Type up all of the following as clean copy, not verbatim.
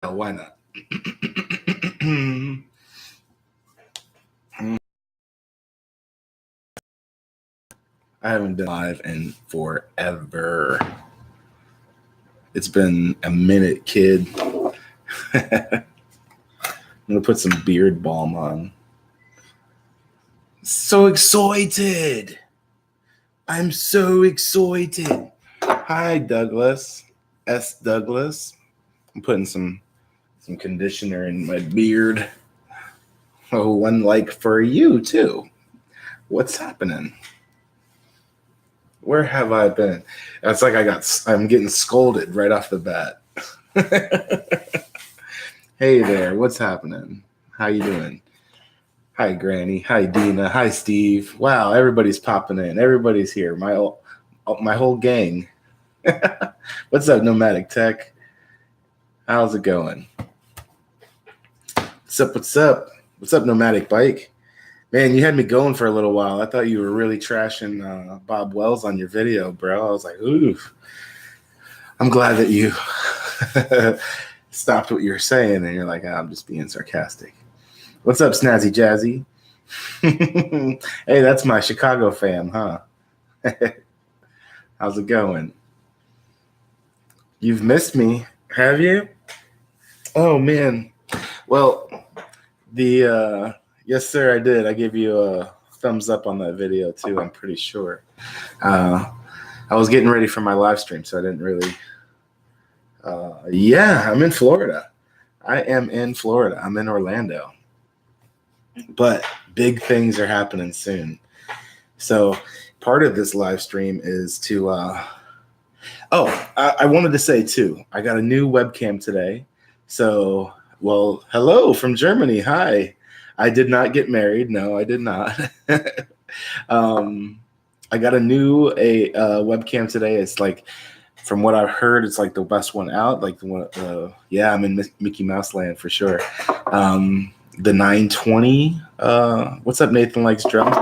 Hell, why not? I haven't been live in forever. It's been a minute, kid. I'm gonna put some beard balm on. So excited! I'm so excited. Hi, Douglas. S. Douglas. I'm putting some conditioner in my beard. Oh, one like for you too. What's happening? Where have I been? It's like I'm getting scolded right off the bat. Hey there, what's happening? How you doing? Hi, Granny. Hi, Dina. Hi, Steve. Wow, everybody's popping in. Everybody's here. My whole gang. What's up, Nomadic Tech? How's it going? What's up? What's up? What's up, Nomadic Bike? Man, you had me going for a little while. I thought you were really trashing Bob Wells on your video, bro. I was like, ooh. I'm glad that you stopped what you were saying and you're like, I'm just being sarcastic. What's up, Snazzy Jazzy? Hey, that's my Chicago fam, huh? How's it going? You've missed me, have you? Oh, man. Well, yes, sir, I did. I gave you a thumbs up on that video, too, I'm pretty sure. I was getting ready for my live stream, so I didn't really... yeah, I'm in Florida. I am in Florida. I'm in Orlando. But big things are happening soon. So part of this live stream is to... I wanted to say, too, I got a new webcam today. So, well, hello from Germany. Hi. I did not get married. No, I did not. I got a new webcam today. It's like... From what I've heard, it's like the best one out. Like the one, yeah, I'm in Mickey Mouse land for sure. The 920. What's up, Nathan likes drums.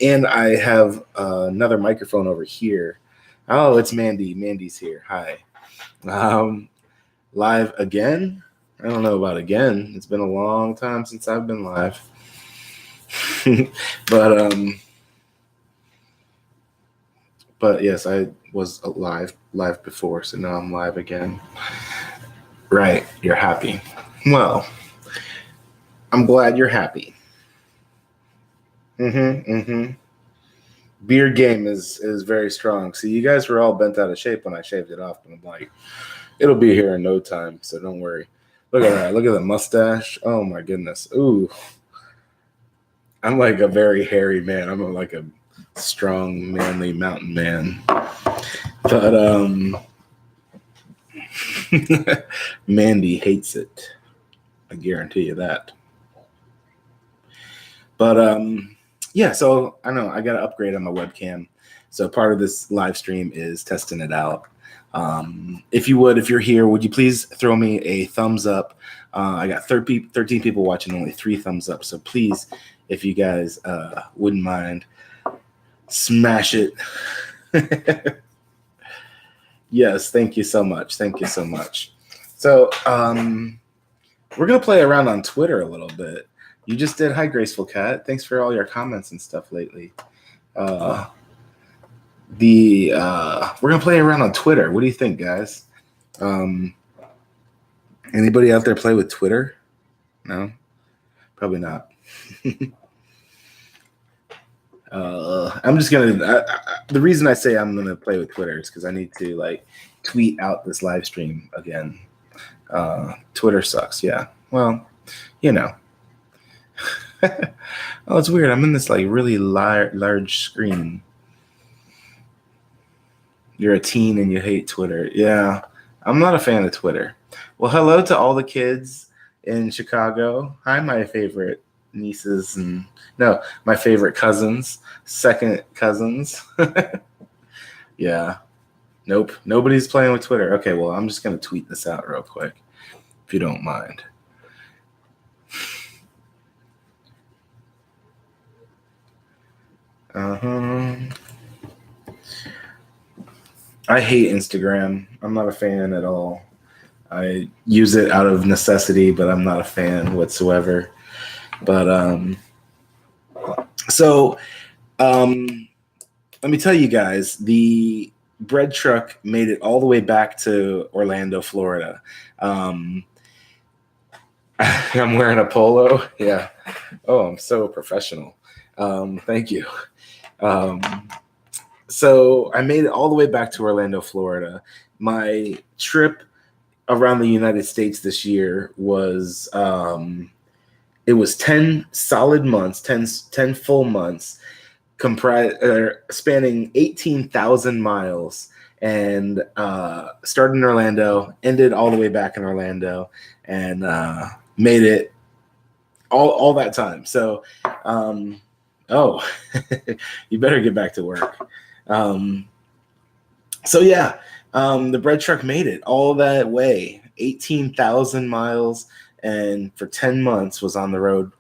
And I have another microphone over here. Oh, it's Mandy. Mandy's here. Hi. Live again? I don't know about again. It's been a long time since I've been live. But yes, I was live before, so now I'm live again. Right, you're happy. Well, I'm glad you're happy. Beard game is very strong. See, you guys were all bent out of shape when I shaved it off, but I'm like, it'll be here in no time, so don't worry. Look at that. Look at the mustache. Oh my goodness. Ooh. I'm like a very hairy man. I'm like a strong, manly mountain man. But Mandy hates it. I guarantee you that. But yeah, so I know I got to upgrade on my webcam. So part of this live stream is testing it out. If you're here, would you please throw me a thumbs up? I got 13 people watching, only 3 thumbs up. So please, if you guys wouldn't mind, smash it. Yes, thank you so much. Thank you so much. So we're going to play around on Twitter a little bit. You just did. Hi, Graceful Cat. Thanks for all your comments and stuff lately. We're going to play around on Twitter. What do you think, guys? Anybody out there play with Twitter? No? Probably not. I'm just going to... the reason I say I'm going to play with Twitter is because I need to, like, tweet out this live stream again. Twitter sucks, yeah. Well, you know. Oh, it's weird. I'm in this, like, really large screen. You're a teen and you hate Twitter. Yeah, I'm not a fan of Twitter. Well, hello to all the kids in Chicago. Hi, my favorite nieces and my favorite cousins, second cousins. Yeah. Nope. Nobody's playing with Twitter. Okay, well, I'm just going to tweet this out real quick, if you don't mind. I hate Instagram. I'm not a fan at all. I use it out of necessity, but I'm not a fan whatsoever. But so um, let me tell you guys, the bread truck made it all the way back to Orlando, Florida. Um, I'm wearing a polo. Yeah. Oh, I'm so professional. Thank you. Um, so I made it all the way back to Orlando, Florida. My trip around the United States this year was it was 10 solid months, 10 full months, spanning 18,000 miles, and started in Orlando, ended all the way back in Orlando, and made it all that time. So, oh, you better get back to work. So yeah, the bread truck made it all that way, 18,000 miles, and for 10 months was on the road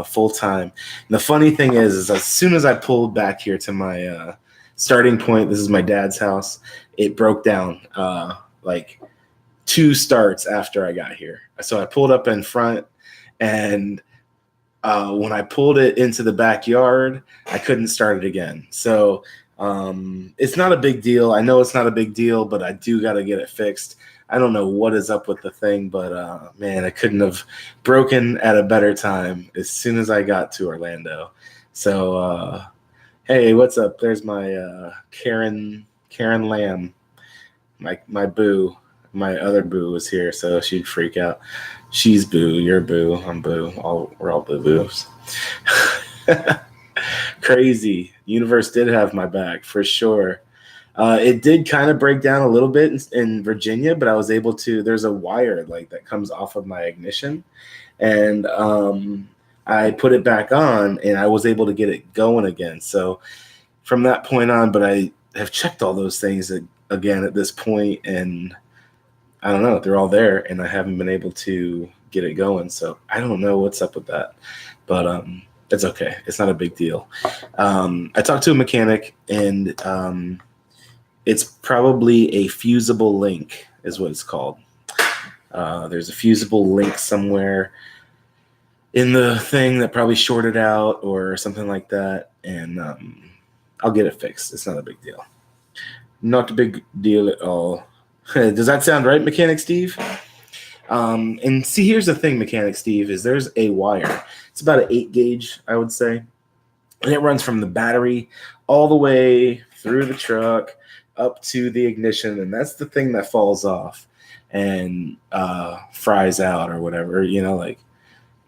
full time. And the funny thing is as soon as I pulled back here to my starting point, this is my dad's house, it broke down like 2 starts after I got here. So I pulled up in front, and when I pulled it into the backyard, I couldn't start it again. So it's not a big deal. I know it's not a big deal, but I do got to get it fixed. I don't know what is up with the thing, but man, I couldn't have broken at a better time as soon as I got to Orlando. So hey, what's up? There's my Karen Lamb, my boo. My other boo was here, so she'd freak out. She's boo, you're boo, I'm boo. We're all boo boos. Crazy. Universe did have my back for sure. It did kind of break down a little bit in Virginia, but I was able to. There's a wire like that comes off of my ignition, and I put it back on, and I was able to get it going again. So from that point on, but I have checked all those things again at this point, and I don't know. They're all there, and I haven't been able to get it going. So I don't know what's up with that, but it's okay. It's not a big deal. I talked to a mechanic, and it's probably a fusible link is what it's called. There's a fusible link somewhere in the thing that probably shorted out or something like that, and I'll get it fixed. It's not a big deal. Not a big deal at all. Does that sound right, Mechanic Steve? And see, here's the thing, Mechanic Steve, is there's a wire. It's about an 8 gauge, I would say. And it runs from the battery all the way through the truck up to the ignition. And that's the thing that falls off and fries out or whatever, like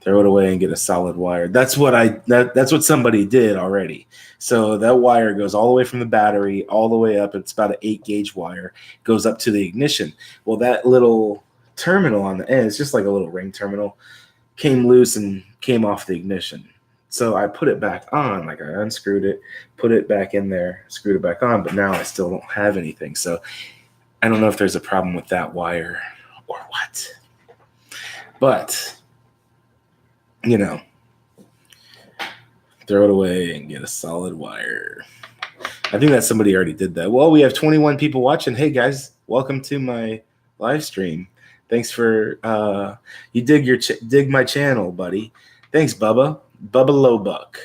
throw it away and get a solid wire. That's what that's what somebody did already. So that wire goes all the way from the battery all the way up. It's about an 8 gauge wire, goes up to the ignition. Well, that little terminal on the end, it's just like a little ring terminal, came loose and came off the ignition. So I put it back on, like I unscrewed it, put it back in there, screwed it back on, but now I still don't have anything. So I don't know if there's a problem with that wire or what. But throw it away and get a solid wire. I think that somebody already did that. Well, we have 21 people watching. Hey guys, welcome to my live stream. Thanks for you dig my channel, buddy. Thanks, Bubba Lowbuck.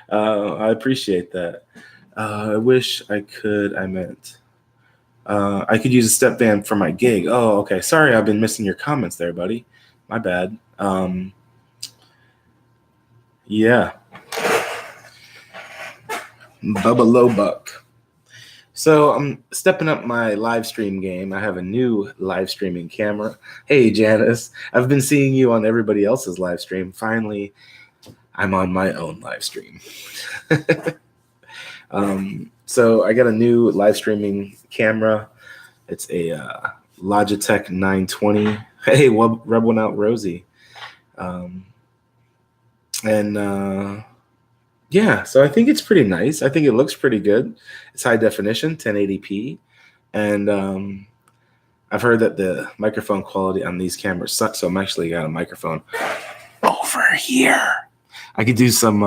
I appreciate that. I wish I could. I meant I could use a step van for my gig. Oh, okay. Sorry, I've been missing your comments there, buddy. My bad. Yeah. Bubba Lowbuck. So I'm stepping up my live stream game. I have a new live streaming camera. Hey, Janice. I've been seeing you on everybody else's live stream. Finally, I'm on my own live stream. So I got a new live streaming camera. It's a Logitech 920. Hey, rub one out, Rosie. Yeah, so I think it's pretty nice. I think it looks pretty good. It's high definition, 1080p. And I've heard that the microphone quality on these cameras sucks, so I'm actually got a microphone over here. I could do some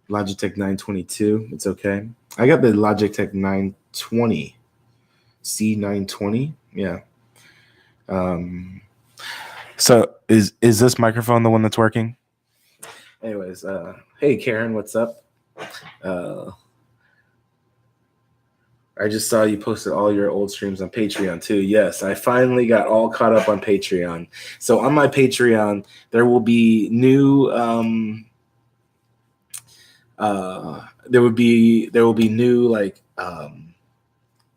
Logitech 922. It's okay. I got the Logitech 920, C920. Yeah. So is this microphone the one that's working? Anyways, hey Karen, what's up? I just saw you posted all your old streams on Patreon too. Yes, I finally got all caught up on Patreon. So on my Patreon, there will be new there will be new like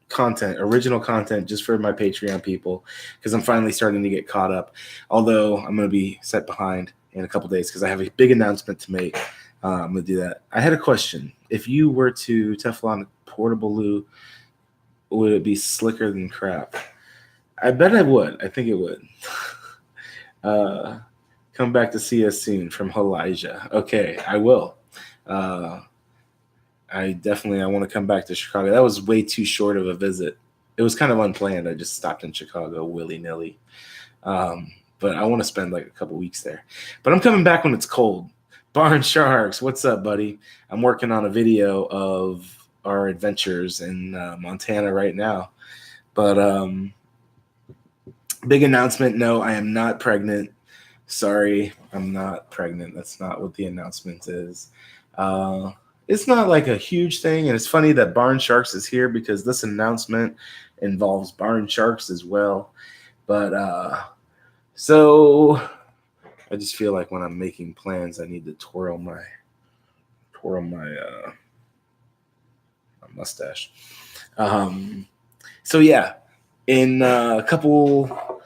content, original content just for my Patreon people, because I'm finally starting to get caught up. Although I'm going to be set behind in a couple days because I have a big announcement to make. I'm going to do that. I had a question. If you were to Teflon portable loo, would it be slicker than crap? I bet I would. I think it would. Come back to see us soon from Elijah. Okay, I will. I want to come back to Chicago. That was way too short of a visit. It was kind of unplanned. I just stopped in Chicago willy-nilly. But I want to spend like a couple weeks there. But I'm coming back when it's cold. Barn Sharks, what's up, buddy? I'm working on a video of our adventures in Montana right now. But big announcement. No, I am not pregnant. Sorry, I'm not pregnant. That's not what the announcement is. It's not like a huge thing. And it's funny that Barn Sharks is here because this announcement involves Barn Sharks as well. But so I just feel like when I'm making plans, I need to twirl my mustache. So yeah, in a couple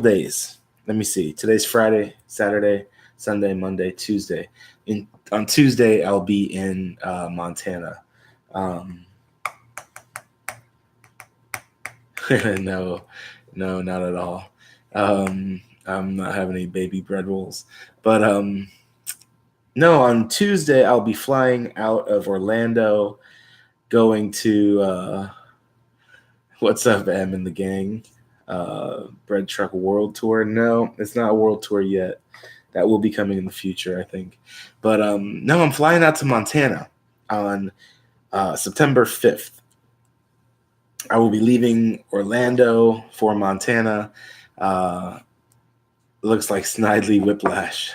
days. Let me see. Today's Friday, Saturday, Sunday, Monday, Tuesday. On Tuesday, I'll be in Montana. No, not at all. I'm not having any baby bread rolls. But no, on Tuesday, I'll be flying out of Orlando, going to what's up, Em and the gang? BreadTrucker World Tour. No, it's not a world tour yet. That will be coming in the future, I think. But no, I'm flying out to Montana on September 5th. I will be leaving Orlando for Montana. Looks like Snidely Whiplash.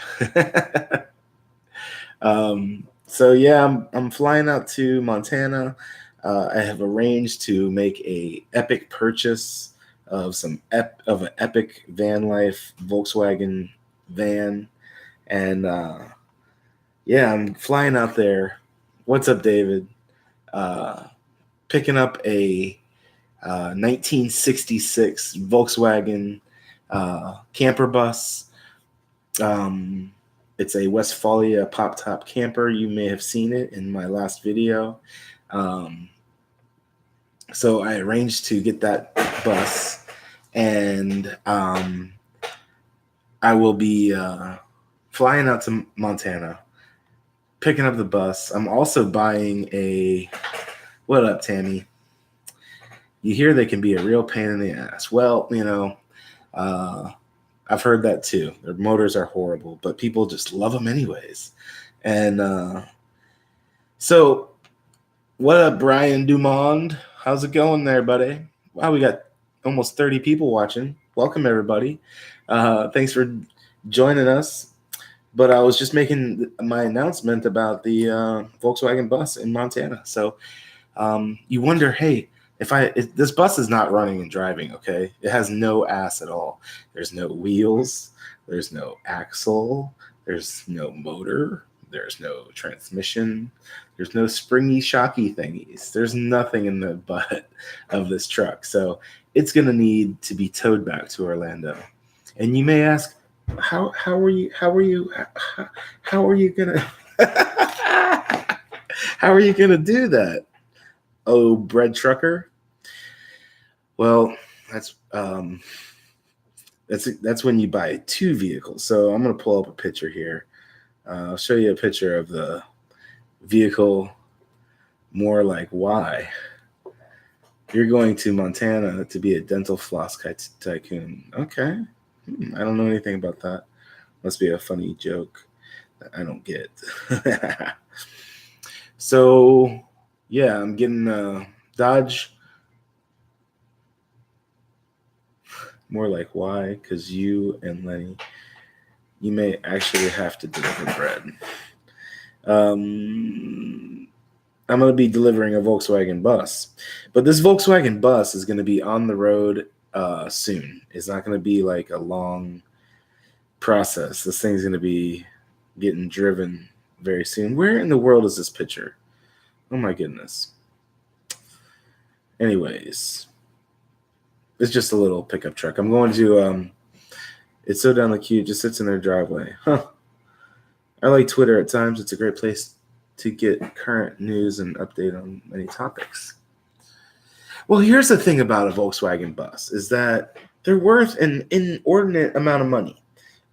So yeah, I'm flying out to Montana. I have arranged to make a epic purchase of an epic Vanlife Volkswagen van, and yeah, I'm flying out there. What's up, David? Picking up a 1966 Volkswagen camper bus. It's a Westfalia pop-top camper. You may have seen it in my last video. So I arranged to get that bus, and I will be flying out to Montana, picking up the bus. I'm also buying a... What up, Tammy? You hear they can be a real pain in the ass. Well, I've heard that too. Their motors are horrible, but people just love them anyways. And so, what up, Brian Dumond? How's it going there, buddy? Wow, we got almost 30 people watching. Welcome, everybody. Thanks for joining us. But I was just making my announcement about the Volkswagen bus in Montana. So you wonder, hey, if this bus is not running and driving, okay? It has no ass at all. There's no wheels. There's no axle. There's no motor. There's no transmission. There's no springy, shocky thingies. There's nothing in the butt of this truck. So it's going to need to be towed back to Orlando. And you may ask, how are you gonna how are you gonna do that? Oh, BreadTrucker. Well, that's when you buy two vehicles. So I'm gonna pull up a picture here. I'll show you a picture of the vehicle. More like why you're going to Montana to be a dental floss tycoon. Okay. I don't know anything about that. Must be a funny joke that I don't get. So, Yeah, I'm getting Dodge. More like why? Because you and Lenny, you may actually have to deliver bread. I'm going to be delivering a Volkswagen bus, but this Volkswagen bus is going to be on the road soon. It's not going to be like a long process. This thing's going to be getting driven very soon. Where in the world is this picture? Oh my goodness. Anyways, it's just a little pickup truck. I'm going to, it's so down the queue, it just sits in their driveway. Huh. I like Twitter at times. It's a great place to get current news and update on many topics. Well, here's the thing about a Volkswagen bus is that they're worth an inordinate amount of money.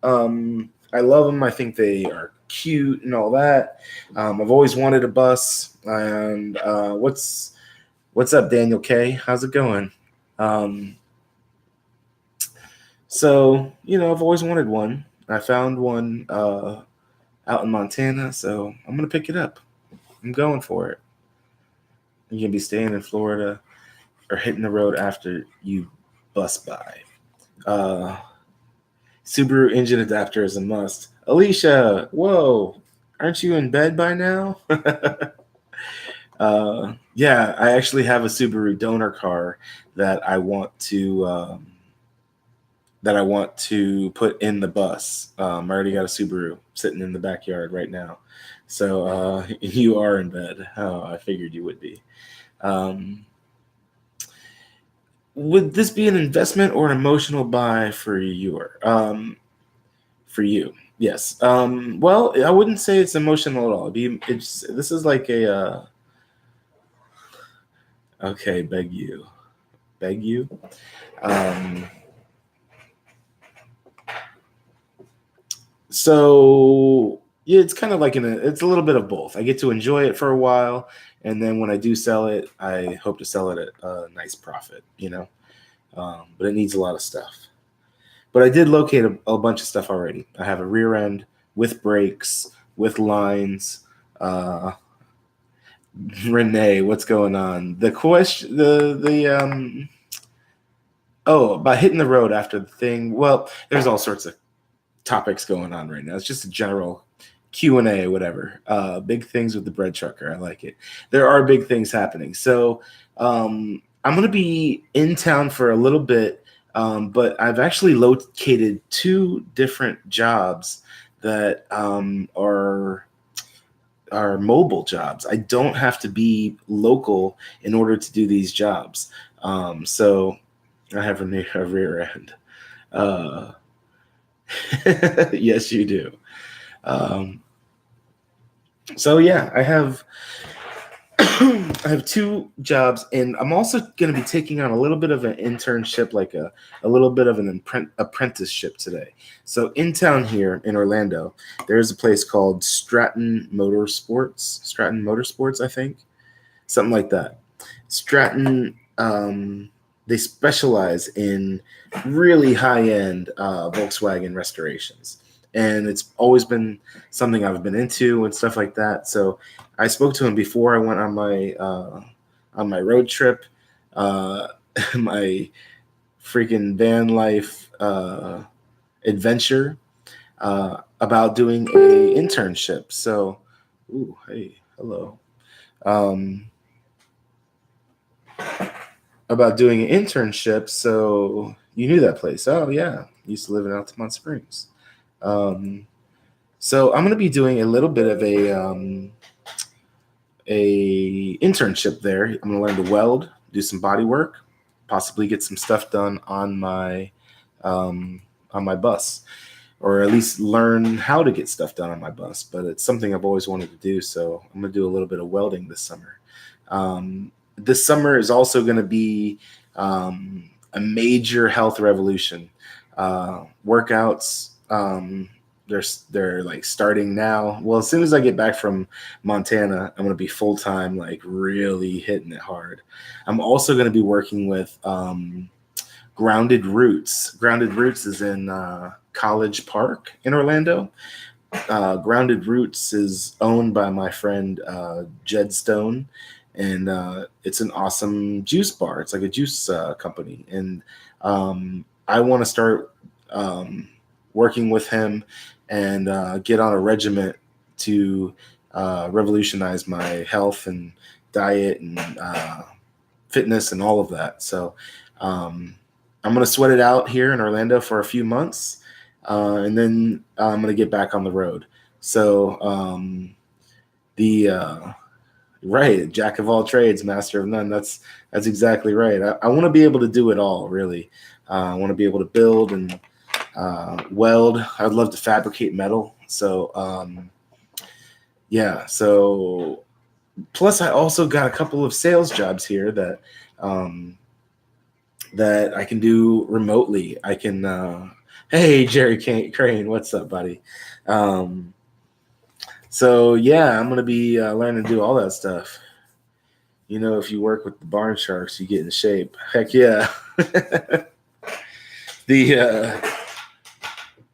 I love them. I think they are cute and all that. I've always wanted a bus. And what's up, Daniel K? How's it going? So, I've always wanted one. I found one out in Montana, so I'm going to pick it up. I'm going for it. You're going to be staying in Florida or hitting the road after you bus by. Subaru engine adapter is a must. Alicia, whoa, aren't you in bed by now? Yeah, I actually have a Subaru donor car that I want to put in the bus. I already got a Subaru sitting in the backyard right now. So you are in bed. Oh, I figured you would be. Would this be an investment or an emotional buy for you? For you, yes. Well, I wouldn't say it's emotional at all. This is like a. Okay, beg you. So yeah, it's kind of like it's a little bit of both. I get to enjoy it for a while, and then when I do sell it, I hope to sell it at a nice profit. But it needs a lot of stuff. But I did locate a bunch of stuff already. I have a rear end with brakes, with lines. Renee, what's going on? The question, about hitting the road after the thing. Well, there's all sorts of topics going on right now. It's just a general Q&A, whatever. Big things with the BreadTrucker. I like it. There are big things happening. So I'm going to be in town for a little bit, but I've actually located 2 different jobs that are mobile jobs. I don't have to be local in order to do these jobs. So I have a rear end. Yes, you do. So yeah, I have 2 jobs, and I'm also going to be taking on a little bit of an internship, like a little bit of an apprenticeship today. So in town here in Orlando, there's a place called Stratton Motorsports, I think, something like that. Stratton, they specialize in really high-end Volkswagen restorations. And it's always been something I've been into and stuff like that. So I spoke to him before I went on my road trip, my freaking van life adventure, about doing a internship. So, hey, hello. About doing an internship. So you knew that place? Oh yeah, used to live in Altamont Springs. So I'm going to be doing a little bit of a internship there. I'm going to learn to weld, do some body work, possibly get some stuff done on my bus, or at least learn how to get stuff done on my bus. But it's something I've always wanted to do, so I'm going to do a little bit of welding this summer. This summer is also going to be a major health revolution. Workouts, they're like starting now. Well, as soon as I get back from Montana, I'm going to be full-time, like really hitting it hard. I'm also going to be working with Grounded Roots. Grounded Roots is in College Park in Orlando. Grounded Roots is owned by my friend Jed Stone, and it's an awesome juice bar. It's like a juice company, and I want to start working with him and get on a regiment to revolutionize my health and diet and fitness and all of that. So I'm going to sweat it out here in Orlando for a few months, and then I'm going to get back on the road. So right, jack of all trades, master of none. That's exactly right. I want to be able to do it all, really. I want to be able to build and weld. I'd love to fabricate metal. So yeah. So plus, I also got a couple of sales jobs here that that I can do remotely. I can. Hey, Jerry Crane, what's up, buddy? So yeah, I'm gonna be learning to do all that stuff. You know, if you work with the barn sharks, you get in shape. Heck yeah.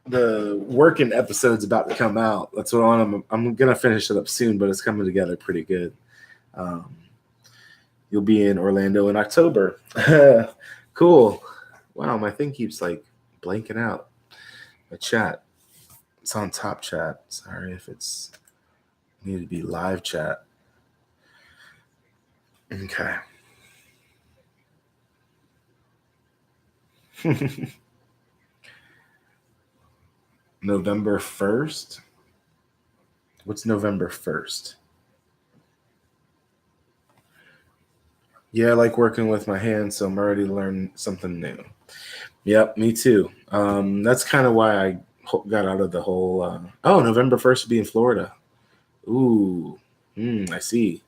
The working episode's about to come out. That's what I'm gonna finish it up soon, but it's coming together pretty good. You'll be in Orlando in October. Cool. Wow, my thing keeps like blanking out. My chat. It's on top chat. Sorry if it's need to be live chat. Okay. November 1st? What's November 1st? Yeah, I like working with my hands, so I'm ready to learn something new. Yep, me too. That's kind of why I got out of the whole. November 1st will be in Florida. Ooh, I see.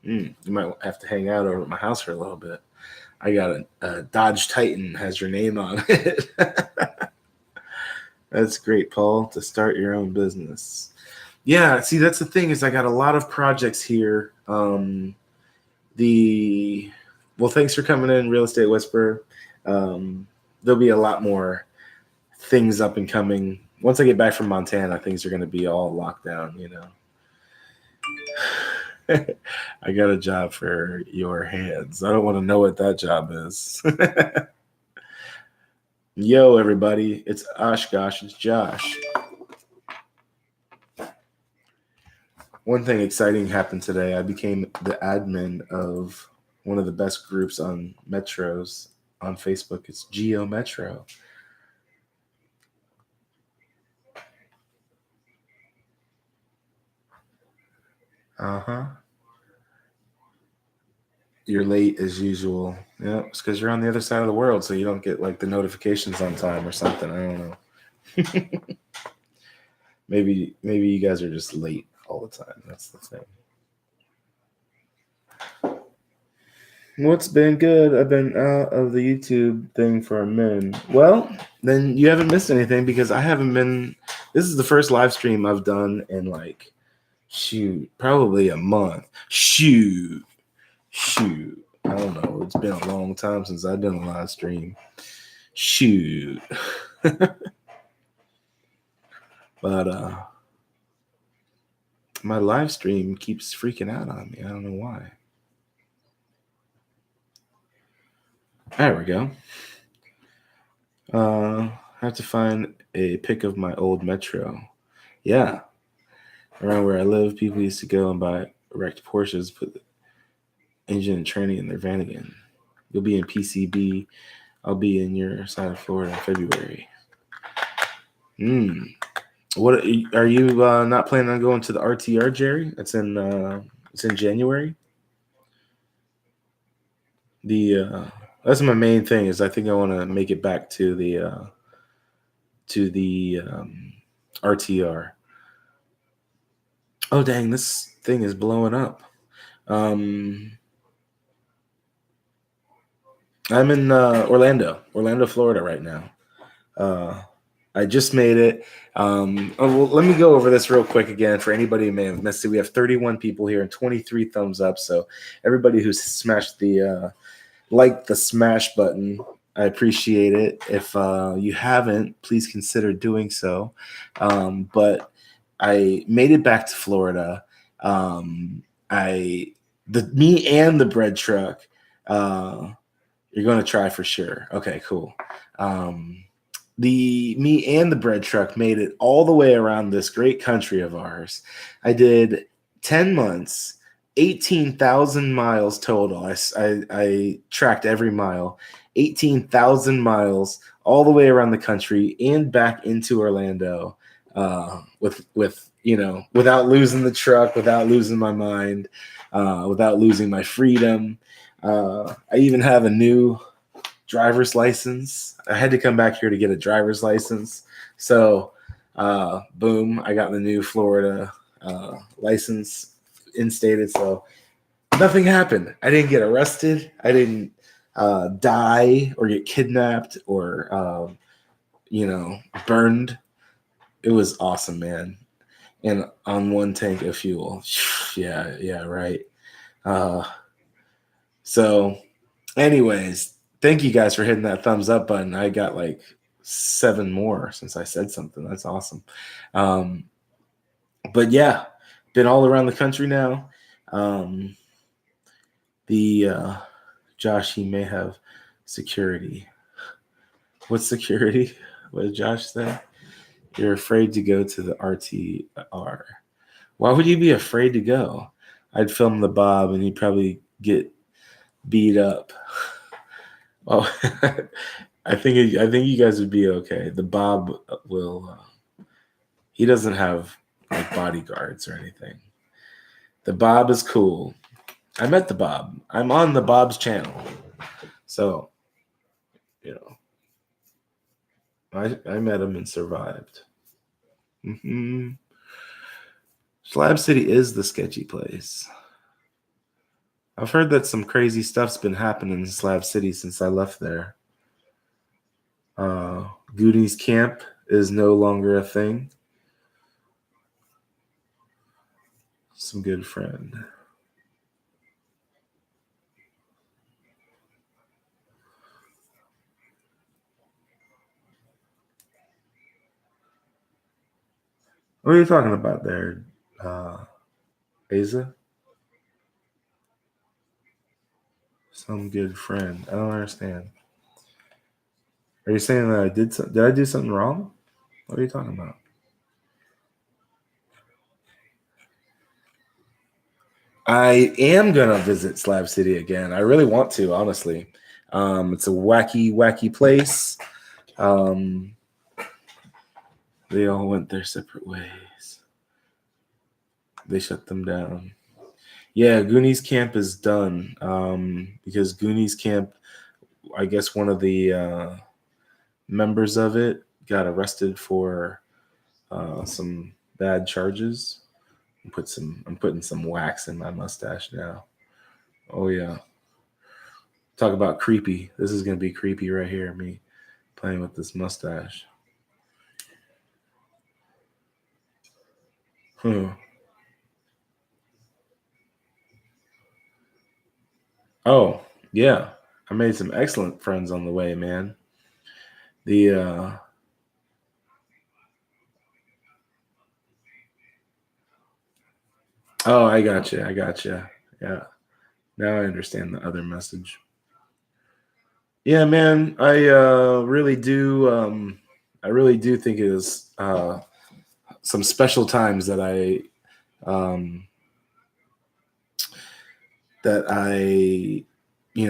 You might have to hang out over at my house for a little bit. I got a Dodge Titan has your name on it. That's great, Paul, to start your own business. Yeah, see, that's the thing is I got a lot of projects here. Well, thanks for coming in, Real Estate Whisperer. There'll be a lot more things up and coming. Once I get back from Montana, things are going to be all locked down, you know. I got a job for your hands. I don't want to know what that job is. Yo, everybody. It's Oshkosh. It's Josh. One thing exciting happened today. I became the admin of one of the best groups on metros on Facebook. It's Geo Metro. Uh-huh. You're late as usual. Yeah, it's because you're on the other side of the world, so you don't get like the notifications on time or something. I don't know. Maybe you guys are just late all the time. That's the thing. What's been good? I've been out of the YouTube thing for a minute. Well, then you haven't missed anything because I haven't been. This is the first live stream I've done in like, probably a month. Shoot. I don't know. It's been a long time since I've done a live stream. Shoot. But my live stream keeps freaking out on me. I don't know why. There we go. I have to find a pic of my old Metro. Yeah. Around where I live, people used to go and buy wrecked Porsches, put the engine and tranny in their van again. You'll be in PCB. I'll be in your side of Florida in February. What are you not planning on going to the RTR, Jerry? It's in January. That's my main thing is I think I want to make it back to the RTR. Oh dang, this thing is blowing up. I'm in Orlando, Florida right now. I just made it. Let me go over this real quick again for anybody who may have missed it. We have 31 people here and 23 thumbs up. So everybody who's smashed the like the smash button, I appreciate it. If you haven't, please consider doing so. But I made it back to Florida. I me and the bread truck. You're going to try for sure. Okay, cool. The me and the bread truck made it all the way around this great country of ours. I did 10 months, 18,000 miles total. I tracked every mile, 18,000 miles all the way around the country and back into Orlando, with without losing the truck, without losing my mind, without losing my freedom. I even have a new driver's license. I had to come back here to get a driver's license. So, boom, I got the new Florida license instated. So nothing happened. I didn't get arrested. I didn't die or get kidnapped or, burned. It was awesome, man. And on one tank of fuel. Yeah, right. So, anyways, thank you guys for hitting that thumbs up button. I got like 7 more since I said something. That's awesome. But yeah, been all around the country now. Josh, he may have security. What's security? What did Josh say? You're afraid to go to the RTR. Why would you be afraid to go? I'd film the Bob and he'd probably get beat up. Oh, I think you guys would be okay. The Bob will. He doesn't have like bodyguards or anything. The Bob is cool. I met the Bob. I'm on the Bob's channel, so I met him and survived. Slab City is the sketchy place. I've heard that some crazy stuff's been happening in Slab City since I left there. Goonies Camp is no longer a thing. Some good friend. What are you talking about there, Asa? Some good friend. I don't understand. Are you saying that did I do something wrong? What are you talking about? I am gonna visit Slab City again. I really want to, honestly. It's a wacky place. They all went their separate ways. They shut them down. Yeah, Goonies Camp is done. Because Goonies Camp, I guess one of the members of it got arrested for some bad charges. I'm putting some wax in my mustache now. Oh yeah. Talk about creepy. This is gonna be creepy right here, me playing with this mustache. Oh, yeah. I made some excellent friends on the way, man. Oh, I got you. Yeah. Now I understand the other message. Yeah, man, I really do think it is some special times that I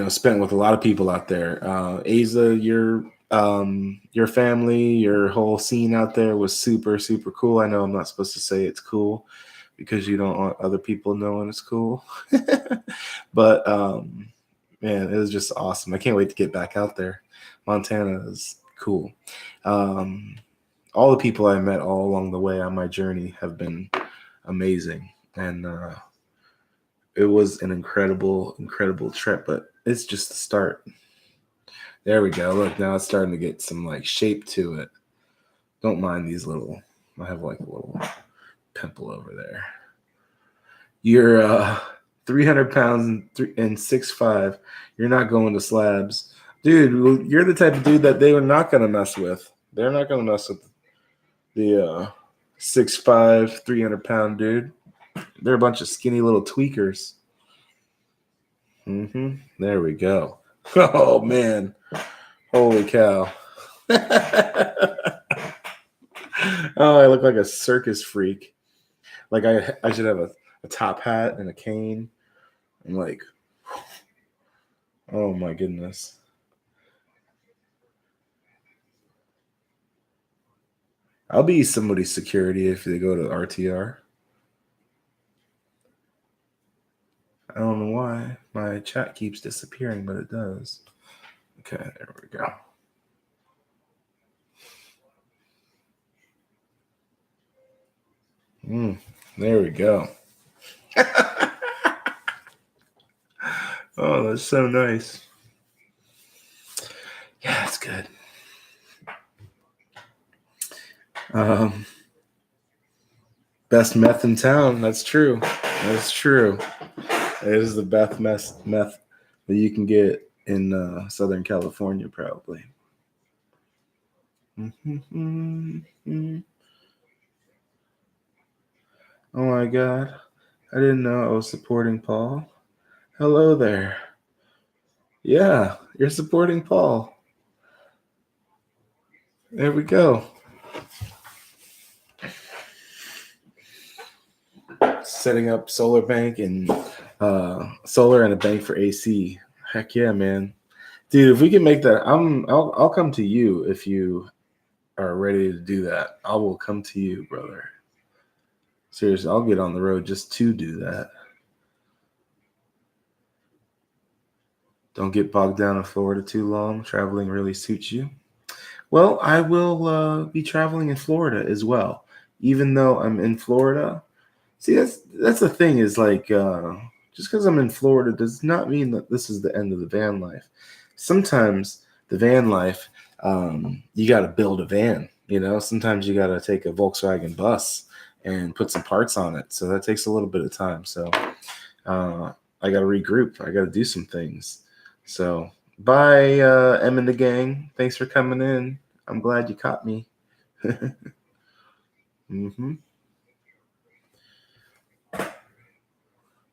spent with a lot of people out there. Asa, your family, your whole scene out there was super, super cool. I know I'm not supposed to say it's cool because you don't want other people knowing it's cool. But man, it was just awesome. I can't wait to get back out there. Montana is cool. All the people I met all along the way on my journey have been amazing. And it was an incredible, incredible trip, but it's just the start. There we go. Look, now it's starting to get some like shape to it. Don't mind these little, I have like a little pimple over there. You're 300 pounds and 6'5". You're not going to slabs. Dude, you're the type of dude that they were not going to mess with. They're not going to mess with the 6'5", 300-pound dude. They're a bunch of skinny little tweakers. There we go. Oh man. Holy cow. Oh, I look like a circus freak. Like I should have a top hat and a cane. I'm like, oh my goodness. I'll be somebody's security if they go to RTR. I don't know why my chat keeps disappearing, but it does. Okay, there we go. There we go. Oh, that's so nice. Yeah, it's good. Best meth in town. That's true. That's true. It is the best meth that you can get in Southern California, probably. Oh my God. I didn't know I was supporting Paul. Hello there. Yeah, you're supporting Paul. There we go. Setting up solar bank and solar and a bank for AC. Heck yeah, man. Dude, if we can make that, I'll come to you if you are ready to do that. I will come to you, brother. Seriously, I'll get on the road just to do that. Don't get bogged down in Florida too long. Traveling really suits you. Well, I will be traveling in Florida as well. Even though I'm in Florida, see that's the thing is like just because I'm in Florida does not mean that this is the end of the van life. Sometimes the van life, you got to build a van. You know, sometimes you got to take a Volkswagen bus and put some parts on it. So that takes a little bit of time. So I got to regroup. I got to do some things. So bye, M and the gang. Thanks for coming in. I'm glad you caught me.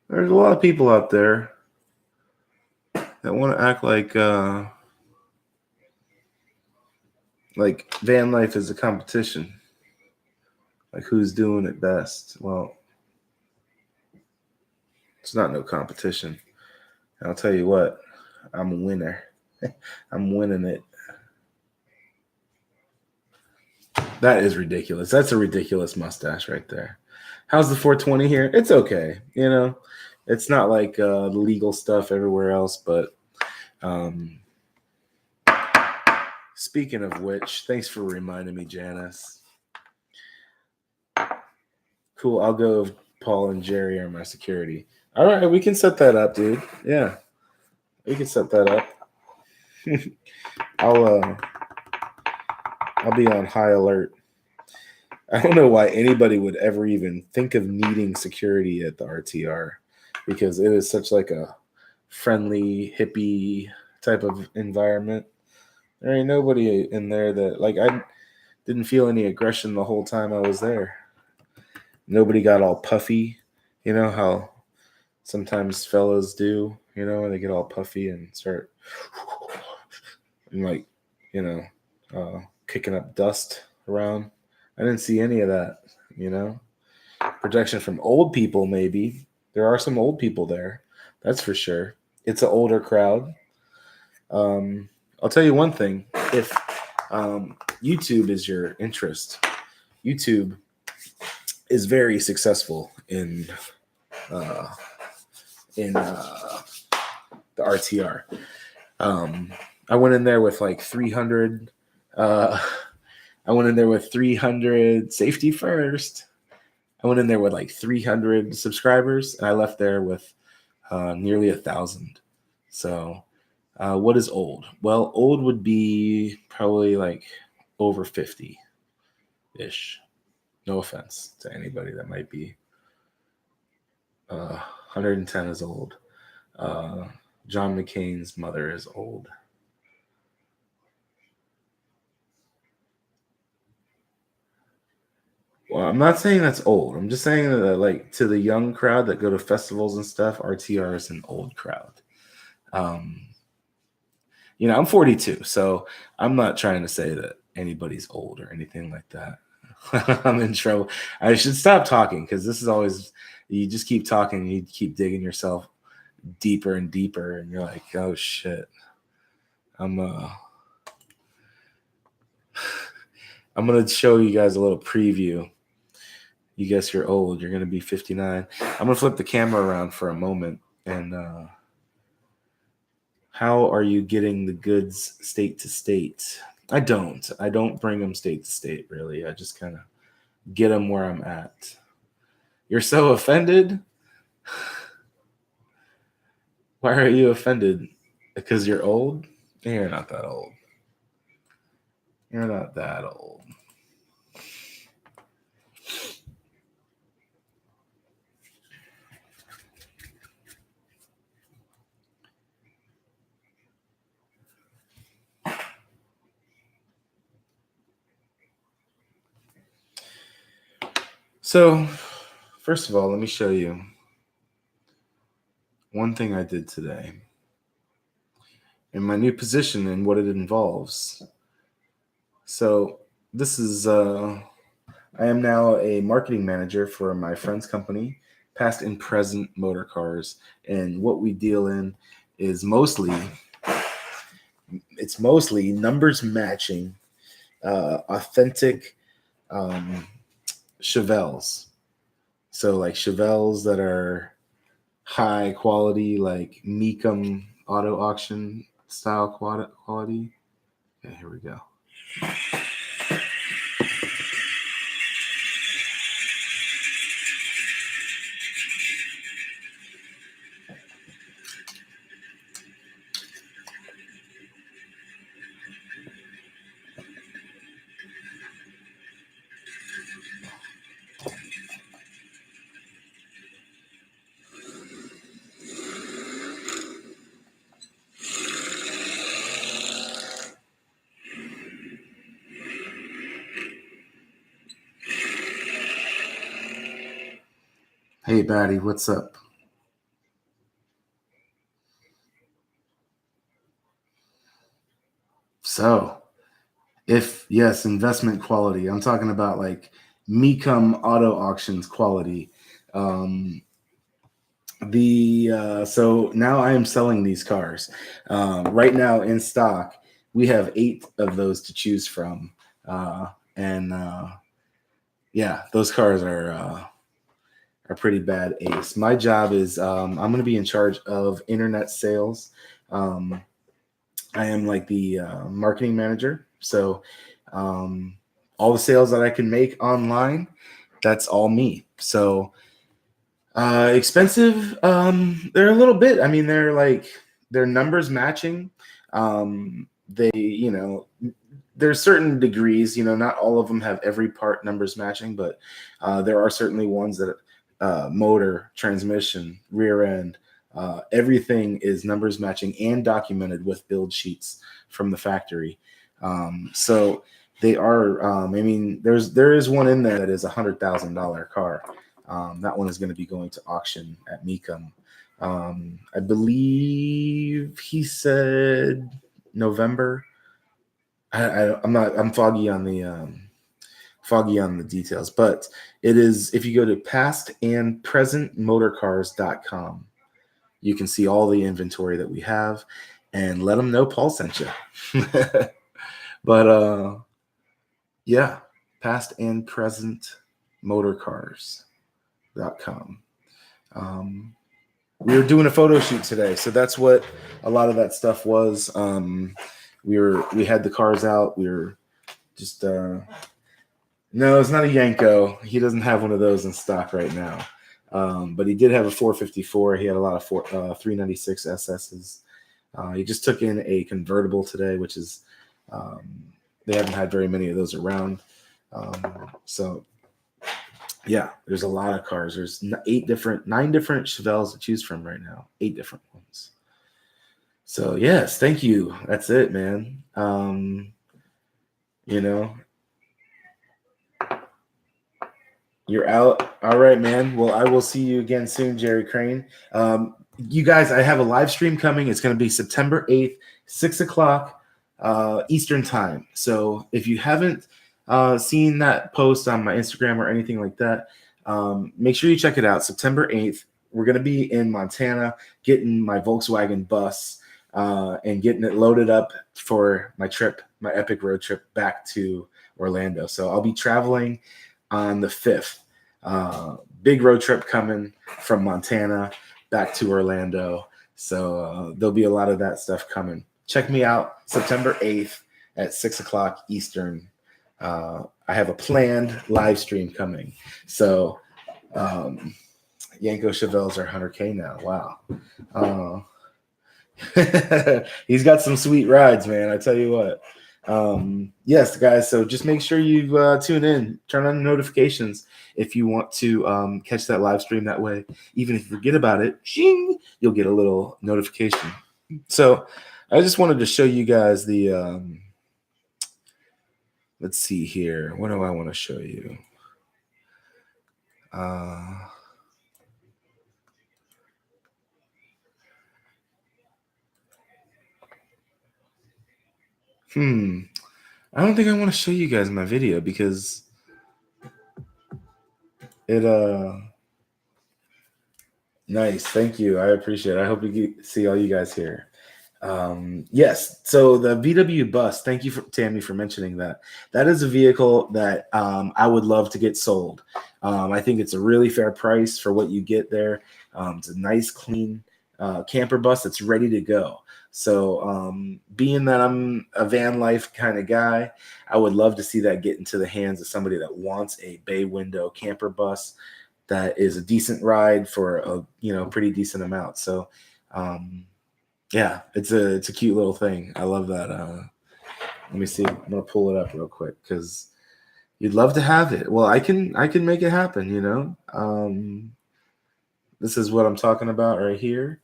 There's a lot of people out there that want to act like van life is a competition. Like who's doing it best? Well, it's not no competition. I'll tell you what, I'm a winner. I'm winning it. That is ridiculous. That's a ridiculous mustache right there. How's the 420 here? It's okay. You know, it's not like the legal stuff everywhere else, but speaking of which, thanks for reminding me, Janice. Cool. I'll go. Paul and Jerry are my security. All right, we can set that up, dude. Yeah, we can set that up. I'll be on high alert. I don't know why anybody would ever even think of needing security at the RTR because it is such like a friendly, hippie type of environment. There ain't nobody in there that like I didn't feel any aggression the whole time I was there. Nobody got all puffy, you know how sometimes fellas do, you know, and they get all puffy and start and like, you know, kicking up dust around. I didn't see any of that, you know. Projection from old people, maybe. There are some old people there. That's for sure. It's an older crowd. I'll tell you one thing. If YouTube is your interest, YouTube is very successful in the RTR. I went in there with like 300. I went in there with 300 safety first. I went in there with like 300 subscribers, and I left there with nearly 1,000. So, what is old? Well, old would be probably like over 50-ish. No offense to anybody that might be. 110 is old. John McCain's mother is old. Well, I'm not saying that's old. I'm just saying that, like, to the young crowd that go to festivals and stuff, RTR is an old crowd. I'm 42, so I'm not trying to say that anybody's old or anything like that. I'm in trouble. I should stop talking because this is always, you just keep talking, you keep digging yourself deeper and deeper, and you're like, oh shit. I'm gonna show you guys a little preview. You guess you're old. You're gonna be 59. I'm gonna flip the camera around for a moment. And how are you getting the goods state to state? I don't bring them state to state, really. I just kind of get them where I'm at. You're so offended? Why are you offended? Because you're old? You're not that old. You're not that old. So, first of all, let me show you one thing I did today in my new position and what it involves. So, this is, I am now a marketing manager for my friend's company, Past and Present Motor Cars. And what we deal in is mostly numbers matching, authentic Chevelles. So like Chevelles that are high quality, like Mecum auto auction style quality. Okay, here we go. Hey, Batty, what's up? So, yes, investment quality. I'm talking about like Mecum auto auctions quality. So now I am selling these cars. Right now in stock, we have 8 of those to choose from, and yeah, those cars are pretty bad ace. My job is I'm going to be in charge of internet sales. I am like the marketing manager, so all the sales that I can make online, that's all me. So expensive, they're a little bit. I mean, they're numbers matching. They, there's certain degrees. Not all of them have every part numbers matching, but there are certainly ones that motor, transmission, rear end, everything is numbers matching and documented with build sheets from the factory. So they are. I mean, there is one in there that is $100,000 car. That one is going to be going to auction at Mecum. I believe he said November. I'm foggy on the details, but it is, if you go to pastandpresentmotorcars.com, you can see all the inventory that we have and let them know Paul sent you. But yeah, pastandpresentmotorcars.com. We were doing a photo shoot today, so that's what a lot of that stuff was. We had the cars out. We were just no, it's not a Yanko. He doesn't have one of those in stock right now. But he did have a 454. He had a lot of 396 SSs. He just took in a convertible today, which is they haven't had very many of those around. So yeah, there's a lot of cars. There's 9 different Chevelles to choose from right now. 8 different ones. So yes, thank you. That's it, man. You're out. All right, man. Well, I will see you again soon, Jerry Crane. you guys, I have a live stream coming. It's going to be September 8th, 6 o'clock Eastern time. So if you haven't seen that post on my Instagram or anything like that, make sure you check it out. September 8th, we're going to be in Montana getting my Volkswagen bus and getting it loaded up for my trip, my epic road trip back to Orlando. So I'll be traveling on the 5th. Big road trip coming from Montana back to Orlando. So there'll be a lot of that stuff coming. Check me out September 8th at 6 o'clock Eastern. I have a planned live stream coming. So Yanko Chevelle's our 100K now. Wow. He's got some sweet rides, man. I tell you what. Yes, guys. So just make sure you tune in, turn on notifications if you want to catch that live stream that way. Even if you forget about it, shing, you'll get a little notification. So I just wanted to show you guys the, let's see here. What do I want to show you? I don't think I want to show you guys my video because it nice. Thank you. I appreciate it. I hope you see all you guys here. Yes. So the VW bus, thank you, Tammy, for mentioning that. That is a vehicle that I would love to get sold. I think it's a really fair price for what you get there. It's a nice, clean camper bus that's ready to go. So being that I'm a van life kind of guy, I would love to see that get into the hands of somebody that wants a bay window camper bus that is a decent ride for a pretty decent amount. So yeah, it's a cute little thing. I love that. Let me see. I'm gonna pull it up real quick because you'd love to have it. Well, I can make it happen. This is what I'm talking about right here.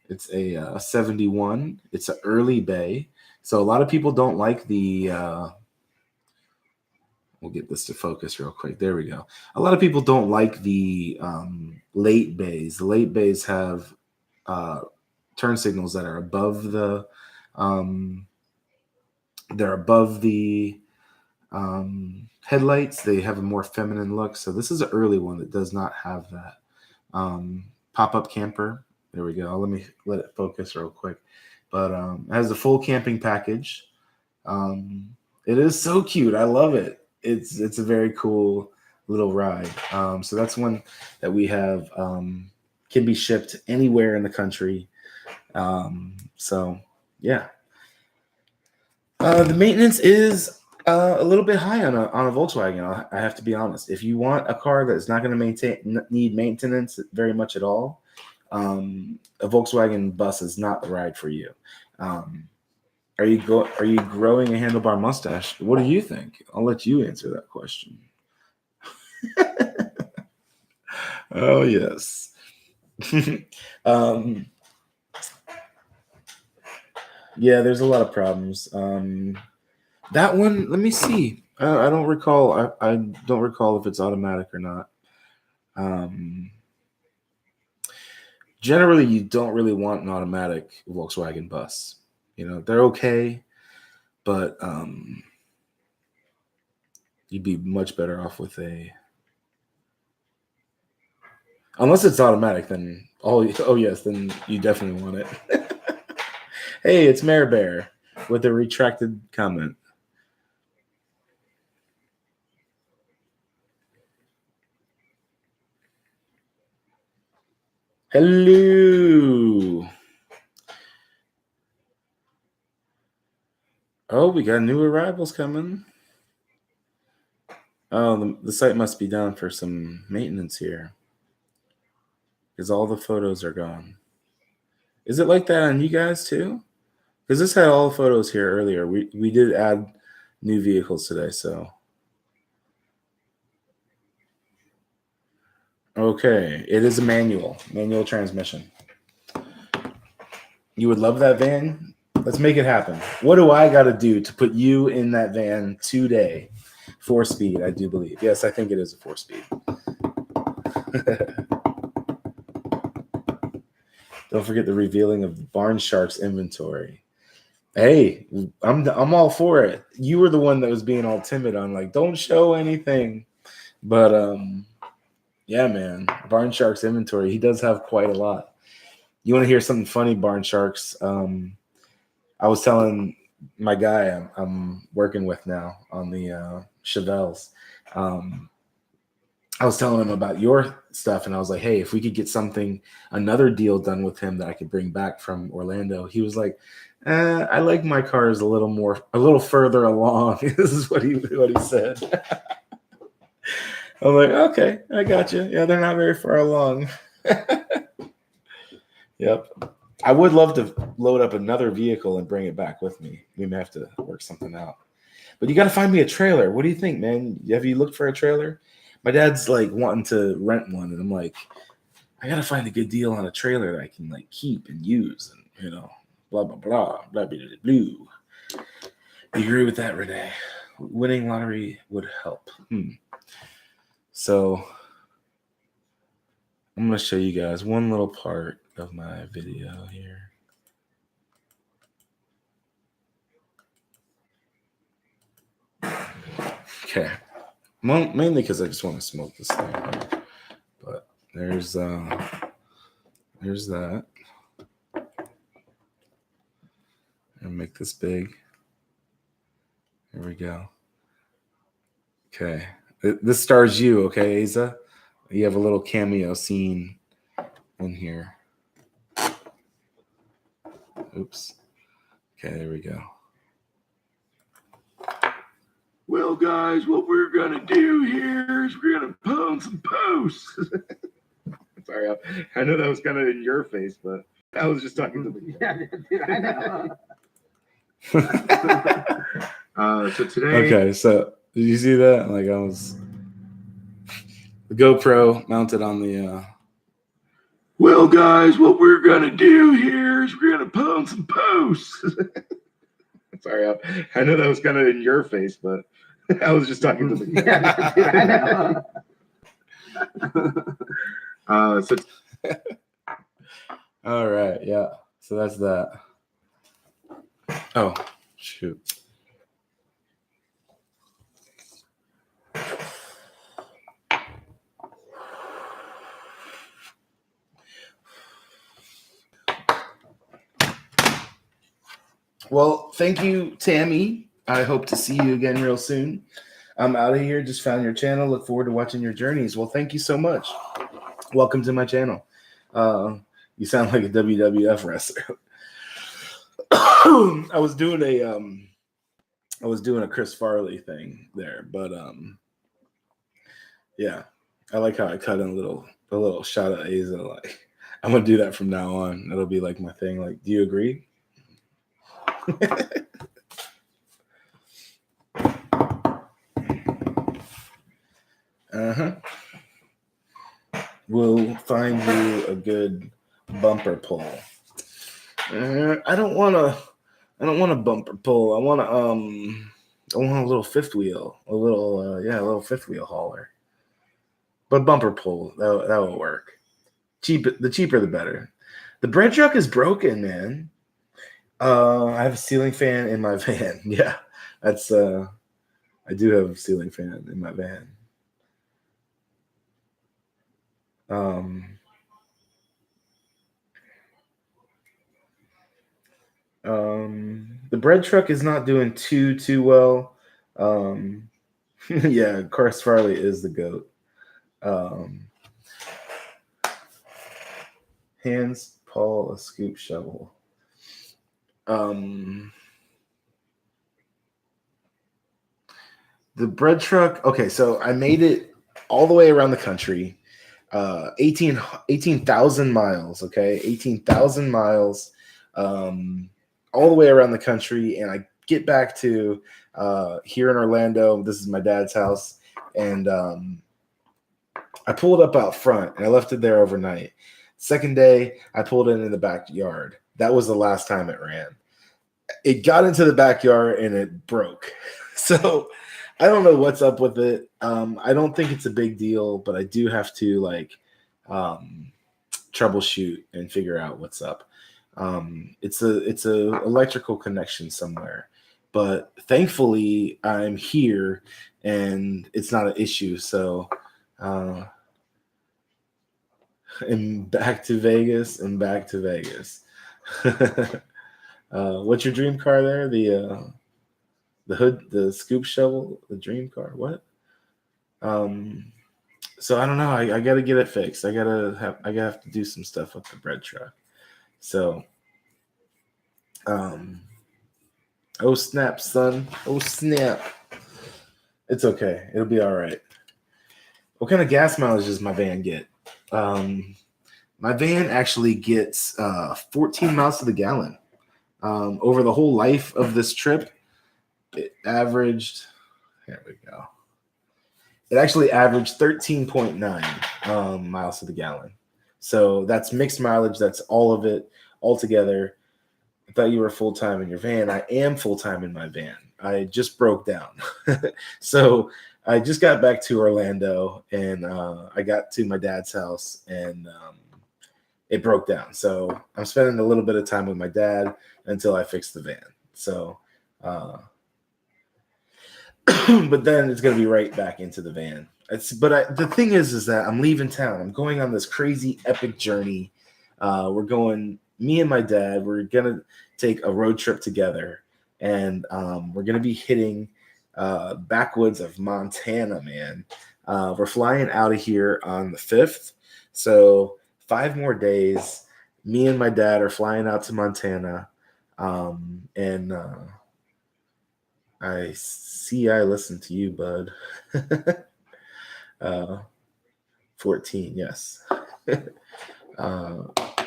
It's a 71. It's an early bay. So a lot of people don't like the. We'll get this to focus real quick. There we go. A lot of people don't like the late bays. The late bays have turn signals that are above the headlights. They have a more feminine look. So this is an early one that does not have that. Pop-up camper. There we go. Let it focus real quick. But it has a full camping package. It is so cute. I love it. It's a very cool little ride. So that's one that we have can be shipped anywhere in the country. So yeah. The maintenance is a little bit high on a Volkswagen. I have to be honest. If you want a car that's not going to need maintenance very much at all, a Volkswagen bus is not the ride for you. Are you growing a handlebar mustache? What do you think? I'll let you answer that question. Oh yes. Yeah, there's a lot of problems. That one, let me see. I don't recall. I don't recall if it's automatic or not. Generally, you don't really want an automatic Volkswagen bus. They're okay, but you'd be much better off with unless it's automatic, then oh yes, then you definitely want it. Hey, it's Mare Bear with a retracted comment. Hello. Oh, we got new arrivals coming. Oh, the site must be down for some maintenance here because all the photos are gone. Is it like that on you guys too? Because this had all the photos here earlier. We did add new vehicles today, so. Okay, it is a manual transmission. You would love that van? Let's make it happen. What do I got to do to put you in that van today? 4-speed, I do believe. Yes, I think it is a 4-speed. Don't forget the revealing of Barn Shark's inventory. Hey, I'm all for it. You were the one that was being all timid on like, don't show anything. But yeah, man, Barn Shark's inventory. He does have quite a lot. You want to hear something funny, Barn Sharks? I was telling my guy I'm working with now on the Chevelles. I was telling him about your stuff, and I was like, "Hey, if we could get another deal done with him that I could bring back from Orlando," he was like, "I like my cars a little further along." This is what he said. I'm like, "Okay, I got you. Yeah, they're not very far along." Yep. I would love to load up another vehicle and bring it back with me. We may have to work something out. But you got to find me a trailer. What do you think, man? Have you looked for a trailer? My dad's like wanting to rent one, and I'm like, I got to find a good deal on a trailer that I can like keep and use, and blah blah blah blah blah blah. You agree with that, Renee? Winning lottery would help. So I'm gonna show you guys one little part of my video here. Okay. Mainly because I just want to smoke this thing. But there's that. And make this big. There we go. Okay. This stars you, okay, Asa? You have a little cameo scene in here. Oops. Okay, there we go. Well, guys, what we're going to do here is we're going to put on some posts. Sorry, I know that was kind of in your face, but I was just talking to the yeah, dude, I know. So today... Okay, so did you see that? Like I was... The GoPro mounted on the... Well, guys, what we're going to do here is we're going to put on some posts. Sorry, I know that was kind of in your face, but I was just talking to the yeah, dude, I know. So all right, yeah. So that's that. Oh, shoot. Well, thank you, Tammy. I hope to see you again real soon. I'm out of here. Just found your channel. Look forward to watching your journeys. Well, thank you so much. Welcome to my channel. You sound like a WWF wrestler. I was doing a Chris Farley thing there, but yeah, I like how I cut in a little shout out Asa. Like I'm gonna do that from now on. That'll be like my thing. Like, do you agree? We'll find you a good bumper pull. I don't want a bumper pull. I want a little fifth wheel, a little fifth wheel hauler. But bumper pull, that will work. The cheaper the better. The bread truck is broken, man. I have a ceiling fan in my van. Yeah, that's I do have a ceiling fan in my van. The bread truck is not doing too well. Yeah, Chris Farley is the GOAT. Hands Paul a scoop shovel. The bread truck. Okay, so I made it all the way around the country. 18,000 miles. Okay, 18,000 miles. All the way around the country, and I get back to here in Orlando. This is my dad's house, and I pulled up out front, and I left it there overnight. Second day, I pulled it in the backyard. That was the last time it ran. It got into the backyard, and it broke. So I don't know what's up with it. I don't think it's a big deal, but I do have to troubleshoot and figure out what's up. It's a electrical connection somewhere, but thankfully I'm here and it's not an issue. So, uh, and back to Vegas and back to Vegas. What's your dream car there? The hood, the scoop shovel, the dream car. What? Um, so I don't know. I got to get it fixed. I gotta have to do some stuff with the bread truck. So, um, oh snap, son. Oh snap. It's okay. It'll be all right. What kind of gas mileage does my van get? Um, my van actually gets 14 miles to the gallon. Over the whole life of this trip, it averaged. There we go. It actually averaged 13.9 miles to the gallon. So that's mixed mileage. That's all of it all together. I thought you were full time in your van. I am full time in my van. I just broke down. So I just got back to Orlando and I got to my dad's house and it broke down. So I'm spending a little bit of time with my dad until I fix the van. So, but then it's going to be right back into the van. The thing is that I'm leaving town. I'm going on this crazy epic journey. We're going, me and my dad, we're going to take a road trip together and we're going to be hitting backwoods of Montana, man. We're flying out of here on the 5th. So 5 more days. Me and my dad are flying out to Montana. And I see I listen to you, bud. 14, yes.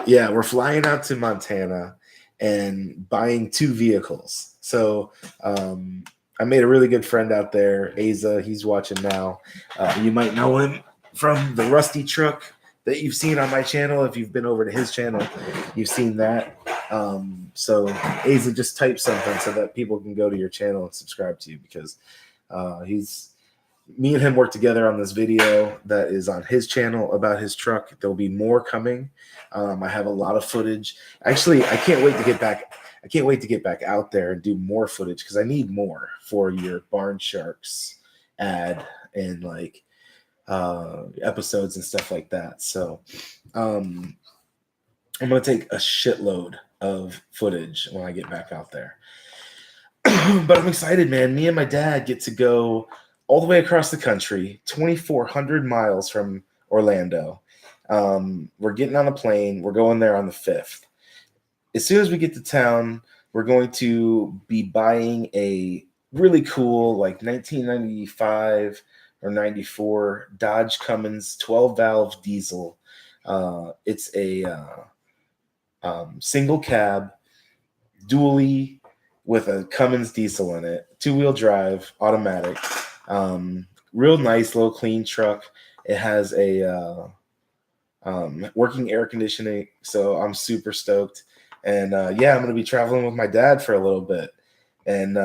Yeah, we're flying out to Montana and buying 2 vehicles. So I made a really good friend out there, Asa. He's watching now. You might know him from the Rusty truck that you've seen on my channel. If you've been over to his channel, you've seen that. So Asa, just type something so that people can go to your channel and subscribe to you because me and him work together on this video that is on his channel about his truck. There'll be more coming. I have a lot of footage. Actually, I can't wait to get back. I can't wait to get back out there and do more footage because I need more for your Barn Sharks ad and like episodes and stuff like that. So I'm gonna take a shitload of footage when I get back out there. But I'm excited, man. Me and my dad get to go all the way across the country, 2,400 miles from Orlando. We're getting on a plane. We're going there on the 5th. As soon as we get to town, we're going to be buying a really cool, like 1995 or 94 Dodge Cummins 12-valve diesel. It's a single cab, dually with a Cummins diesel in it, 2-wheel drive, automatic. Real nice, little clean truck. It has a working air conditioning, so I'm super stoked. And yeah, I'm gonna be traveling with my dad for a little bit. And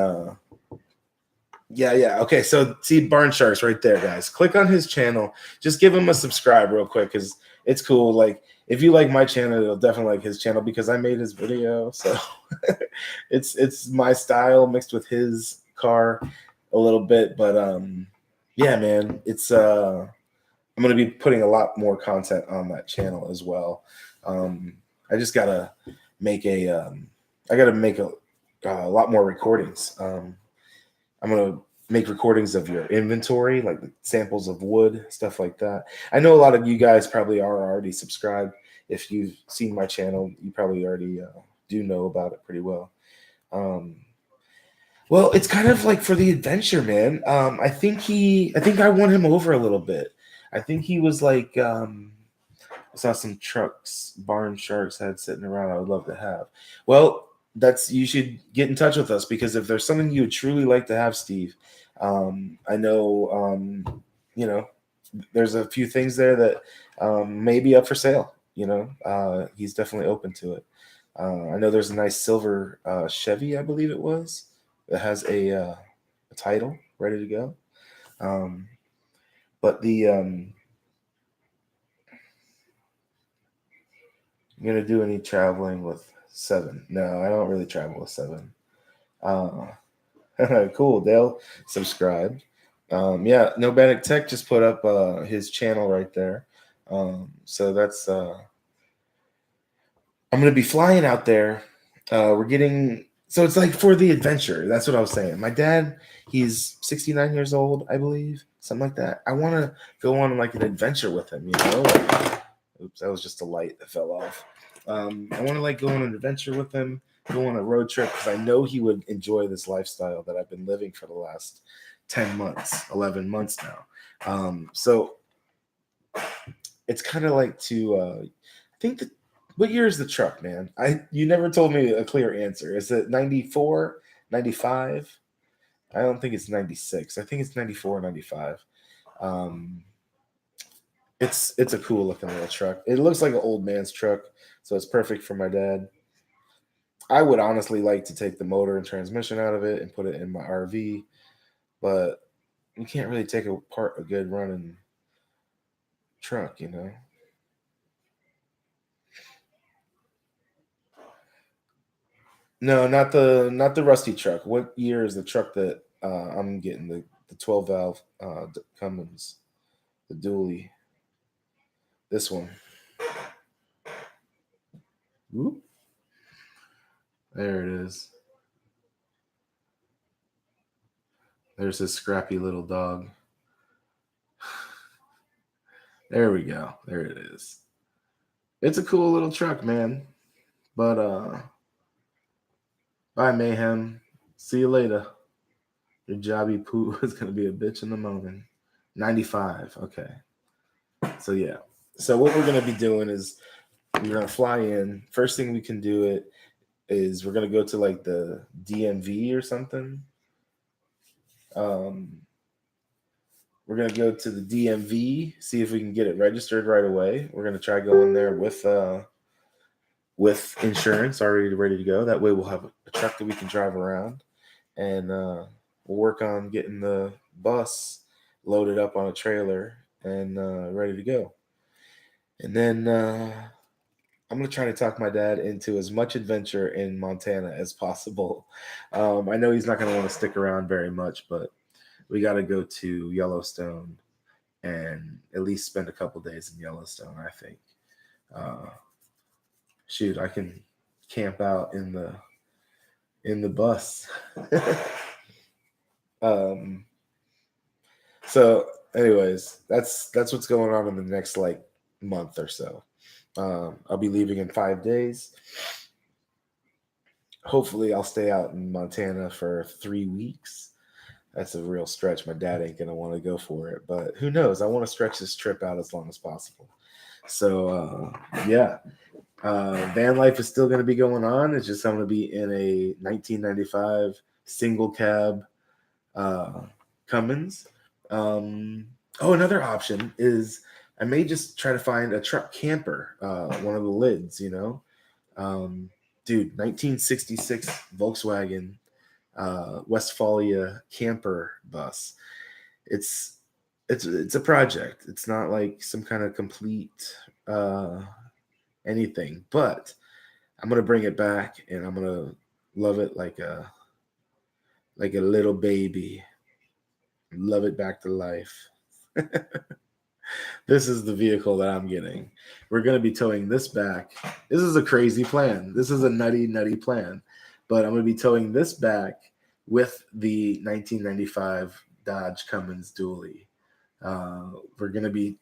yeah. Okay, so see Barn Sharks right there, guys. Click on his channel. Just give him a subscribe real quick because it's cool. Like if you like my channel, you'll definitely like his channel because I made his video. So it's my style mixed with his car a little bit. But yeah, man, I'm gonna be putting a lot more content on that channel as well. I just gotta make a lot more recordings. I'm gonna make recordings of your inventory, like samples of wood, stuff like that. I know a lot of you guys probably are already subscribed. If you've seen my channel, you probably already do know about it pretty well. Well, it's kind of like for the adventure, man. I think I won him over a little bit. I think he was like, I saw some trucks Barn Sharks had sitting around I would love to have. Well, you should get in touch with us because if there's something you would truly like to have, Steve, I know, there's a few things there that may be up for sale. He's definitely open to it. I know there's a nice silver Chevy, I believe it was, that has a title ready to go. But the I'm gonna do any traveling with 7. No, I don't really travel with 7. Uh, cool. Dale subscribed. Yeah, Nobatic Tech just put up his channel right there. So that's I'm gonna be flying out there. We're getting so it's like for the adventure. That's what I was saying. My dad, he's 69 years old, I believe, something like that. I want to go on like an adventure with him. Like, oops, that was just a light that fell off. I want to like go on an adventure with him, go on a road trip because I know he would enjoy this lifestyle that I've been living for the last 10 months, 11 months now. So it's kind of like to I think that what year is the truck, man? You never told me a clear answer. Is it 94, 95? I don't think it's 96. I think it's 94, 95. Um it's a cool looking little truck. It looks like an old man's truck, so it's perfect for my dad. I would honestly like to take the motor and transmission out of it and put it in my RV, but you can't really take apart a good running truck. No, not the rusty truck. What year is the truck that I'm getting? The 12 valve Cummins, the dually. This one. Whoop. There it is. There's this scrappy little dog. There we go. There it is. It's a cool little truck, man. But bye Mayhem. See you later. Your jobby poo is gonna be a bitch in the morning. 95. Okay. So yeah. So what we're gonna be doing is we're gonna fly in. First thing we can do is we're gonna go to like the DMV or something. Um, we're gonna go to the DMV, see if we can get it registered right away. We're gonna try going there with insurance already ready to go. That way we'll have a truck that we can drive around, and we'll work on getting the bus loaded up on a trailer and ready to go. And then I'm gonna try to talk my dad into as much adventure in Montana as possible. I know he's not gonna want to stick around very much, but we got to go to Yellowstone and at least spend a couple days in Yellowstone. I think. Uh, Shoot, I can camp out in the bus. um, so, anyways, that's what's going on in the next like month or so. I'll be leaving in 5 days. Hopefully, I'll stay out in Montana for 3 weeks. That's a real stretch. My dad ain't gonna want to go for it, but who knows? I want to stretch this trip out as long as possible. So yeah, Vanlife is still going to be going on. It's just I'm going to be in a 1995 single cab Cummins. Another option is I may just try to find a truck camper, one of the lids. Um, Dude, 1966 Volkswagen Westphalia camper bus. It's it's a project. It's not like some kind of complete anything, but I'm gonna bring it back and I'm gonna love it like a little baby. Love it back to life. This is the vehicle that I'm getting. We're gonna be towing this back. This is a crazy plan. This is a nutty plan. But I'm gonna be towing this back with the 1995 Dodge Cummins dually. We're gonna be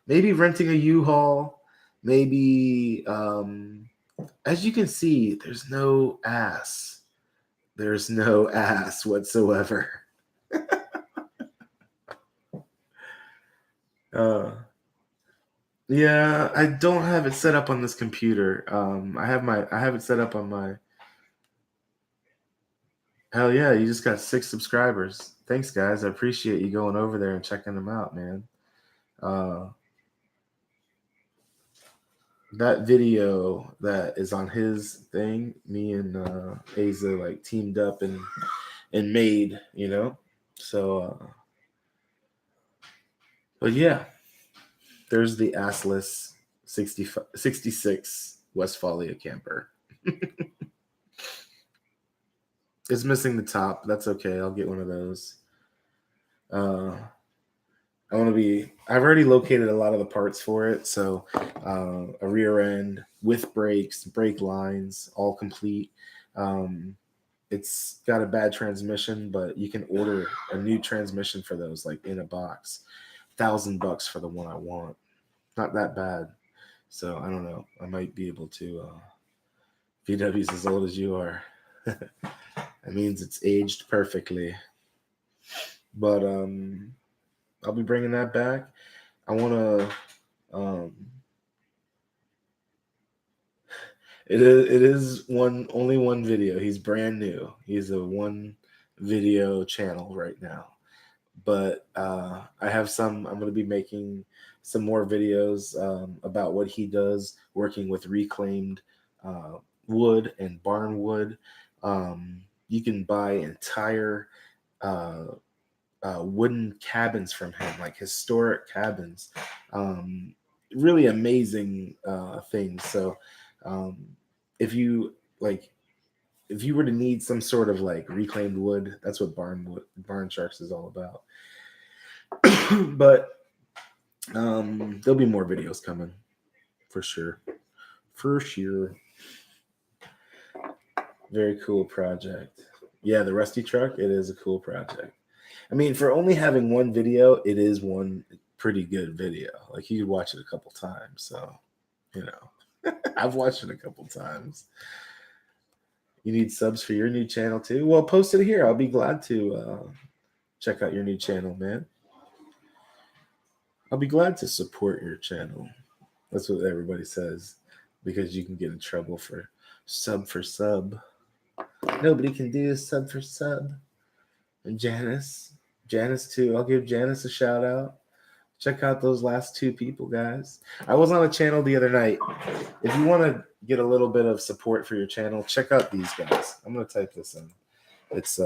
maybe renting a U-Haul, maybe as you can see, there's no ass. There's no ass whatsoever. Uh, yeah, I don't have it set up on this computer. I have it set up on my. Hell yeah, you just got 6 subscribers. Thanks, guys. I appreciate you going over there and checking them out, man. Uh, that video that is on his thing, me and Asa like teamed up and made. So, but yeah, there's the assless 65, 66 Westphalia camper. It's missing the top. That's okay. I'll get one of those. Uh, I want to be. I've already located a lot of the parts for it. So a rear end with brakes, brake lines, all complete. Um, it's got a bad transmission, but you can order a new transmission for those, like in a box. $1,000 for the one I want. Not that bad. So I don't know. I might be able to. VW's as old as you are. That means it's aged perfectly. But I'll be bringing that back. I want to. It is only one video. He's brand new. He's a one video channel right now. But I have some. I'm going to be making some more videos about what he does working with reclaimed wood and barn wood. You can buy entire uh, wooden cabins from him, like historic cabins. Um, Really amazing things. So um, if you like, if you were to need some sort of like reclaimed wood, that's what Barn Sharks is all about. But there'll be more videos coming for sure. For sure. Very cool project. Yeah, the Rusty truck, it is a cool project. I mean, for only having one video, it is one pretty good video. Like you could watch it a couple times. So, you know, I've watched it a couple times. You need subs for your new channel too? Well, post it here. I'll be glad to check out your new channel, man. I'll be glad to support your channel. That's what everybody says, because you can get in trouble for sub. Nobody can do a sub for sub. And Janice too. I'll give Janice a shout out. Check out those last two people, guys. I was on a channel the other night. If you want to get a little bit of support for your channel, check out these guys. I'm gonna type this in. It's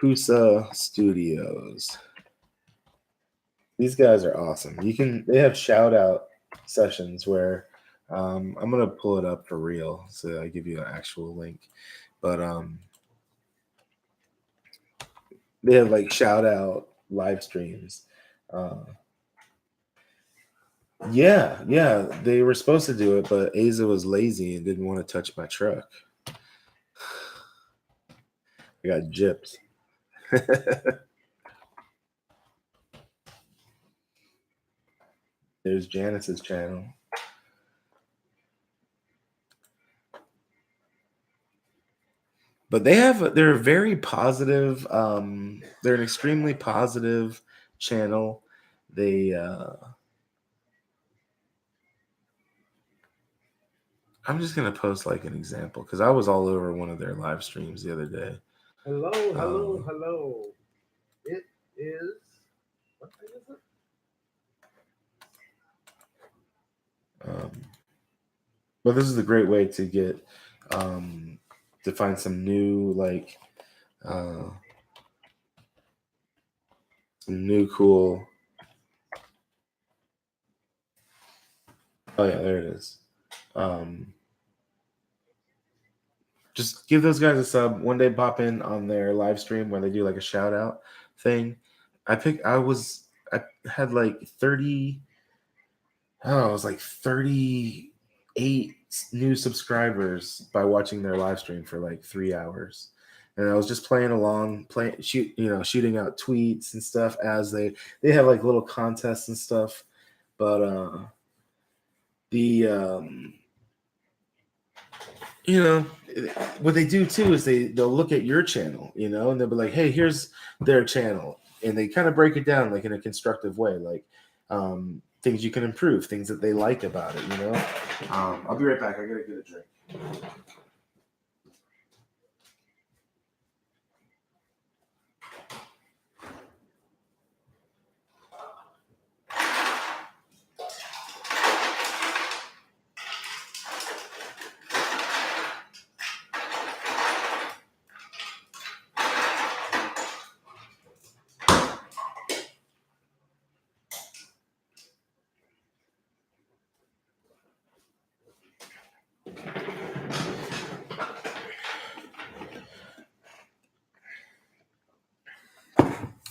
Husa Studios. These guys are awesome. They have shout out sessions where I'm gonna pull it up for real, so I give you an actual link. But they have like shout out live streams. Yeah, they were supposed to do it, but Asa was lazy and didn't want to touch my truck. I got gypped. There's Janice's channel. But they're very positive. They're an extremely positive channel. They I'm just gonna post like an example because I was all over one of their live streams the other day. Hello. It is. What thing is it? But this is a great way to get to find some new some new cool. Oh yeah, there it is. Just give those guys a sub. One day pop in on their live stream where they do like a shout out thing. I had like 30. Oh, it was like 38 new subscribers by watching their live stream for like 3 hours. And I was just playing along, shooting out tweets and stuff as they have like little contests and stuff. But the what they do too is they'll look at your channel, and they'll be like, hey, here's their channel, and they kind of break it down like in a constructive way, like things you can improve, things that they like about it. I'll be right back. I gotta get a drink.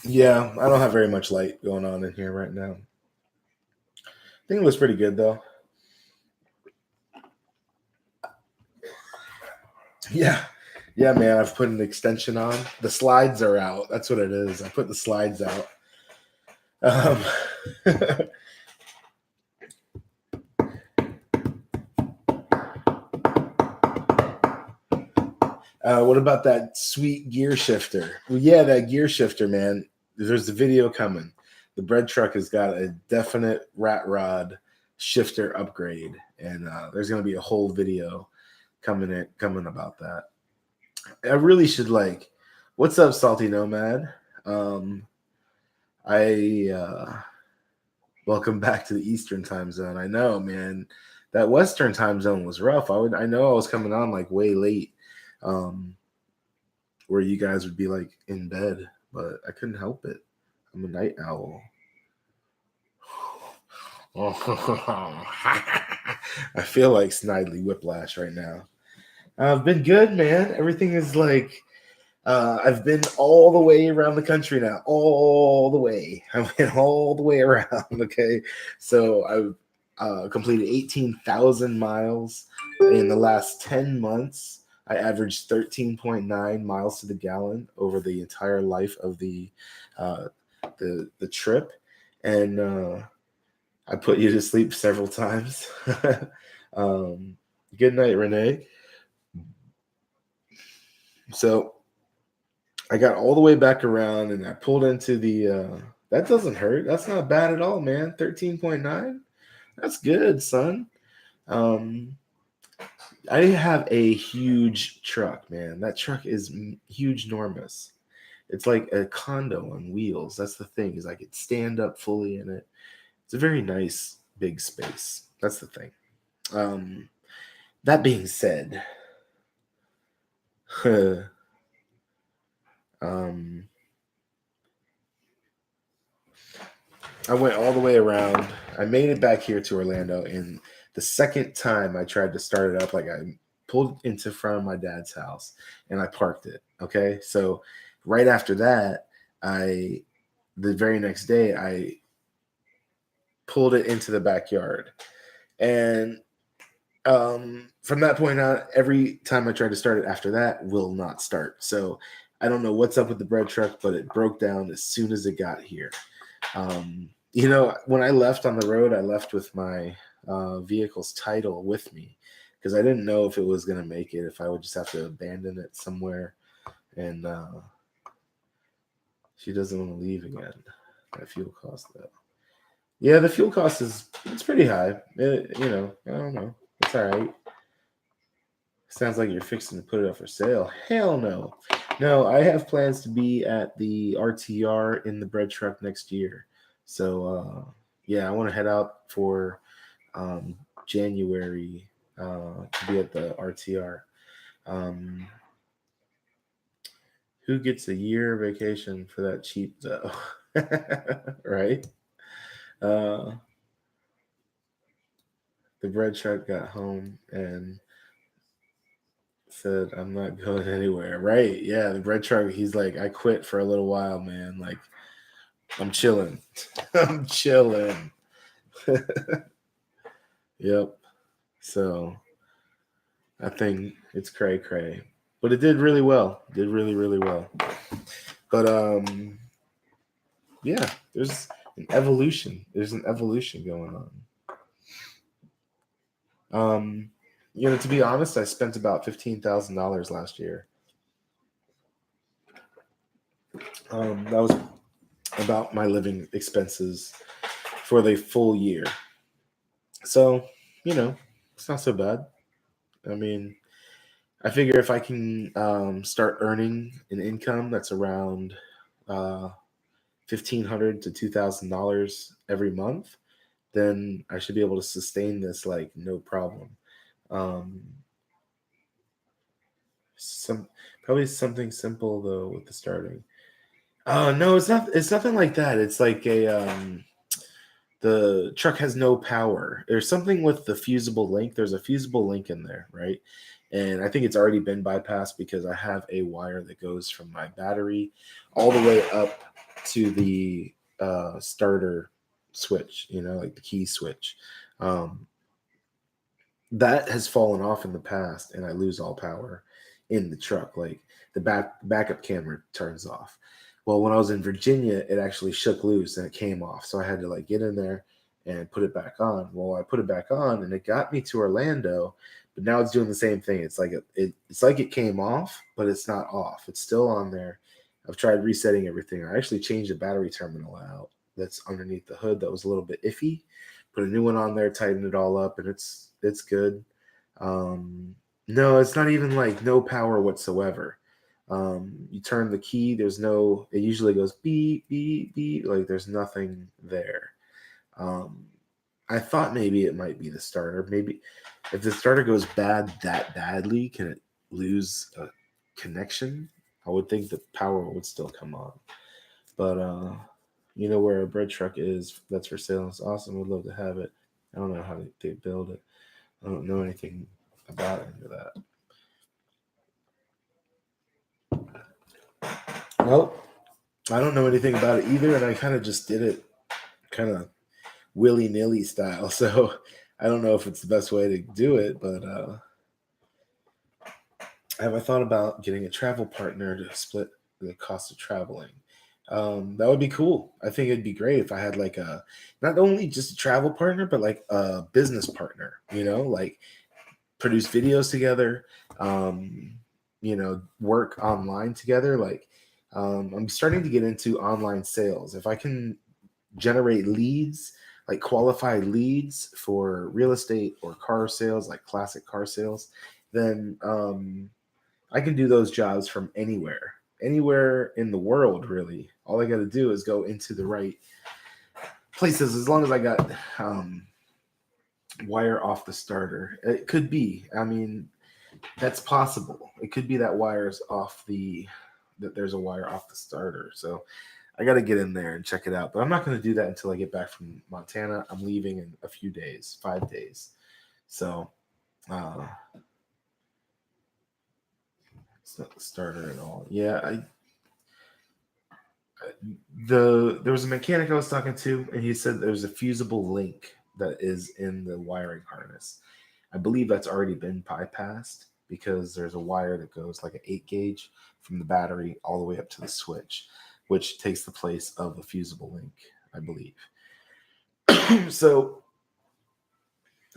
Yeah, I don't have very much light going on in here right now. I think it looks pretty good though. Yeah. Yeah, man, I've put an extension on. The slides are out. That's what it is. I put the slides out. Um, what about that sweet gear shifter? Well, yeah, that gear shifter, man. There's a video coming. The bread truck has got a definite rat rod shifter upgrade, and there's going to be a whole video coming about that. I really should like. What's up, Salty Nomad? Um, I welcome back to the Eastern time zone. I know, man. That Western time zone was rough. I know I was coming on like way late. Where you guys would be like in bed, but I couldn't help it. I'm a night owl. I feel like Snidely Whiplash right now. I've been good, man. Everything is like I've been all the way around the country now, all the way. I went all the way around. Okay, so I've completed 18,000 miles in the last 10 months. I averaged 13.9 miles to the gallon over the entire life of uh, the trip, and I put you to sleep several times. um, Good night, Renee. So I got all the way back around and I pulled into the that doesn't hurt. That's not bad at all, man. 13.9. That's good, son. Um I have a huge truck, man. That truck is huge, enormous. It's like a condo on wheels. That's the thing, is I could stand up fully in it. It's a very nice big space. That's the thing. That being said, um I went all the way around. I made it back here to Orlando, and the second time I tried to start it up, like I pulled into front of my dad's house and I parked it. Okay, so right after that, I the very next day I pulled it into the backyard, and from that point on, every time I try to start it after that, will not start. So I don't know what's up with the bread truck, but it broke down as soon as it got here. When I left on the road, I left with my vehicle's title with me because I didn't know if it was going to make it, if I would just have to abandon it somewhere. And she doesn't want to leave again. That fuel cost, though. Yeah, the fuel cost it's pretty high. I don't know. It's all right. Sounds like you're fixing to put it up for sale. Hell no. No, I have plans to be at the RTR in the bread truck next year. So, yeah, I want to head out for January to be at the RTR. Um, who gets a year vacation for that cheap, though? Right? Uh, the bread truck got home and said, I'm not going anywhere. Right. Yeah. The bread truck, he's like, I quit for a little while, man. Like, I'm chilling. I'm chilling. Yep. So I think it's cray cray. But it did really well. Did really, really well. But yeah, there's an evolution. There's an evolution going on. To be honest, I spent about $15,000 last year. That was about my living expenses for the full year. So, it's not so bad. I mean, I figure if I can start earning an income that's around $1,500 to $2,000 every month, then I should be able to sustain this like no problem. Um, some Probably something simple though with the starting. Oh no, it's not. It's nothing like that. It's like the truck has no power. There's something with the fusible link. There's a fusible link in there, right? And I think it's already been bypassed because I have a wire that goes from my battery all the way up to the starter switch, like the key switch. Um, that has fallen off in the past, and I lose all power in the truck. Like the backup camera turns off. Well, when I was in Virginia, it actually shook loose and it came off. So I had to like get in there and put it back on. Well, I put it back on and it got me to Orlando, but now it's doing the same thing. It's like it's like it came off, but it's not off. It's still on there. I've tried resetting everything. I actually changed the battery terminal out that's underneath the hood that was a little bit iffy. Put a new one on there, tightened it all up, and it's good. Um, no, it's not even like no power whatsoever. You turn the key, there's no, it usually goes beep, beep, beep, like there's nothing there. Um, I thought maybe it might be the starter. Maybe if the starter goes bad that badly, can it lose a connection? I would think the power would still come on. But you know where a bread truck is that's for sale. It's awesome. Would love to have it. I don't know how they build it. I don't know anything about any of that. Nope. I don't know anything about it either, and I kind of just did it kind of willy-nilly style. So I don't know if it's the best way to do it, but have I thought about getting a travel partner to split the cost of traveling? That would be cool. I think it'd be great if I had like a not only just a travel partner, but like a business partner, like produce videos together, work online together. Like I'm starting to get into online sales. If I can generate leads, like qualified leads for real estate or car sales, like classic car sales, then I can do those jobs from anywhere in the world, really. All I got to do is go into the right places as long as I got wire off the starter. It could be. I mean, that's possible. It could be that that there's a wire off the starter. So I got to get in there and check it out. But I'm not going to do that until I get back from Montana. I'm leaving in a few days, 5 days. So it's not the starter at all. Yeah, there was a mechanic I was talking to, and he said there's a fusible link that is in the wiring harness. I believe that's already been bypassed because there's a wire that goes like an 8 gauge from the battery all the way up to the switch, which takes the place of a fusible link, I believe. So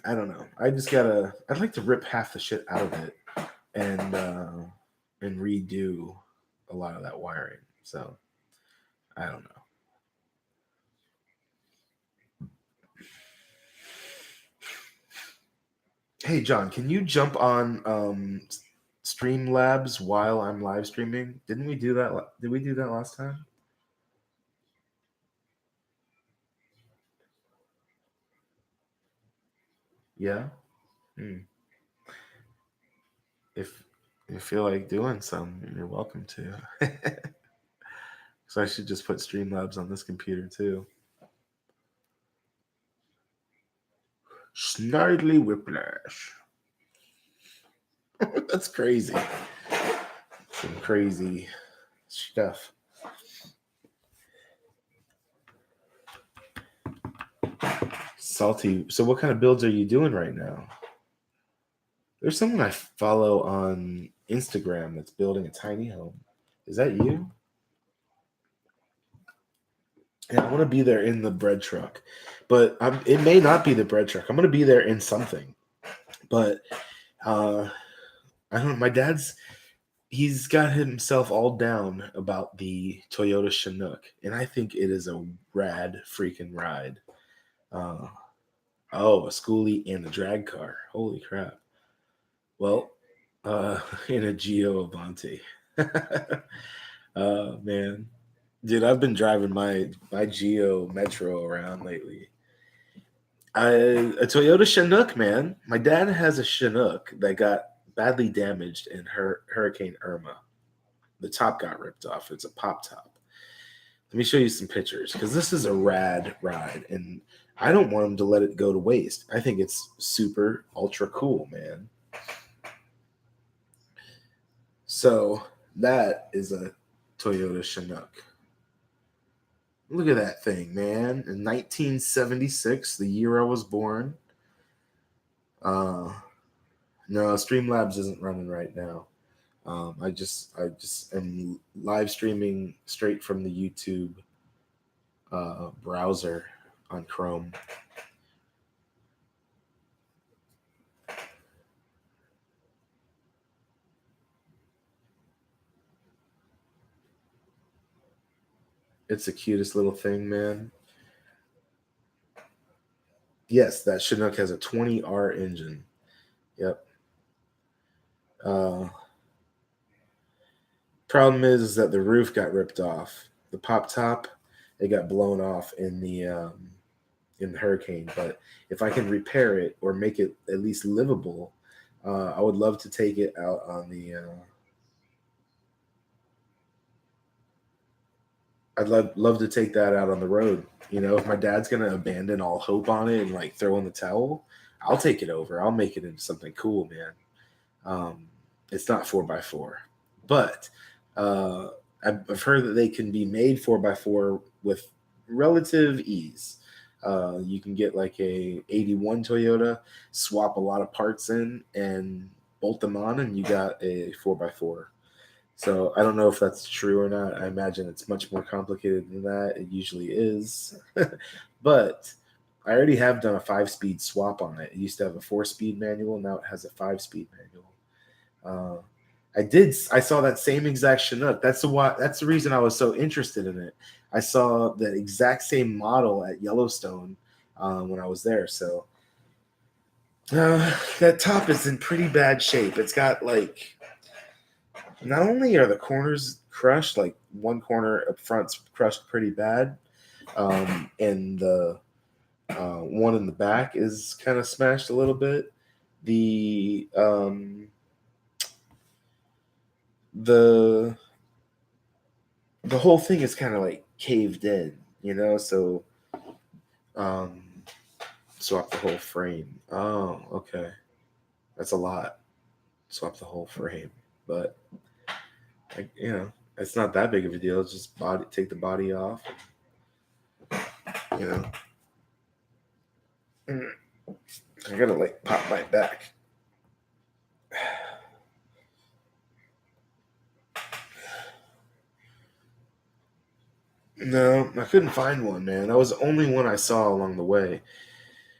I don't know. I'd like to rip half the shit out of it and redo a lot of that wiring. So I don't know. Hey John, can you jump on Streamlabs while I'm live streaming? Didn't we do that? Did we do that last time? Yeah. Hmm. If you feel like doing some, you're welcome to. So I should just put Streamlabs on this computer too. Snidely Whiplash. That's crazy. Some crazy stuff. Salty. So what kind of builds are you doing right now? There's someone I follow on Instagram that's building a tiny home. Is that you? Yeah, I want to be there in the bread truck, but it may not be the bread truck. I'm going to be there in something, but uh, I don't know. My dad's he's got himself all down about the Toyota Chinook, and I think it is a rad freaking ride. Uh, oh, a schoolie and a drag car. Holy crap! Well, in a Geo Avante. Man, dude, I've been driving my Geo Metro around lately. A Toyota Chinook, man. My dad has a Chinook that got badly damaged in Hurricane Irma. The top got ripped off. It's a pop top. Let me show you some pictures because this is a rad ride, and I don't want him to let it go to waste. I think it's super ultra cool, man. So that is a Toyota Chinook. Look at that thing, man. In 1976, the year I was born. Uh, no, Streamlabs isn't running right now. I just am live streaming straight from the YouTube browser on Chrome. It's the cutest little thing, man. Yes, that Chinook has a 20R engine. Yep. Uh, Problem is that the roof got ripped off. The pop top, it got blown off in the hurricane. But if I can repair it or make it at least livable, I would love to take it out on the. I'd love to take that out on the road. You know, if my dad's gonna abandon all hope on it and like throw in the towel, I'll take it over. I'll make it into something cool, man. Um, it's not 4x4, but uh, I've heard that they can be made 4x4 with relative ease. You can get like a 81 Toyota, swap a lot of parts in, and bolt them on, and you got a 4x4. So I don't know if that's true or not. I imagine it's much more complicated than that. It usually is. But I already have done a 5-speed swap on it. It used to have a 4-speed manual. Now it has a 5-speed manual. Uh, I saw that same exact Chinook. That's the reason I was so interested in it. I saw the exact same model at Yellowstone when I was there. So that top is in pretty bad shape. It's got like not only are the corners crushed, like one corner up front's crushed pretty bad, and the one in the back is kind of smashed a little bit. The the the whole thing is kind of like caved in, you know. So um, swap the whole frame. Oh, okay, that's a lot. Swap the whole frame, but it's not that big of a deal. It's just take the body off, you know. I gotta like pop my back. No, I couldn't find one, man. That was the only one I saw along the way.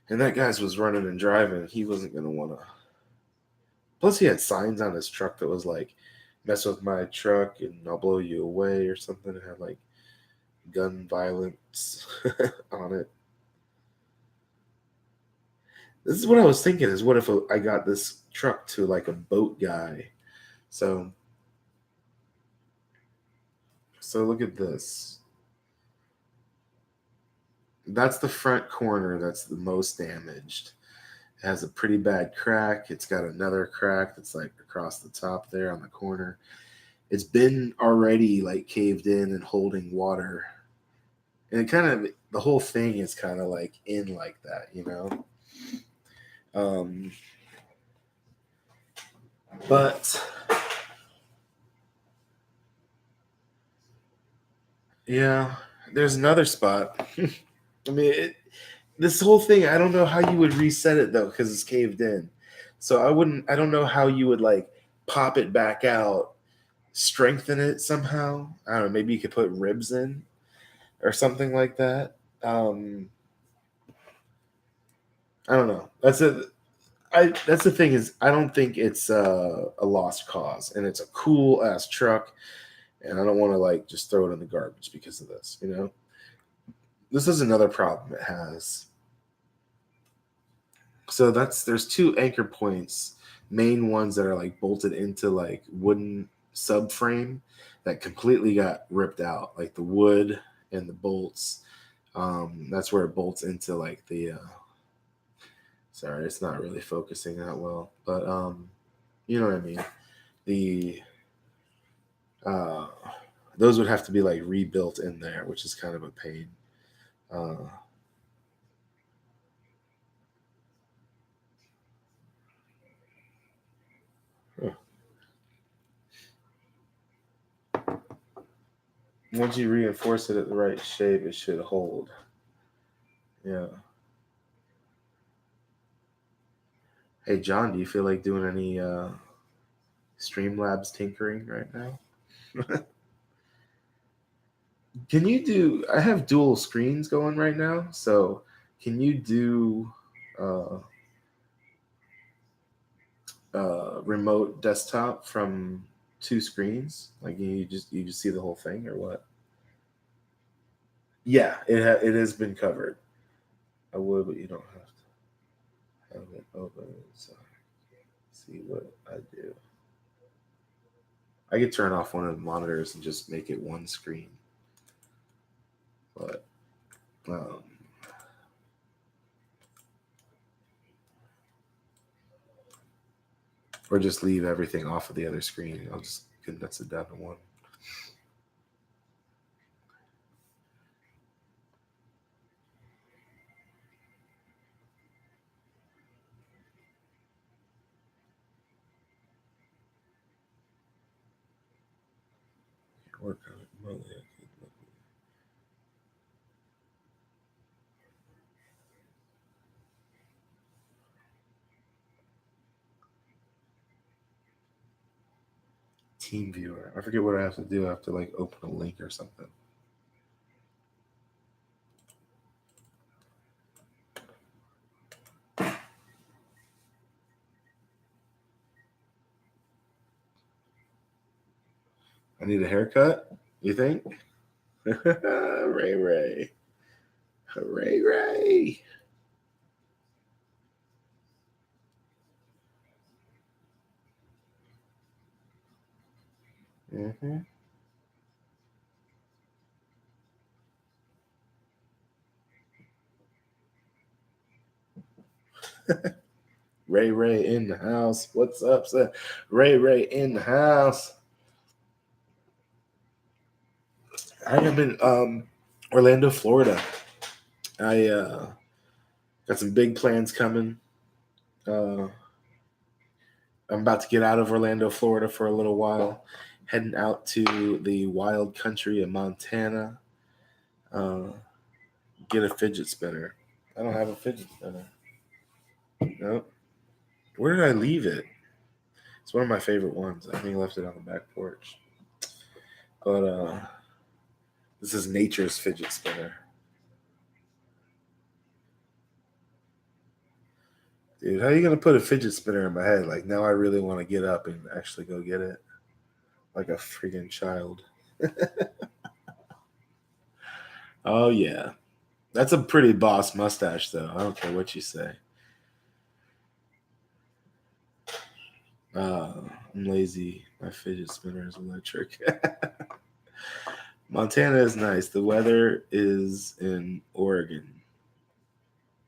And that guy's was running and driving. He wasn't gonna wanna. Plus, he had signs on his truck that was like, "Mess with my truck and I'll blow you away" or something. It had like gun violence on it. This is what I was thinking: is what if I got this truck to like a boat guy? So, so look at this. That's the front corner that's the most damaged. It has a pretty bad crack. It's got another crack that's like across the top there on the corner. It's been already like caved in and holding water. And it kind of the whole thing is kind of like in like that, you know. Um, but yeah, there's another spot. I mean, this whole thing, I don't know how you would reset it though, because it's caved in. So I don't know how you would like pop it back out, strengthen it somehow. I don't know, maybe you could put ribs in or something like that. I don't know. That's the thing is I don't think it's a lost cause, and it's a cool ass truck, and I don't want to like just throw it in the garbage because of this. You know, this is another problem it has. So there's two anchor points, main ones that are like bolted into like wooden subframe that completely got ripped out, like the wood and the bolts. That's where it bolts into like the. Sorry, it's not really focusing that well, but you know what I mean. The uh, those would have to be like rebuilt in there, which is kind of a pain. Uh, huh. Once you reinforce it at the right shape, it should hold. Yeah. Hey, John, do you feel like doing any Streamlabs tinkering right now? Can you do? I have dual screens going right now, so can you do uh, remote desktop from two screens? Like you just see the whole thing, or what? Yeah, it has been covered. I would, but you don't have to have it open. So see what I do. I could turn off one of the monitors and just make it one screen, but um, or just leave everything off of the other screen. I'll just condense it down to one. Work on it remotely. Team viewer. I forget what I have to do. I have to like open a link or something. I need a haircut. You think? Ray Ray. Hooray Ray. Mm-hmm. Ray Ray in the house. What's up, son? Ray Ray in the house. I am in Orlando, Florida. I got some big plans coming. Uh, I'm about to get out of Orlando, Florida for a little while, heading out to the wild country of Montana. Uh, get a fidget spinner. I don't have a fidget spinner. Nope. Where did I leave it? It's one of my favorite ones. I think I left it on the back porch. But this is nature's fidget spinner. Dude, how are you gonna put a fidget spinner in my head? Like now I really want to get up and actually go get it. Like a freaking child. Oh yeah. That's a pretty boss mustache though. I don't care what you say. I'm lazy. My fidget spinner is electric. Montana is nice. The weather is in Oregon.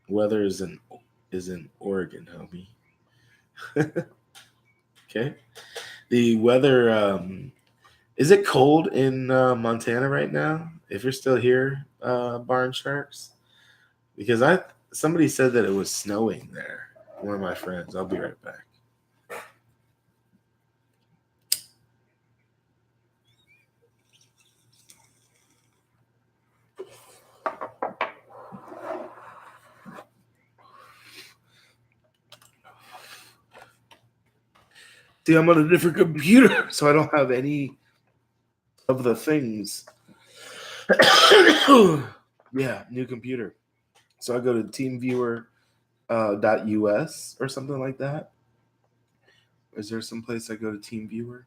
Weather is in Oregon, homie. Okay. The weather is it cold in Montana right now? If you're still here, Barn Sharks, because somebody said that it was snowing there. One of my friends. I'll be right back. See, I'm on a different computer, so I don't have any of the things. Yeah, new computer. So I go to TeamViewer .us or something like that. Is there some place I go to TeamViewer?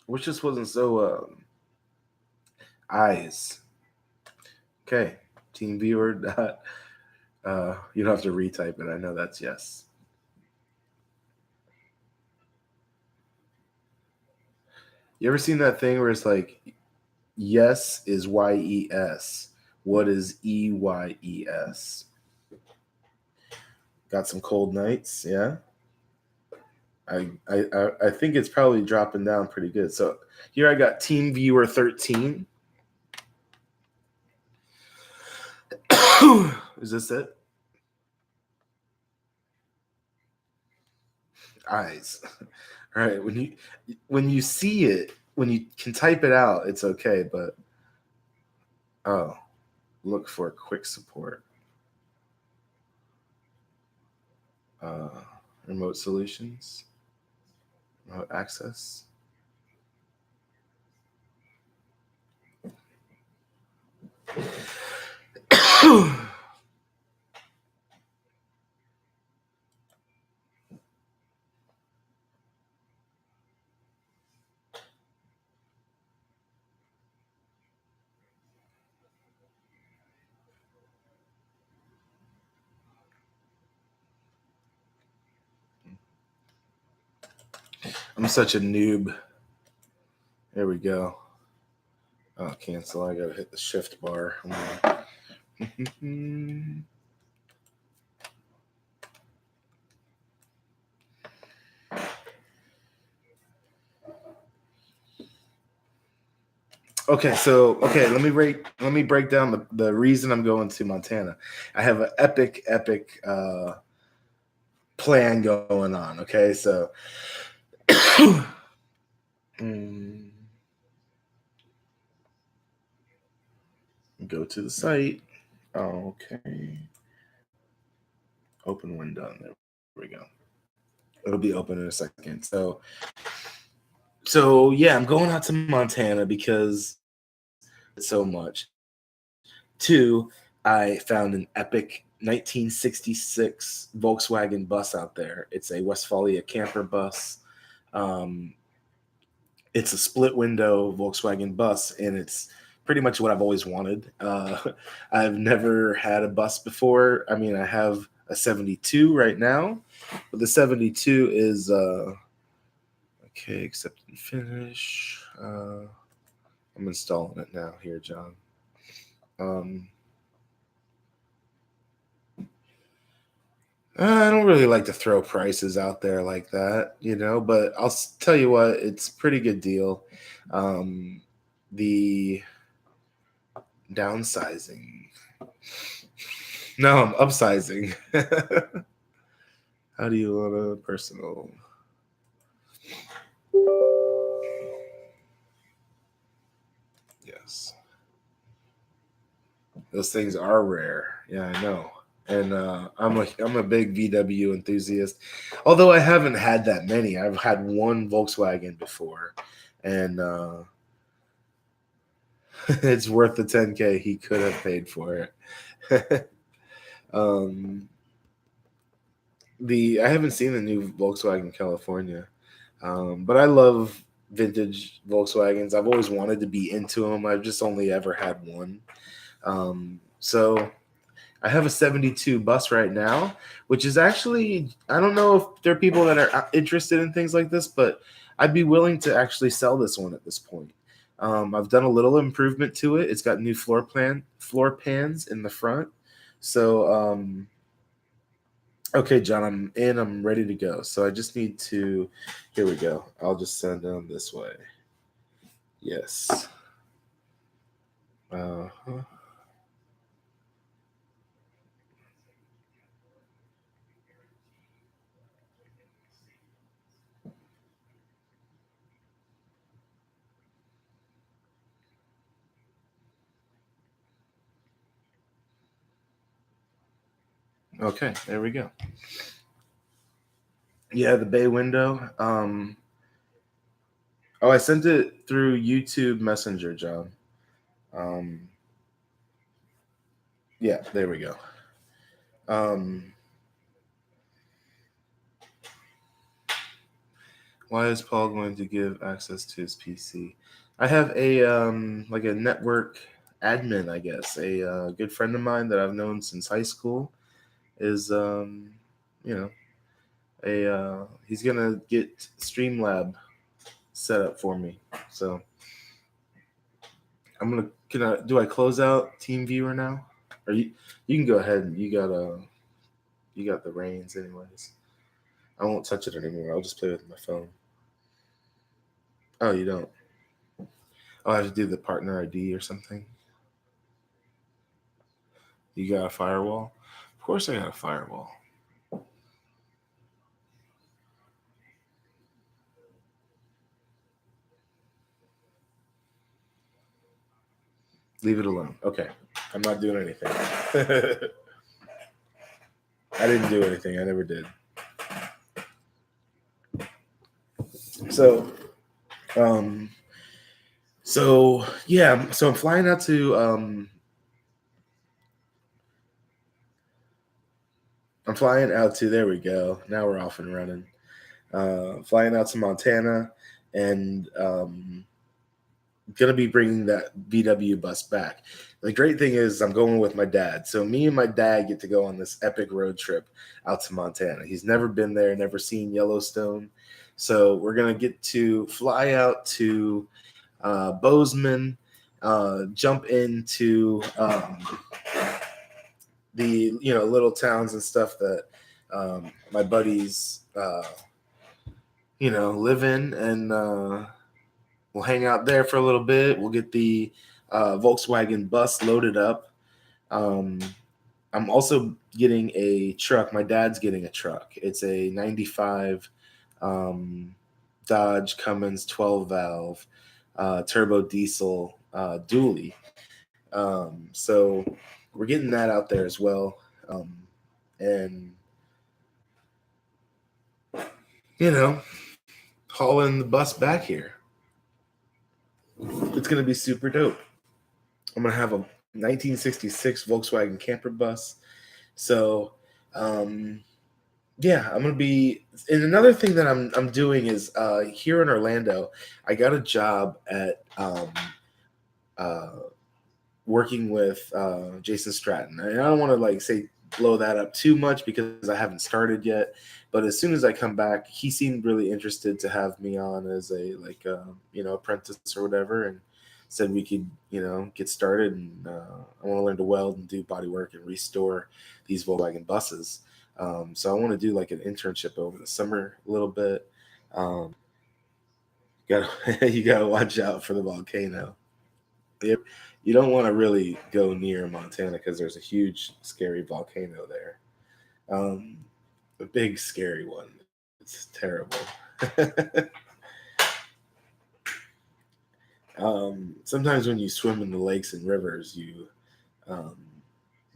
Which just wasn't so eyes. Okay, TeamViewer. You don't have to retype it. I know that's yes. You ever seen that thing where it's like, yes is YES. What is EYES? Got some cold nights, yeah. I think it's probably dropping down pretty good. So here I got TeamViewer 13. Is this it? eyes. Right. When you see it, when you can type it out, it's okay. But oh, look for quick support. Uh, remote solutions, remote access. I'm such a noob. There we go. Oh, cancel. I gotta hit the shift bar. Okay, let me break down the reason I'm going to Montana. I have an epic plan going on. Okay, so mm, go to the site. Okay. Open window. There we go. It'll be open in a second. So yeah, I'm going out to Montana because it's so much. Two, I found an epic 1966 Volkswagen bus out there. It's a Westphalia camper bus. Um, it's a split window Volkswagen bus, and it's pretty much what I've always wanted. I've never had a bus before. I mean, I have a 72 right now, but the 72 is okay. Accept and finish. I'm installing it now here, John. Um, I don't really like to throw prices out there like that, but I'll tell you what, it's a pretty good deal. The downsizing. No, I'm upsizing. How do you want a personal? Yes. Those things are rare. Yeah, I know. And I'm a big VW enthusiast. Although I haven't had that many. I've had one Volkswagen before, and it's worth the 10K he could have paid for it. um, the I haven't seen the new Volkswagen California, but I love vintage Volkswagens. I've always wanted to be into them. I've just only ever had one. So I have a 72 bus right now, which is actually, I don't know if there are people that are interested in things like this, but I'd be willing to actually sell this one at this point. I've done a little improvement to it. It's got new floor pans in the front. So, okay, John, I'm in. I'm ready to go. So I just need to, here we go. I'll just send them this way. Yes. Uh-huh. Okay, there we go. Yeah, the bay window. Oh, I sent it through YouTube Messenger, John. Um, yeah, there we go. Um, why is Paul going to give access to his PC? I have a like a network admin, I guess. A good friend of mine that I've known since high school is you know a he's gonna get Streamlab set up for me. So I'm gonna can I do I close out TeamViewer now? Or you can go ahead and you got the reins anyways. I won't touch it anymore. I'll just play with my phone. Oh, you don't. Oh, I have to do the partner ID or something. You got a firewall? Of course I got a firewall. Leave it alone. Okay. I'm not doing anything. I didn't do anything. I never did. So, yeah. So I'm flying out to there we go. Now we're off and running. Flying out to Montana and gonna be bringing that VW bus back. The great thing is I'm going with my dad. So me and my dad get to go on this epic road trip out to Montana. He's never been there, never seen Yellowstone. So we're gonna get to fly out to Bozeman, jump into the little towns and stuff that my buddies live in, and we'll hang out there for a little bit. We'll get the Volkswagen bus loaded up. I'm also getting a truck. My dad's getting a truck. It's a 95 Dodge Cummins 12 valve turbo diesel dually. So we're getting that out there as well. And, hauling the bus back here. It's going to be super dope. I'm going to have a 1966 Volkswagen camper bus. So, yeah, I'm going to be. And another thing that I'm doing is here in Orlando, I got a job at working with Jason Stratton. I don't want to blow that up too much because I haven't started yet. But as soon as I come back, he seemed really interested to have me on as a apprentice or whatever, and said we could get started. And I want to learn to weld and do body work and restore these Volkswagen buses. So I want to do like an internship over the summer a little bit. You gotta watch out for the volcano. You don't want to really go near Montana because there's a huge, scary volcano there. A big, scary one. It's terrible. Sometimes when you swim in the lakes and rivers, you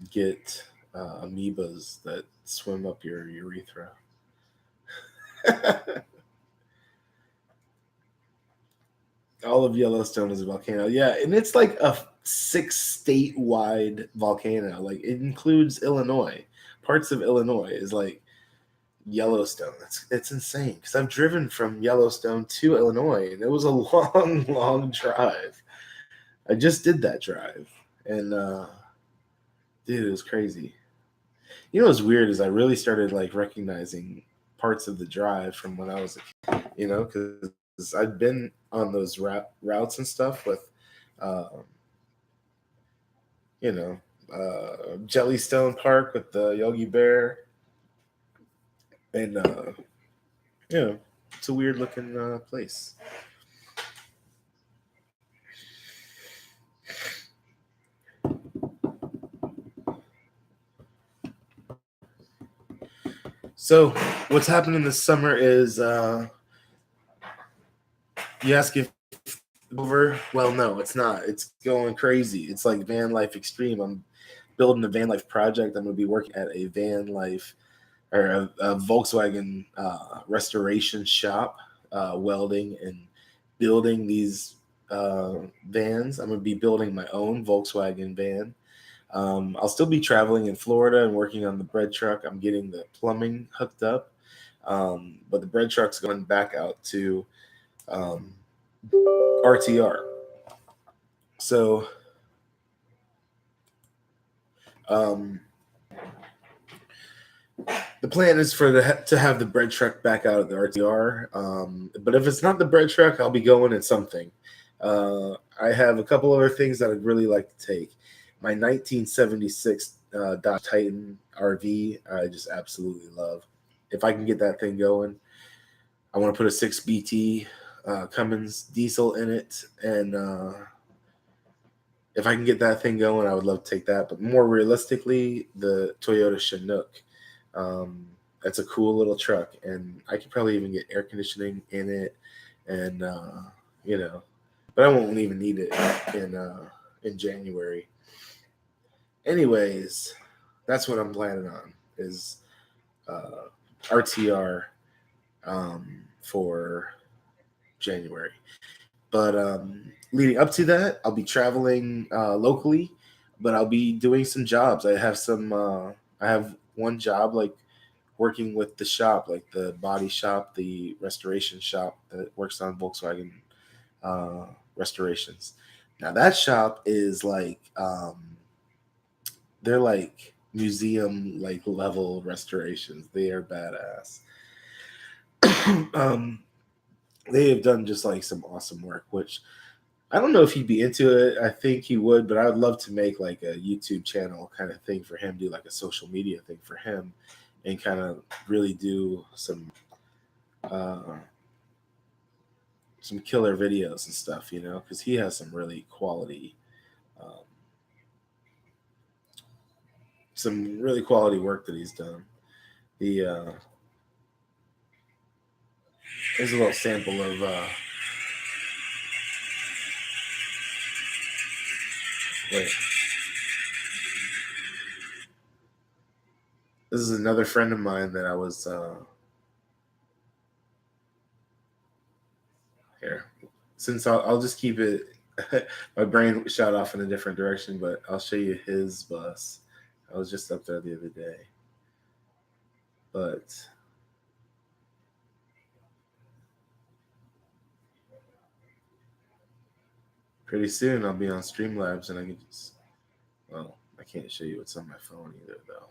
get amoebas that swim up your urethra. All of Yellowstone is a volcano. Yeah, and it's like a 6-state-wide volcano. Like it includes Illinois. Parts of Illinois is like Yellowstone. It's insane because I've driven from Yellowstone to Illinois, and it was a long, long drive. I just did that drive, and dude, it was crazy. You know what's weird is I really started recognizing parts of the drive from when I was a kid. Because I'd been on those routes and stuff with, Jellystone Park with the Yogi Bear, and it's a weird looking place. So what's happening this summer is you ask if over. Well, no, it's not. It's going crazy. It's like Vanlife Extreme. I'm building a Vanlife project. I'm going to be working at a Vanlife or a Volkswagen restoration shop, welding and building these vans. I'm going to be building my own Volkswagen van. I'll still be traveling in Florida and working on the bread truck. I'm getting the plumbing hooked up, but the bread truck's going back out to RTR. So the plan is to have the bread truck back out at the RTR. But if it's not the bread truck, I'll be going in something. I have a couple other things that I'd really like to take. My 1976 Dodge Titan RV, I just absolutely love. If I can get that thing going, I want to put a 6BT Cummins diesel in it, and if I can get that thing going, I would love to take that. But more realistically, the Toyota Chinook. That's a cool little truck, and I could probably even get air conditioning in it, and but I won't even need it in January. Anyways, that's what I'm planning on is RTR for January. But leading up to that, I'll be traveling locally, but I'll be doing some jobs. I have one job like working with the shop, like the body shop, the restoration shop that works on Volkswagen restorations. Now that shop is like they're like museum like level restorations. They are badass. um, they have done just like some awesome work, which I don't know if he'd be into it. I think he would, but I would love to make like a YouTube channel kind of thing for him, do like a social media thing for him, and kind of really do uh, some killer videos and stuff, you know, because he has um, some really quality work that he's done. The Here's a little sample of. Wait, this is another friend of mine that I was here. Since I'll just keep it. My brain shot off in a different direction, but I'll show you his bus. I was just up there the other day, but pretty soon I'll be on Streamlabs and I can just. Well, I can't show you what's on my phone either, though.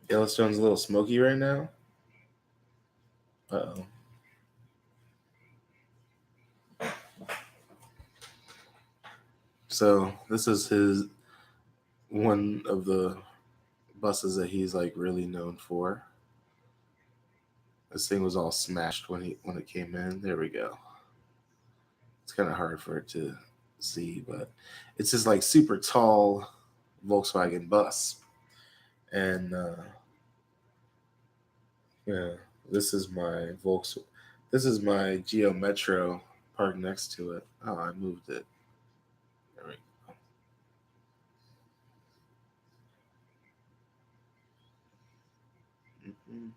Yellowstone's a little smoky right now. Uh oh. So this is his one of the buses that he's like really known for. This thing was all smashed when it came in. There we go. It's kind of hard for it to see, but it's this like super tall Volkswagen bus, and yeah, this is my Volks. This is my Geo Metro parked next to it. Oh, I moved it. There we go. Mhm.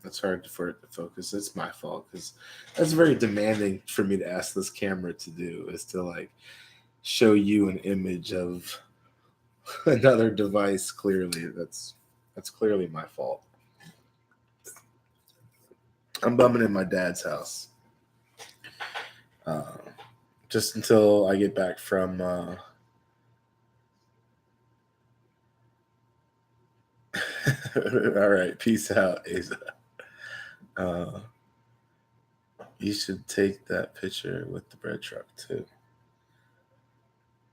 It's hard for it to focus. It's my fault because that's very demanding for me to ask this camera to do is to like show you an image of another device clearly. That's clearly my fault. I'm bumming in my dad's house. Uh, just until I get back from all right, peace out, Asa. Uh, you should take that picture with the bread truck too.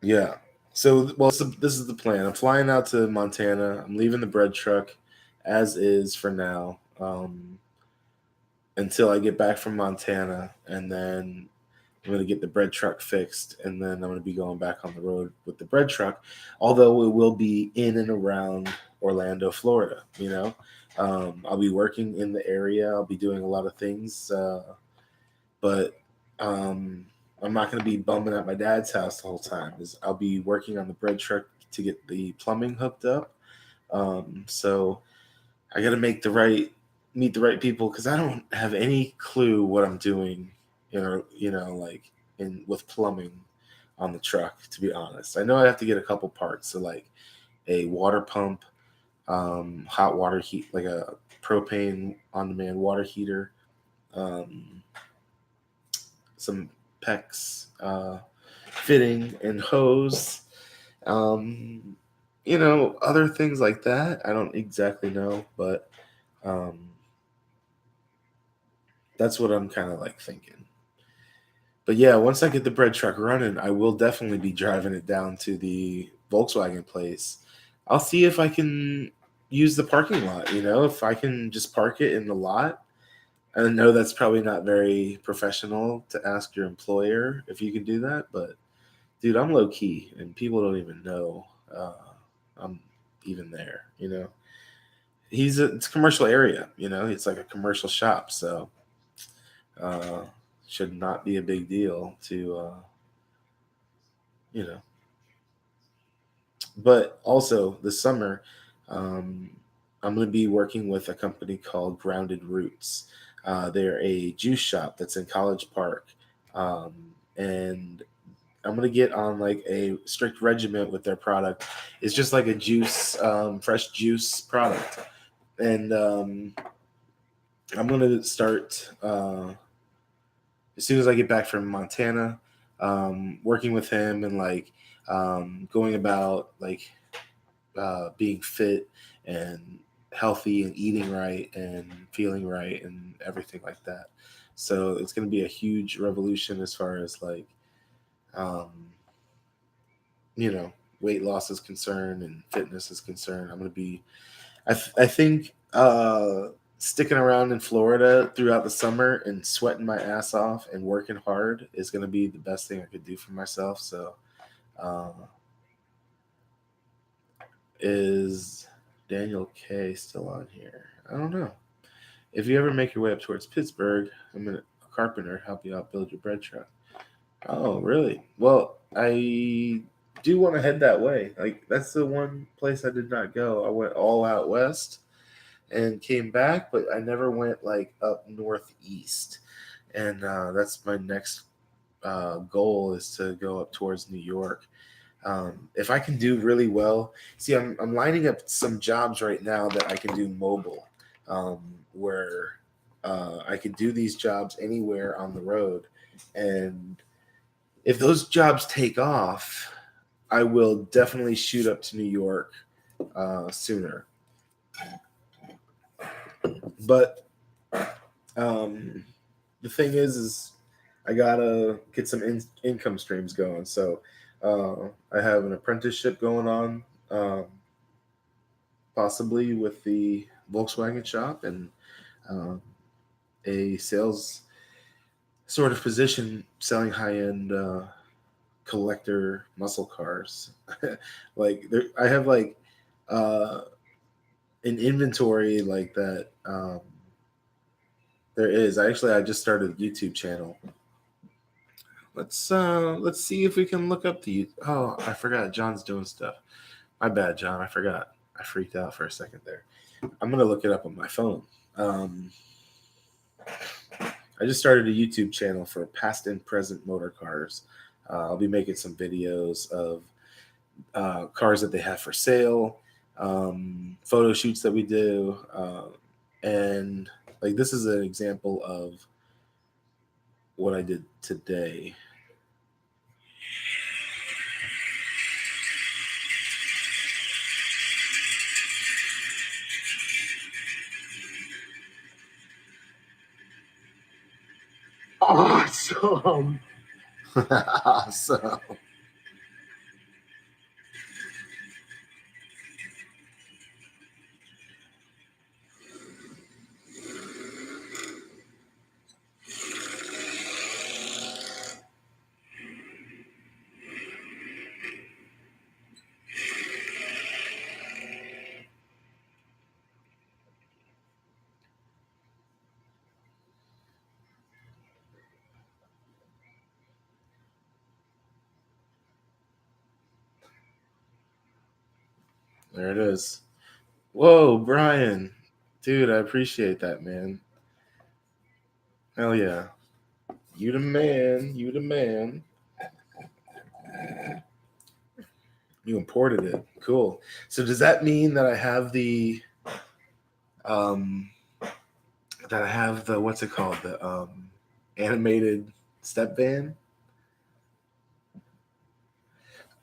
Yeah. So, well, this is the plan. I'm flying out to Montana. I'm leaving the bread truck as is for now until I get back from Montana, and then I'm going to get the bread truck fixed, and then I'm going to be going back on the road with the bread truck. Although it will be in and around Orlando, Florida. You know, I'll be working in the area. I'll be doing a lot of things, but um, I'm not going to be bumming at my dad's house the whole time. I'll be working on the bread truck to get the plumbing hooked up. So I got to meet the right people because I don't have any clue what I'm doing, like in with plumbing on the truck. To be honest, I know I have to get a couple parts, so like a water pump, hot water heat, like a propane on-demand water heater, um, some PEX fitting and hose, um, other things like that. I don't exactly know, but um, that's what I'm kind of like thinking. But yeah, once I get the bread truck running, I will definitely be driving it down to the Volkswagen place. I'll see if I can use the parking lot, if I can just park it in the lot I know that's probably not very professional to ask your employer if you can do that, but dude, I'm low key, and people don't even know I'm even there. It's a commercial area. It's like a commercial shop, so uh, should not be a big deal to you know. But also this summer, um, I'm going to be working with a company called Grounded Roots. They're a juice shop that's in College Park, and I'm gonna get on like a strict regimen with their product. It's just like a juice, fresh juice product, and I'm gonna start as soon as I get back from Montana, working with him and like going about like being fit and healthy and eating right and feeling right and everything like that. So it's gonna be a huge revolution as far as like um, you know weight loss is concerned and fitness is concerned. I'm going to be I think sticking around in Florida throughout the summer and sweating my ass off and working hard is going to be the best thing I could do for myself. So uh, is Daniel K still on here? I don't know. If you ever make your way up towards Pittsburgh, I'm a carpenter, help you out build your bread truck. Oh, really? Well, I do want to head that way. Like that's the one place I did not go. I went all out west and came back, but I never went like up northeast. And that's my next goal is to go up towards New York. If I can do really well, see, I'm lining up some jobs right now that I can do mobile, where I can do these jobs anywhere on the road, and if those jobs take off, I will definitely shoot up to New York sooner. But um, the thing is I gotta get some income streams going. So I have an apprenticeship going on, possibly with the Volkswagen shop, and uh, a sales sort of position selling high end collector muscle cars. Like I have like uh, an inventory like that. There is I just started a YouTube channel. Let's see if we can look up the. Oh, I forgot. John's doing stuff. My bad, John. I forgot. I freaked out for a second there. I'm gonna look it up on my phone. Um, I just started a YouTube channel for past and present motor cars. I'll be making some videos of cars that they have for sale, photo shoots that we do, and like this is an example of what I did today. Awesome. So there it is. Whoa, Brian. Dude, I appreciate that, man. Hell yeah. You the man. You the man. You imported it. Cool. So does that mean that I have the um what's it called? The animated step van?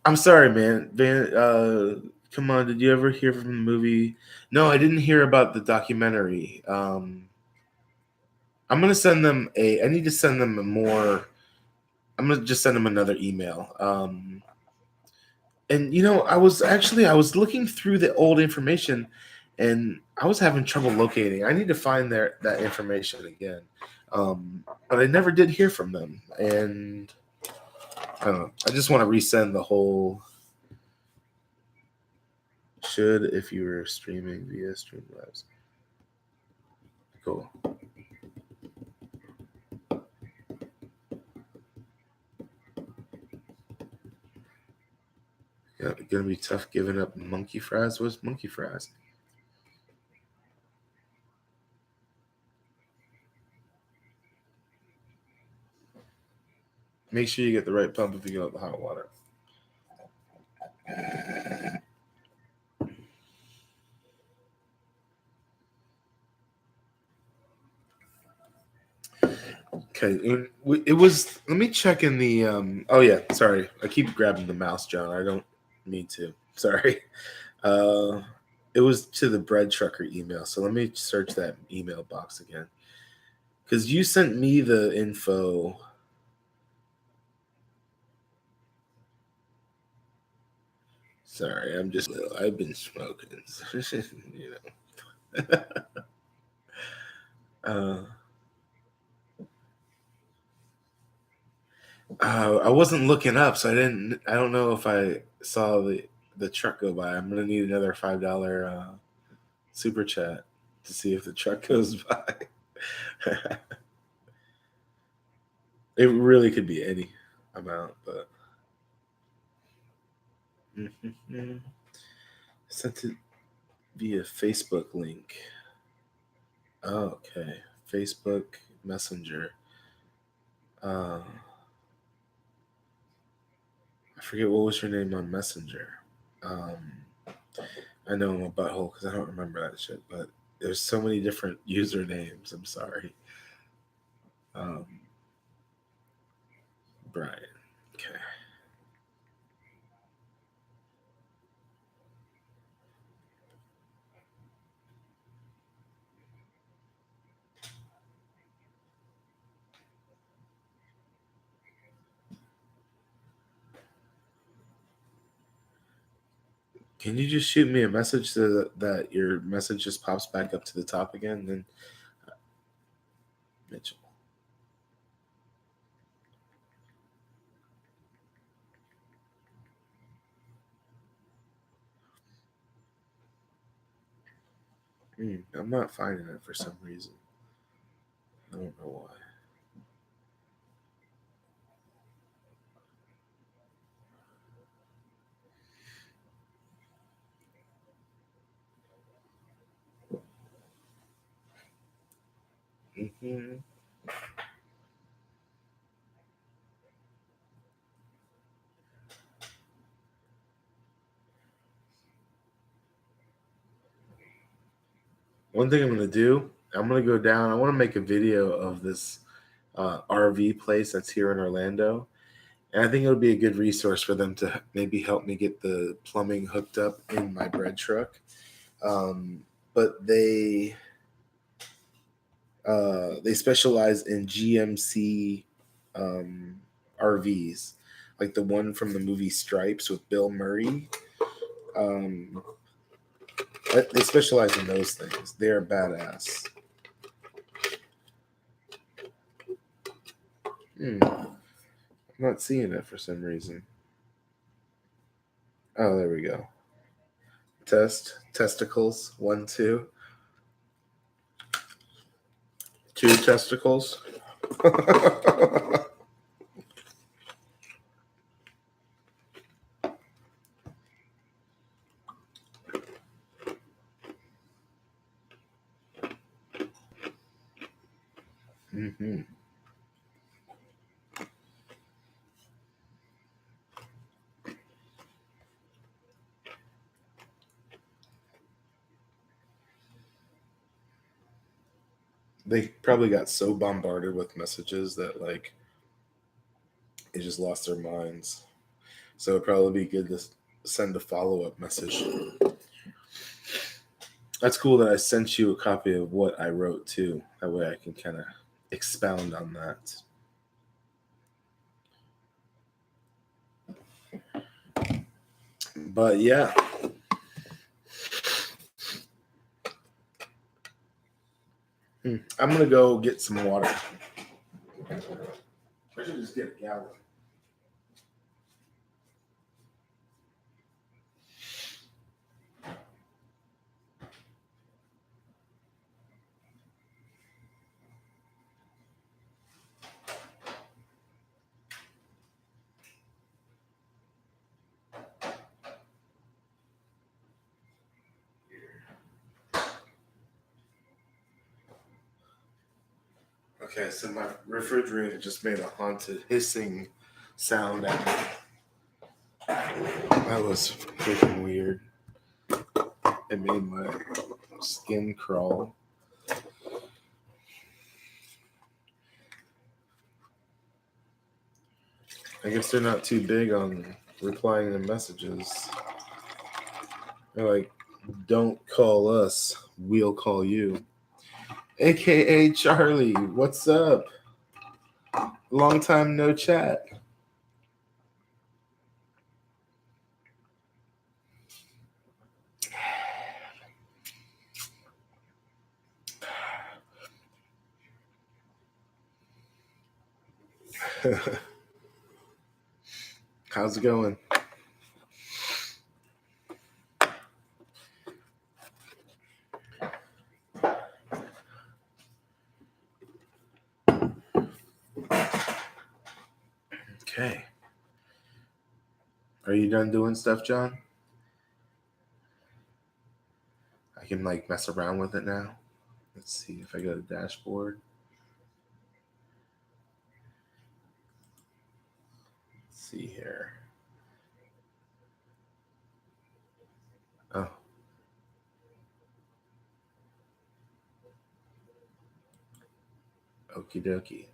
I'm sorry, man. Come on, did you ever hear from the movie? No, I didn't hear about the documentary. I'm gonna send them a. I need to send them a more. I'm gonna just send them another email. And I was looking through the old information, and I was having trouble locating. I need to find that information again, but I never did hear from them, and I don't know. I just want to resend the whole. Should if you were streaming via Streamlabs. Cool. Yeah, gonna be tough giving up monkey fries. What's monkey fries? Make sure you get the right pump if you get out the hot water. Okay, it was. Let me check in the. Oh yeah, sorry. I keep grabbing the mouse, John. I don't mean to. Sorry. It was to the BreadTrucker email. So let me search that email box again. Because you sent me the info. Sorry, I'm just. I've been smoking. You know. I wasn't looking up, so I didn't. I don't know if I saw the truck go by. I'm gonna need another $5 super chat to see if the truck goes by. It really could be any amount, but sent it via Facebook link. Oh, okay, Facebook Messenger. I forget what was your name on Messenger. I know I'm a butthole because I don't remember that shit, but there's so many different usernames. I'm sorry. Brian. Okay. Can you just shoot me a message so that your message just pops back up to the top again? Then Mitchell. I'm not finding it for some reason. I don't know why. One thing I'm going to do, I'm going to go down. I want to make a video of this RV place that's here in Orlando. And I think it'll be a good resource for them to maybe help me get the plumbing hooked up in my bread truck. But they specialize in GMC RVs, like the one from the movie Stripes with Bill Murray. They specialize in those things. They're badass. I'm not seeing it for some reason. Oh, there we go. Testicles. 1, 2. 2 testicles. Mm-hmm. They probably got so bombarded with messages that like they just lost their minds. So it'd probably be good to send a follow-up message. That's cool that I sent you a copy of what I wrote too. That way I can kind of expound on that. But yeah. I'm gonna go get some water. I should just get a gallon. Okay, so my refrigerator just made a haunted hissing sound at me. That was freaking weird. It made my skin crawl. I guess they're not too big on replying to messages. They're like, don't call us, we'll call you. AKA Charlie, what's up? Long time no chat. How's it going? Okay. Are you done doing stuff, John? I can like mess around with it now. Let's see if I go to dashboard. Let's see here. Oh. Okie dokie.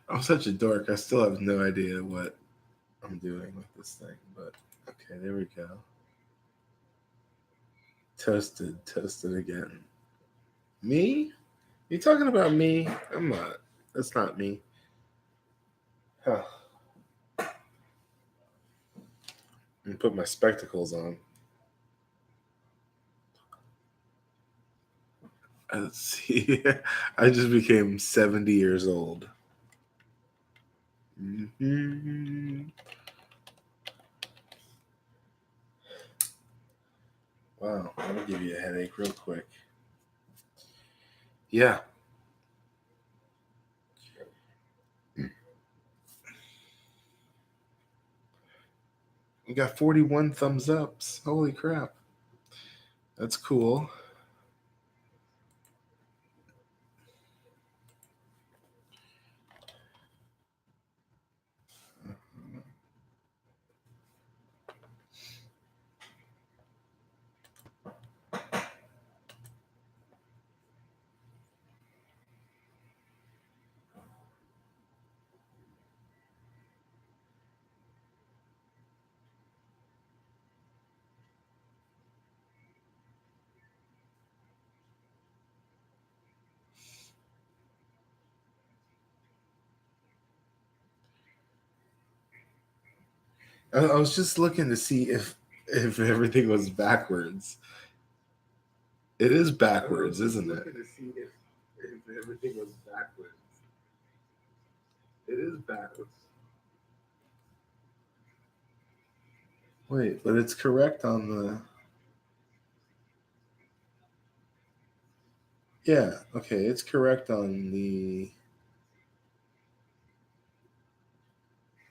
I'm such a dork. I still have no idea what I'm doing with this thing, but okay, there we go. Toasted again. Me? You talking about me? I'm not. That's not me. Huh. I'm put my spectacles on. Let's see. I just became 70 years old. Mm-hmm. Wow, that'll give you a headache real quick. Yeah. We got 41 thumbs ups. Holy crap. That's cool. I was just looking to see if everything was backwards. It is backwards, isn't it? To see if everything was backwards. It is backwards. Wait, but it's correct on the. Yeah, okay, it's correct on the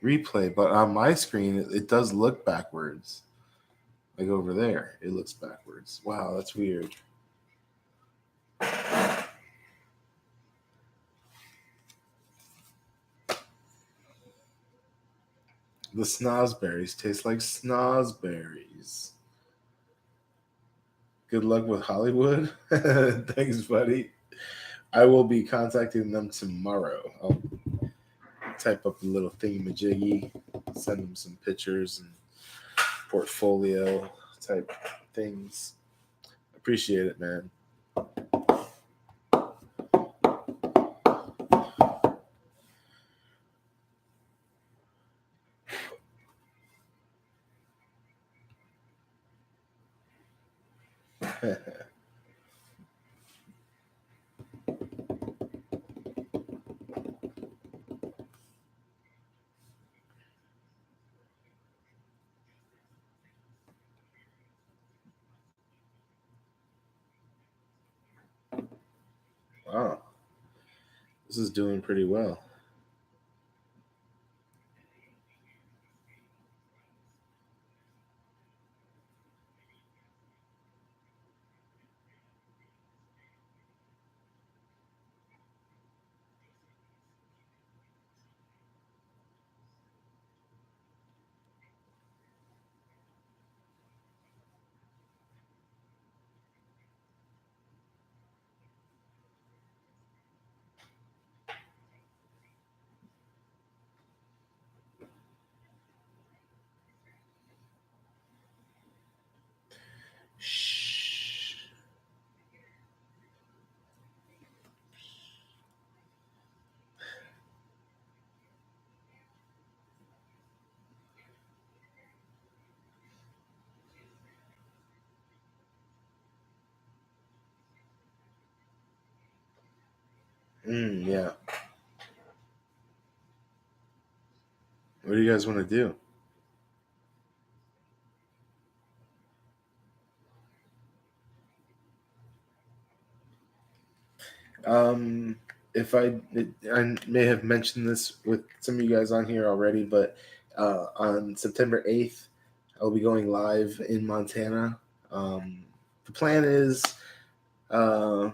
replay, but on my screen, it does look backwards. Like over there, it looks backwards. Wow, that's weird. The snozberries taste like snozberries. Good luck with Hollywood. Thanks, buddy. I will be contacting them tomorrow. I'll type up a little thingamajiggy, send them some pictures and portfolio type things. Appreciate it, man. Wow, this is doing pretty well. Shh. Yeah. What do you guys want to do? Um, if I may have mentioned this with some of you guys on here already, but on September 8th, I'll be going live in Montana. The plan is, uh,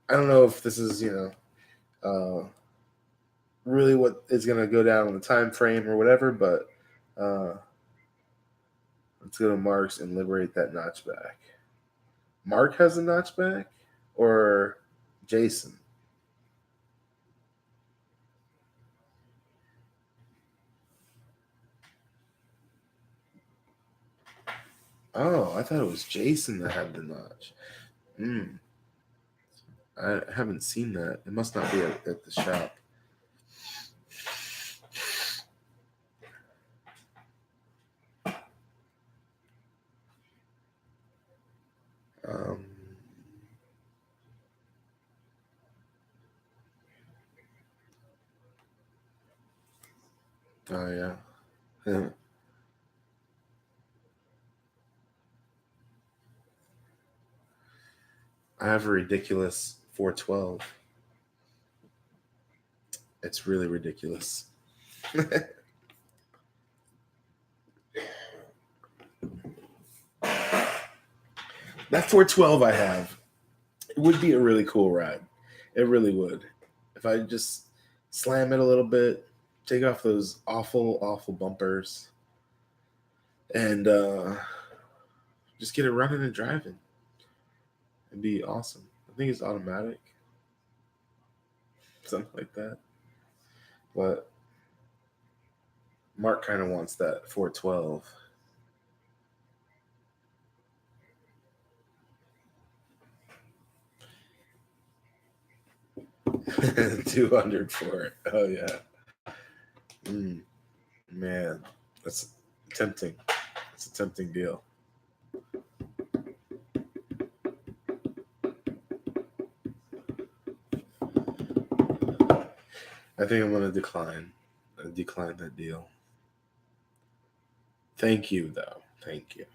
I don't know if this is, really what is going to go down on the time frame or whatever, but uh, let's go to Mark's and liberate that notchback. Mark has a notchback, or Jason? Oh, I thought it was Jason that had the notch. Hmm. I haven't seen that. It must not be at the shop. Um, oh yeah. I have a ridiculous 412. It's really ridiculous. That 412 I have, it would be a really cool ride. It really would. If I just slam it a little bit, take off those awful, awful bumpers, and just get it running and driving. It'd be awesome. I think it's automatic, something like that. But Mark kind of wants that 412. 200 for it. Oh yeah. Mm, man, that's tempting. It's a tempting deal. I think I'm gonna decline. Decline that deal. Thank you, though. Thank you.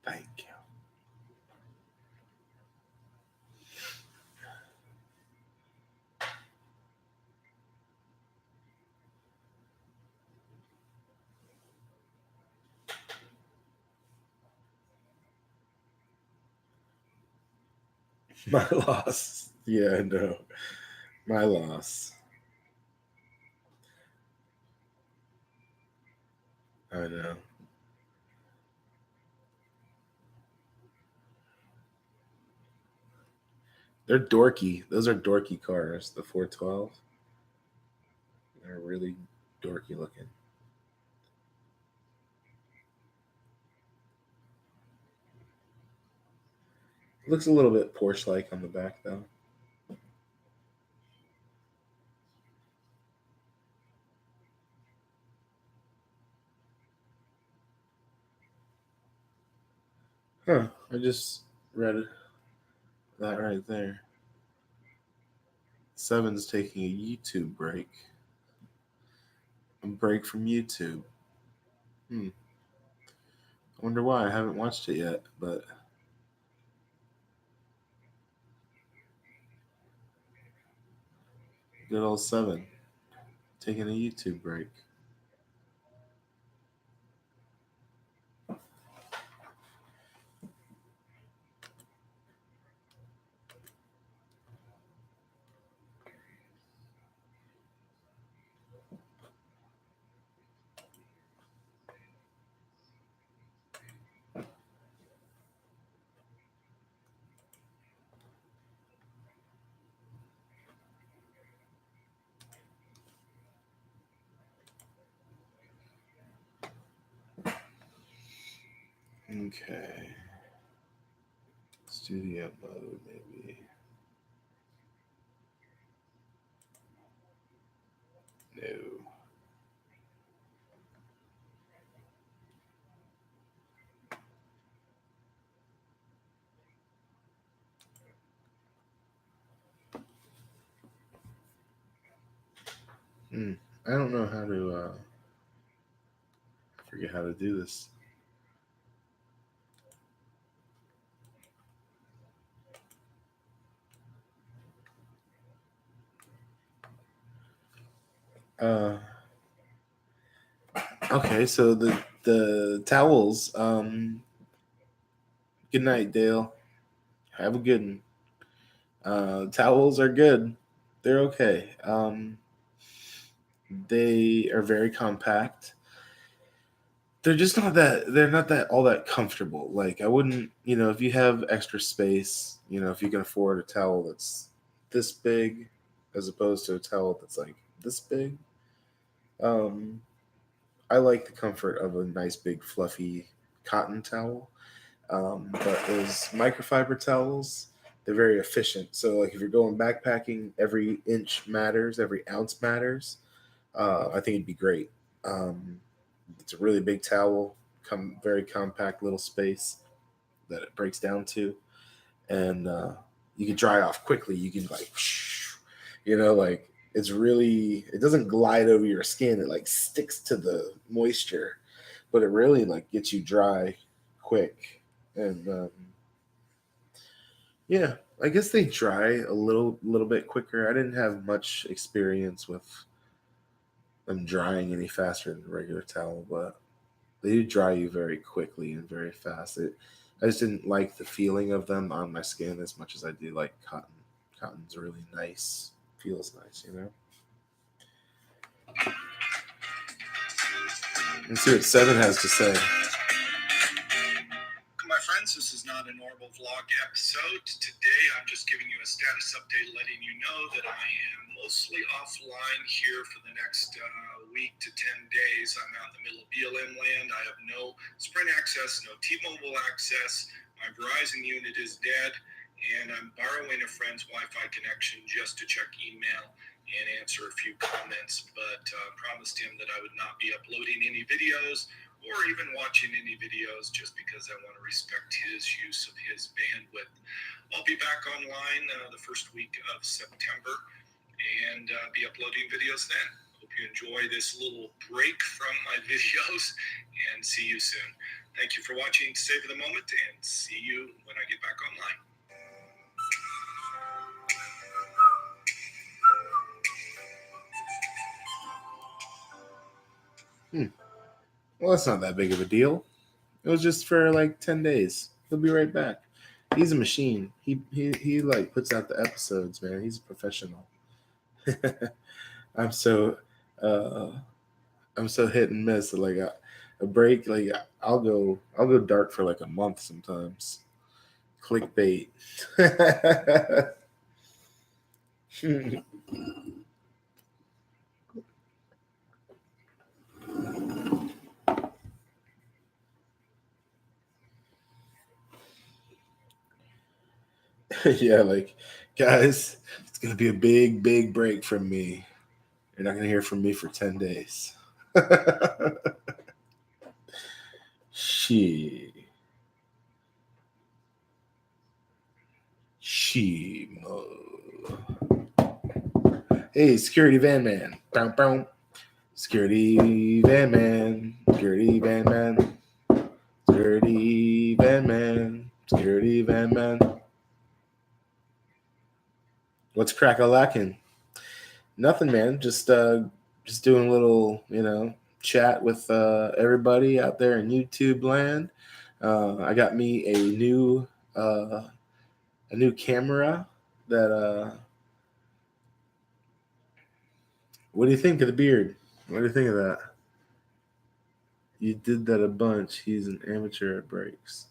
Thank you. My loss. Yeah, no. My loss. I know. They're dorky. Those are dorky cars. The 412. They're really dorky looking. Looks a little bit Porsche like on the back, though. Huh. I just read that right there. Seven's taking a YouTube break. A break from YouTube. Hmm. I wonder why. I haven't watched it yet, but good old Seven taking a YouTube break. Okay. Studio mode, maybe. No. Hmm. I don't know how to. I forget how to do this. Uh. Okay, so the towels. Good night, Dale. Have a good one. Towels are good. They're okay. They are very compact. They're just not that. They're not that all that comfortable. Like I wouldn't. If you have extra space, if you can afford a towel that's this big, as opposed to a towel that's like this big. Um, I like the comfort of a nice big fluffy cotton towel. But those microfiber towels, they're very efficient. So like if you're going backpacking, every inch matters, every ounce matters. I think it'd be great. Um, it's a really big towel, very compact little space that it breaks down to, and you can dry off quickly. You can like, like it doesn't glide over your skin. It like sticks to the moisture, but it really like gets you dry quick. And yeah, I guess they dry a little bit quicker. I didn't have much experience with them drying any faster than a regular towel, but they do dry you very quickly and very fast. I just didn't like the feeling of them on my skin as much as I do like cotton. Cotton's really nice, feels nice. Let's see what Seven has to say. My friends, this is not a normal vlog episode. Today I'm just giving you a status update letting you know that I am mostly offline here for the next week to 10 days. I'm out in the middle of BLM land. I have no Sprint access, no T-Mobile access. My Verizon unit is dead, and I'm borrowing a friend's Wi-Fi connection just to check email and answer a few comments, but promised him that I would not be uploading any videos or even watching any videos just because I want to respect his use of his bandwidth. I'll be back online the first week of September and be uploading videos then. Hope you enjoy this little break from my videos and see you soon. Thank you for watching Save the Moment and see you when I get back online. Well, that's not that big of a deal. It was just for like 10 days. He'll be right back. He's a machine. He like puts out the episodes, man. He's a professional. I'm so uh I'm so hit and miss. Like a break, like I'll go dark for like a month sometimes. Clickbait. Yeah, like guys, it's gonna be a big break from me. You're not gonna hear from me for 10 days. Shit. Shimo. Hey, security van man. Bow, bow. Security van man. Security van man. Security van man. Security van man. What's crack-a-lackin'? Nothing, man. Just doing a little, chat with everybody out there in YouTube land. I got me a new camera that what do you think of the beard? What do you think of that? You did that a bunch. He's an amateur at breaks.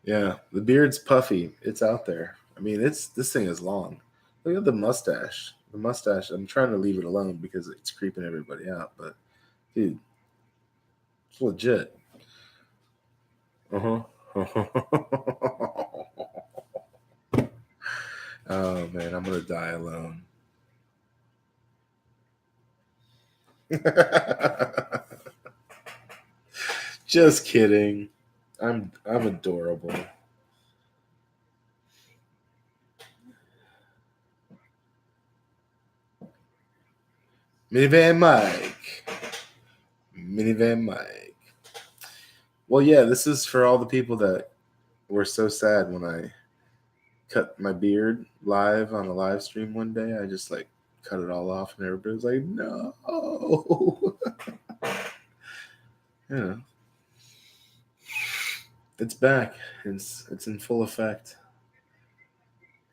Yeah, the beard's puffy. It's out there. I mean, this thing is long. Look at the mustache. The mustache. I'm trying to leave it alone because it's creeping everybody out. But dude, it's legit. Uh-huh. Oh man, I'm gonna die alone. Just kidding. I'm adorable. Minivan Mike. Well, yeah, this is for all the people that were so sad when I cut my beard live on a live stream one day. I just like cut it all off, and everybody was like, "No." Yeah, it's back. It's in full effect.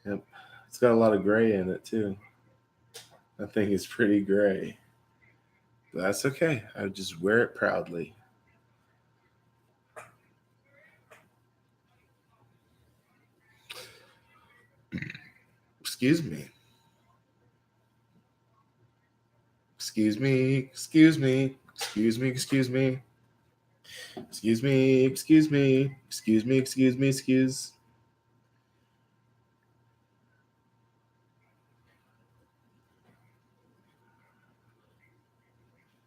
Yep, it's got a lot of gray in it too. I think it's pretty gray. But that's okay. I just wear it proudly. Excuse me. Excuse me. Excuse me. Excuse me. Excuse me. Excuse me. Excuse me. Excuse me. Excuse me. Excuse.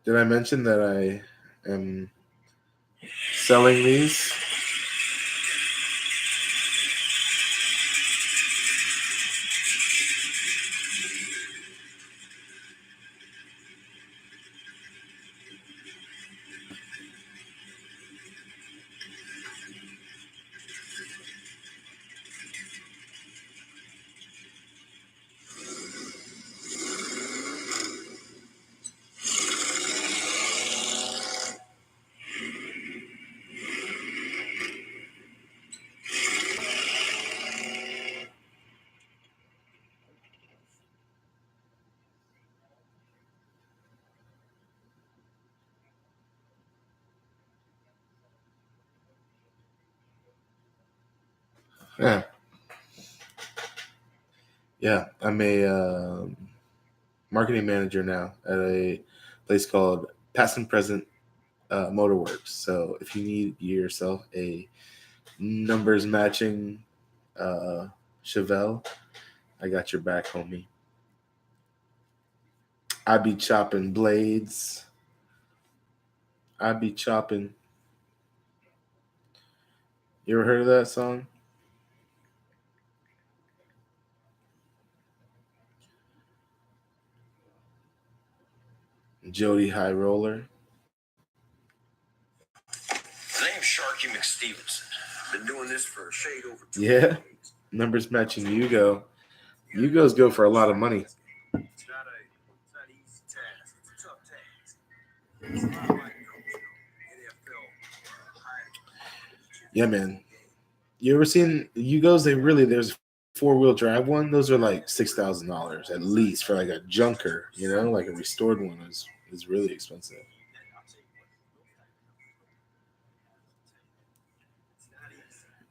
Did I mention that I am selling these? Yeah. Yeah, I'm a marketing manager now at a place called Past and Present Motorworks. So if you need yourself a numbers matching Chevelle, I got your back, homie. I be chopping blades. I be chopping. You ever heard of that song? Jody High Roller. The name's Sharky McStevenson. Been doing this for a shade over 2 Yeah. decades. Numbers matching Yugo. Yugos go for a lot of money. It's not an easy task. It's a tough task. It's not like NFL. Yeah, man. You ever seen Yugos? There's 4-wheel drive one. Those are like $6,000 at least for like a junker. Like a restored one is really expensive.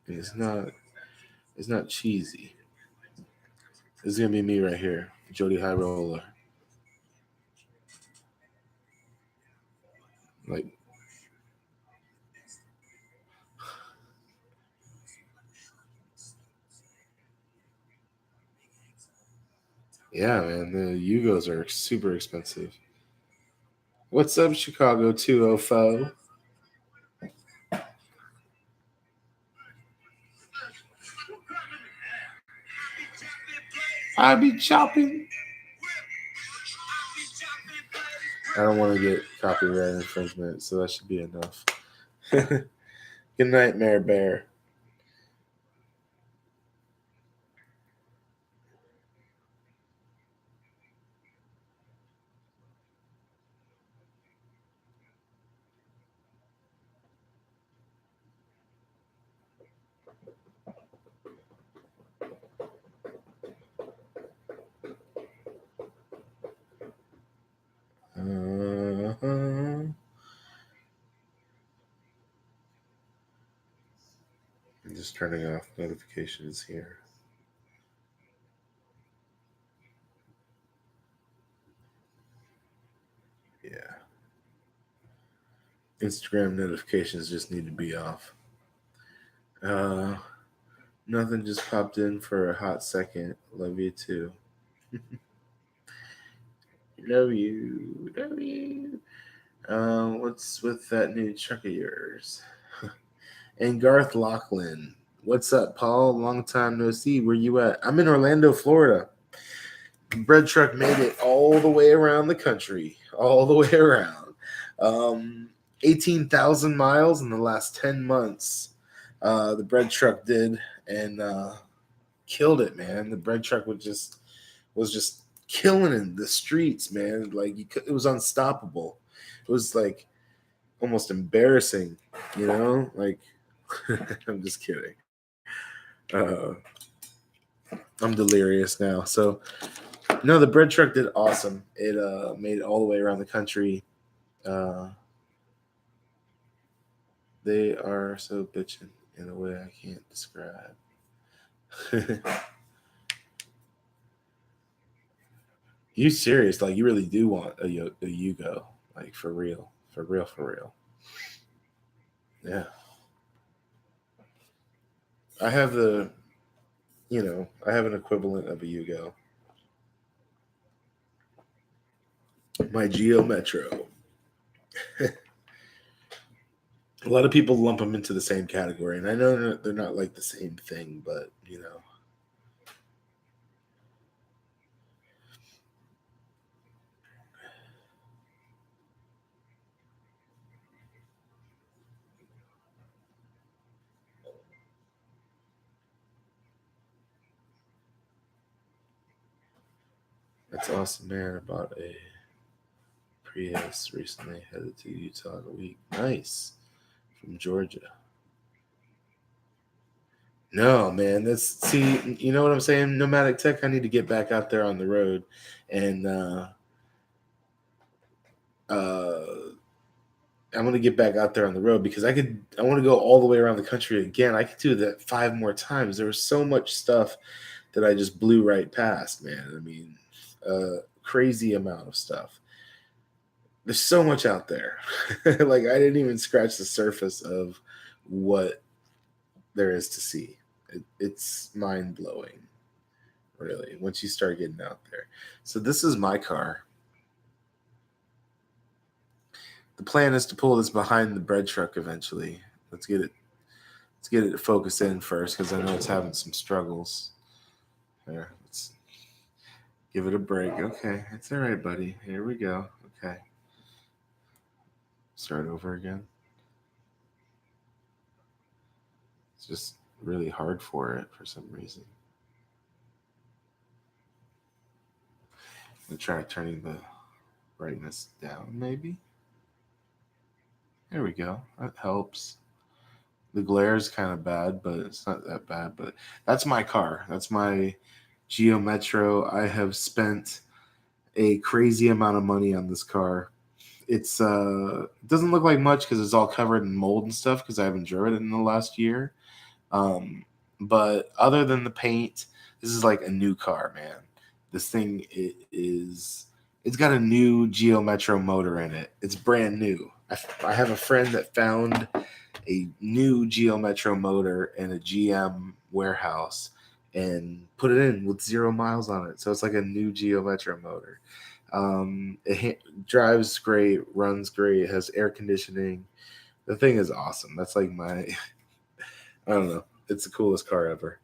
It's not cheesy. This is gonna be me right here, Jody High Roller. Like, yeah, man, the Yugos are super expensive. What's up, Chicago 204? I be chopping. I don't want to get copyright infringement, so that should be enough. Good night, Mayor Bear. I'm just turning off notifications here. Yeah. Instagram notifications just need to be off. Nothing just popped in for a hot second. Love you too. Love you. Love you. What's with that new truck of yours? And Garth Lachlan. What's up, Paul? Long time no see. Where you at? I'm in Orlando, Florida. Bread Truck made it all the way around the country. All the way around. 18,000 miles in the last 10 months. The Bread Truck did, and killed it, man. The Bread Truck was just killing in the streets, man. Like it was unstoppable. It was like almost embarrassing, you know. Like I'm just kidding. I'm delirious now. So no, the Bread Truck did awesome. It made it all the way around the country. They are so bitching in a way I can't describe. You serious? Like you really do want a Yugo? Like for real? For real? For real? Yeah. I have the, I have an equivalent of a Yugo. My Geo Metro. A lot of people lump them into the same category, and I know they're not like the same thing, but that's awesome, man. I bought a Prius recently, headed to Utah in a week. Nice. From Georgia. No, man. You know what I'm saying? Nomadic Tech, I need to get back out there on the road. And I'm gonna get back out there on the road because I want to go all the way around the country again. I could do that 5 more times. There was so much stuff that I just blew right past, man. I mean, crazy amount of stuff. There's so much out there. Like I didn't even scratch the surface of what there is to see. It's mind blowing, really, once you start getting out there. So this is my car. The plan is to pull this behind the Bread Truck eventually. Let's get it to focus in first because I know it's having some struggles. There, let's give it a break. Okay, it's all right, buddy. Here we go. Okay. Start over again. It's just really hard for it for some reason. I'm going to try turning the brightness down, maybe. There we go. That helps. The glare is kind of bad, but it's not that bad. But that's my car. That's my Geo Metro. I have spent a crazy amount of money on this car. It's it doesn't look like much because it's all covered in mold and stuff because I haven't driven it in the last year. But other than the paint, this is like a new car, man. This thing it's got a new Geo Metro motor in it. It's brand new. I have a friend that found a new Geo Metro motor in a GM warehouse and put it in with 0 miles on it. So it's like a new Geo Metro motor. It drives great, runs great, it has air conditioning. The thing is awesome. That's like I don't know. It's the coolest car ever.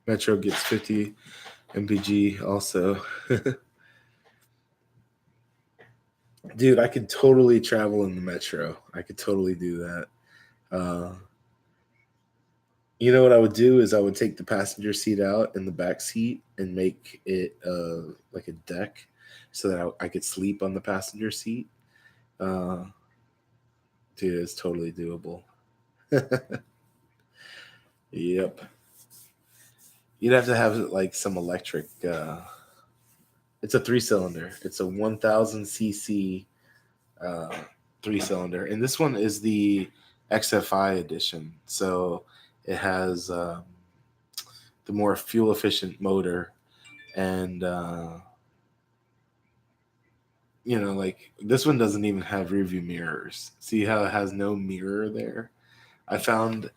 Metro gets 50 mpg also. Dude, I could totally travel in the Metro. I could totally do that. You know what I would do is I would take the passenger seat out in the back seat and make it like a deck so that I could sleep on the passenger seat. Uh, Dude, it's totally doable. Yep. You'd have to have like some electric. It's a 3-cylinder. It's a 1000 cc 3-cylinder, and this one is the XFI edition. So it has the more fuel efficient motor, and like this one doesn't even have rear view mirrors. See how it has no mirror there? I found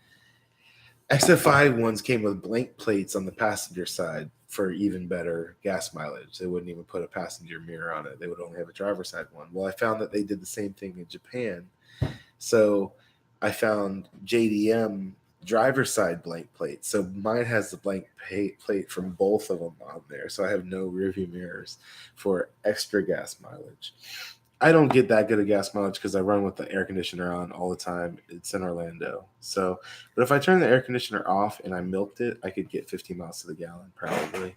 XFI ones came with blank plates on the passenger side for even better gas mileage. They wouldn't even put a passenger mirror on it. They would only have a driver's side one. Well, I found that they did the same thing in Japan. So I found JDM driver's side blank plate. So mine has the blank plate from both of them on there. So I have no rear view mirrors for extra gas mileage. I don't get that good of gas mileage because I run with the air conditioner on all the time. It's in Orlando. So, but if I turn the air conditioner off and I milked it, I could get 50 miles to the gallon probably.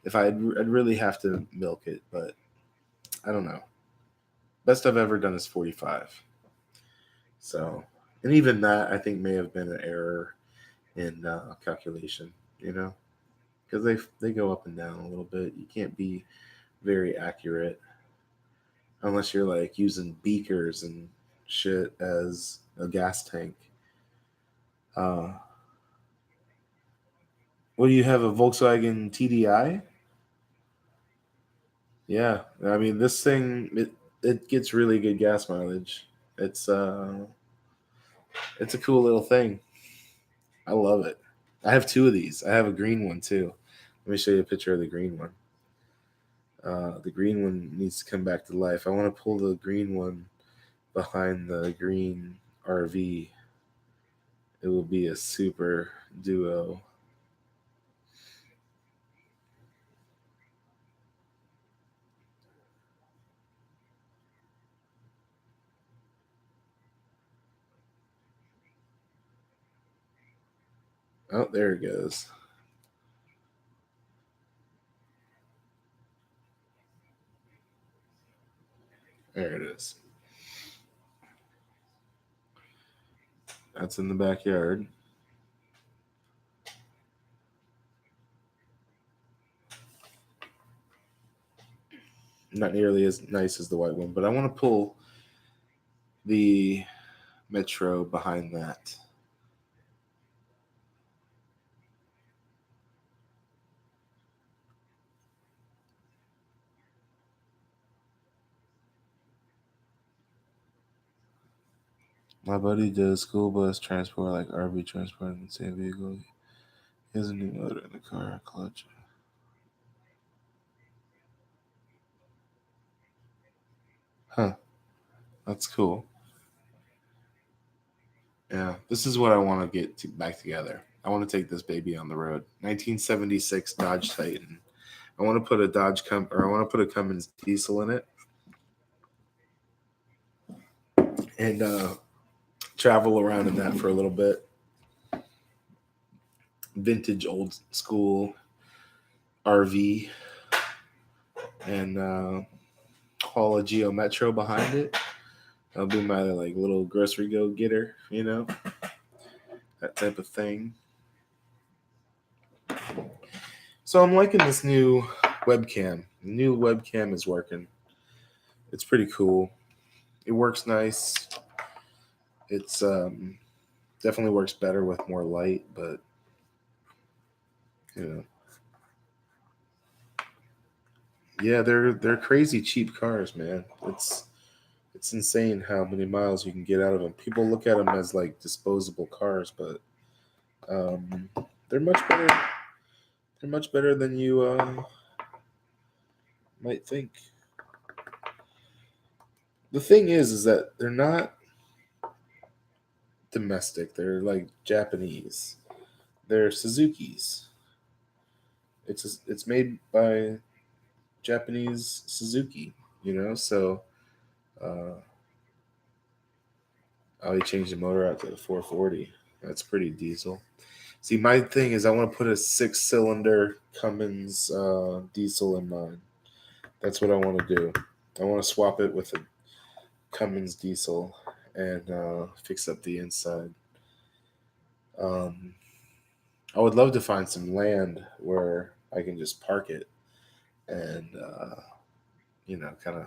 If I'd really have to milk it, but I don't know. Best I've ever done is 45. So, and even that I think may have been an error in calculation, because they go up and down a little bit. You can't be very accurate unless you're like using beakers and shit as a gas tank. What do you have, a Volkswagen TDI? Yeah, I mean this thing it gets really good gas mileage. It's a cool little thing. I love it. I have 2 of these. I have a green one too. Let me show you a picture of the green one. The green one needs to come back to life. I want to pull the green one behind the green RV. It will be a super duo. Oh, there it goes. There it is. That's in the backyard. Not nearly as nice as the white one, but I want to pull the Metro behind that. My buddy does school bus transport like RV transport in the same vehicle. He has a new motor in the car, clutch. Huh. That's cool. Yeah, this is what I want to get back together. I want to take this baby on the road. 1976 Dodge Titan. I want to put I want to put a Cummins diesel in it, and travel around in that for a little bit. Vintage, old school RV, and haul a Geo Metro behind it. That'll be my like little grocery go getter, that type of thing. So I'm liking this new webcam. The new webcam is working. It's pretty cool. It works nice. It's definitely works better with more light, but yeah, they're crazy cheap cars, man. It's insane how many miles you can get out of them. People look at them as like disposable cars, but they're much better. They're much better than you might think. The thing is that they're not domestic. They're like Japanese. They're Suzuki's. It's made by Japanese Suzuki, so I changed the motor out to the 440. That's pretty diesel. See, my thing is I want to put a 6-cylinder Cummins diesel in mine. That's what I want to do. I want to swap it with a Cummins diesel and fix up the inside. I would love to find some land where I can just park it and, kind of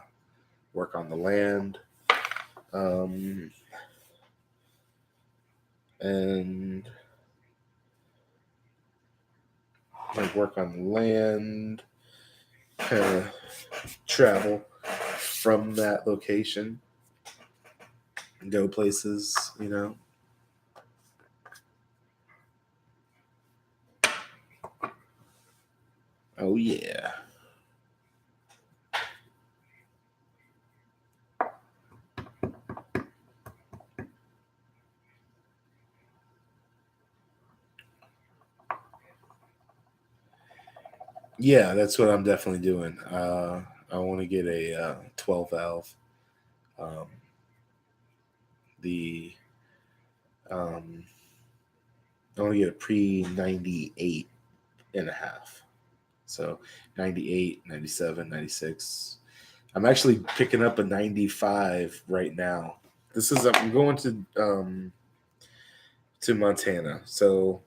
work on the land. And like work on the land, kind of travel from that location, go places. Oh yeah. Yeah, that's what I'm definitely doing. I want to get a 12 valve. Um, the I want to get a pre 98 and a half. So 98, 97, 96. I'm actually picking up a 95 right now. I'm going to Montana. So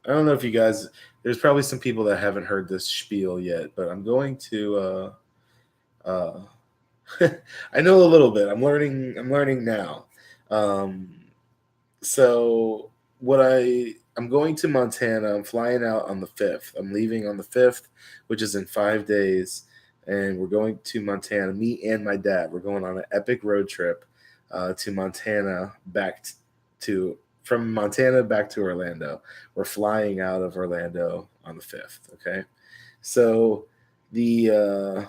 I don't know if you guys, there's probably some people that haven't heard this spiel yet, but I'm going to I know a little bit. I'm learning now. Um so I'm going to Montana. I'm flying out on the 5th. I'm leaving on the 5th, which is in 5 days, and we're going to Montana. Me and my dad. We're going on an epic road trip to Montana to from Montana back to Orlando. We're flying out of Orlando on the 5th, okay? So the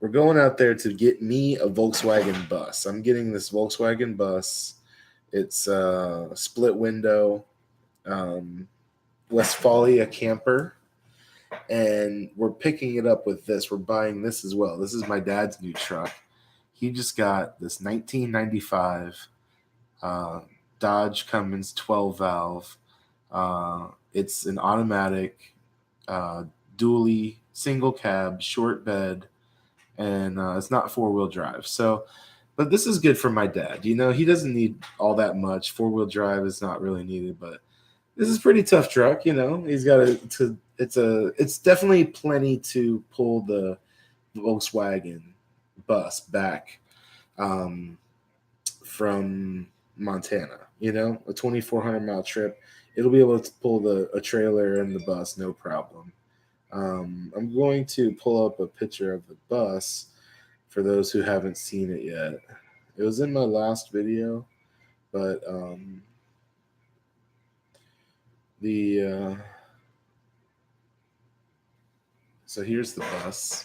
we're going out there to get me a Volkswagen bus. I'm getting this Volkswagen bus. It's a split window Westfalia camper, and we're picking it up with this. We're buying this as well. This is my dad's new truck. He just got this 1995 Dodge Cummins 12 valve. It's an automatic, dually single cab, short bed, and it's not 4-wheel drive. But this is good for my dad. He doesn't need all that much. 4-wheel drive is not really needed, but this is a pretty tough truck. He's got it's definitely plenty to pull the Volkswagen bus back from Montana. A 2,400-mile trip. It'll be able to pull a trailer and the bus, no problem. I'm going to pull up a picture of the bus for those who haven't seen it yet. It was in my last video, but so here's the bus.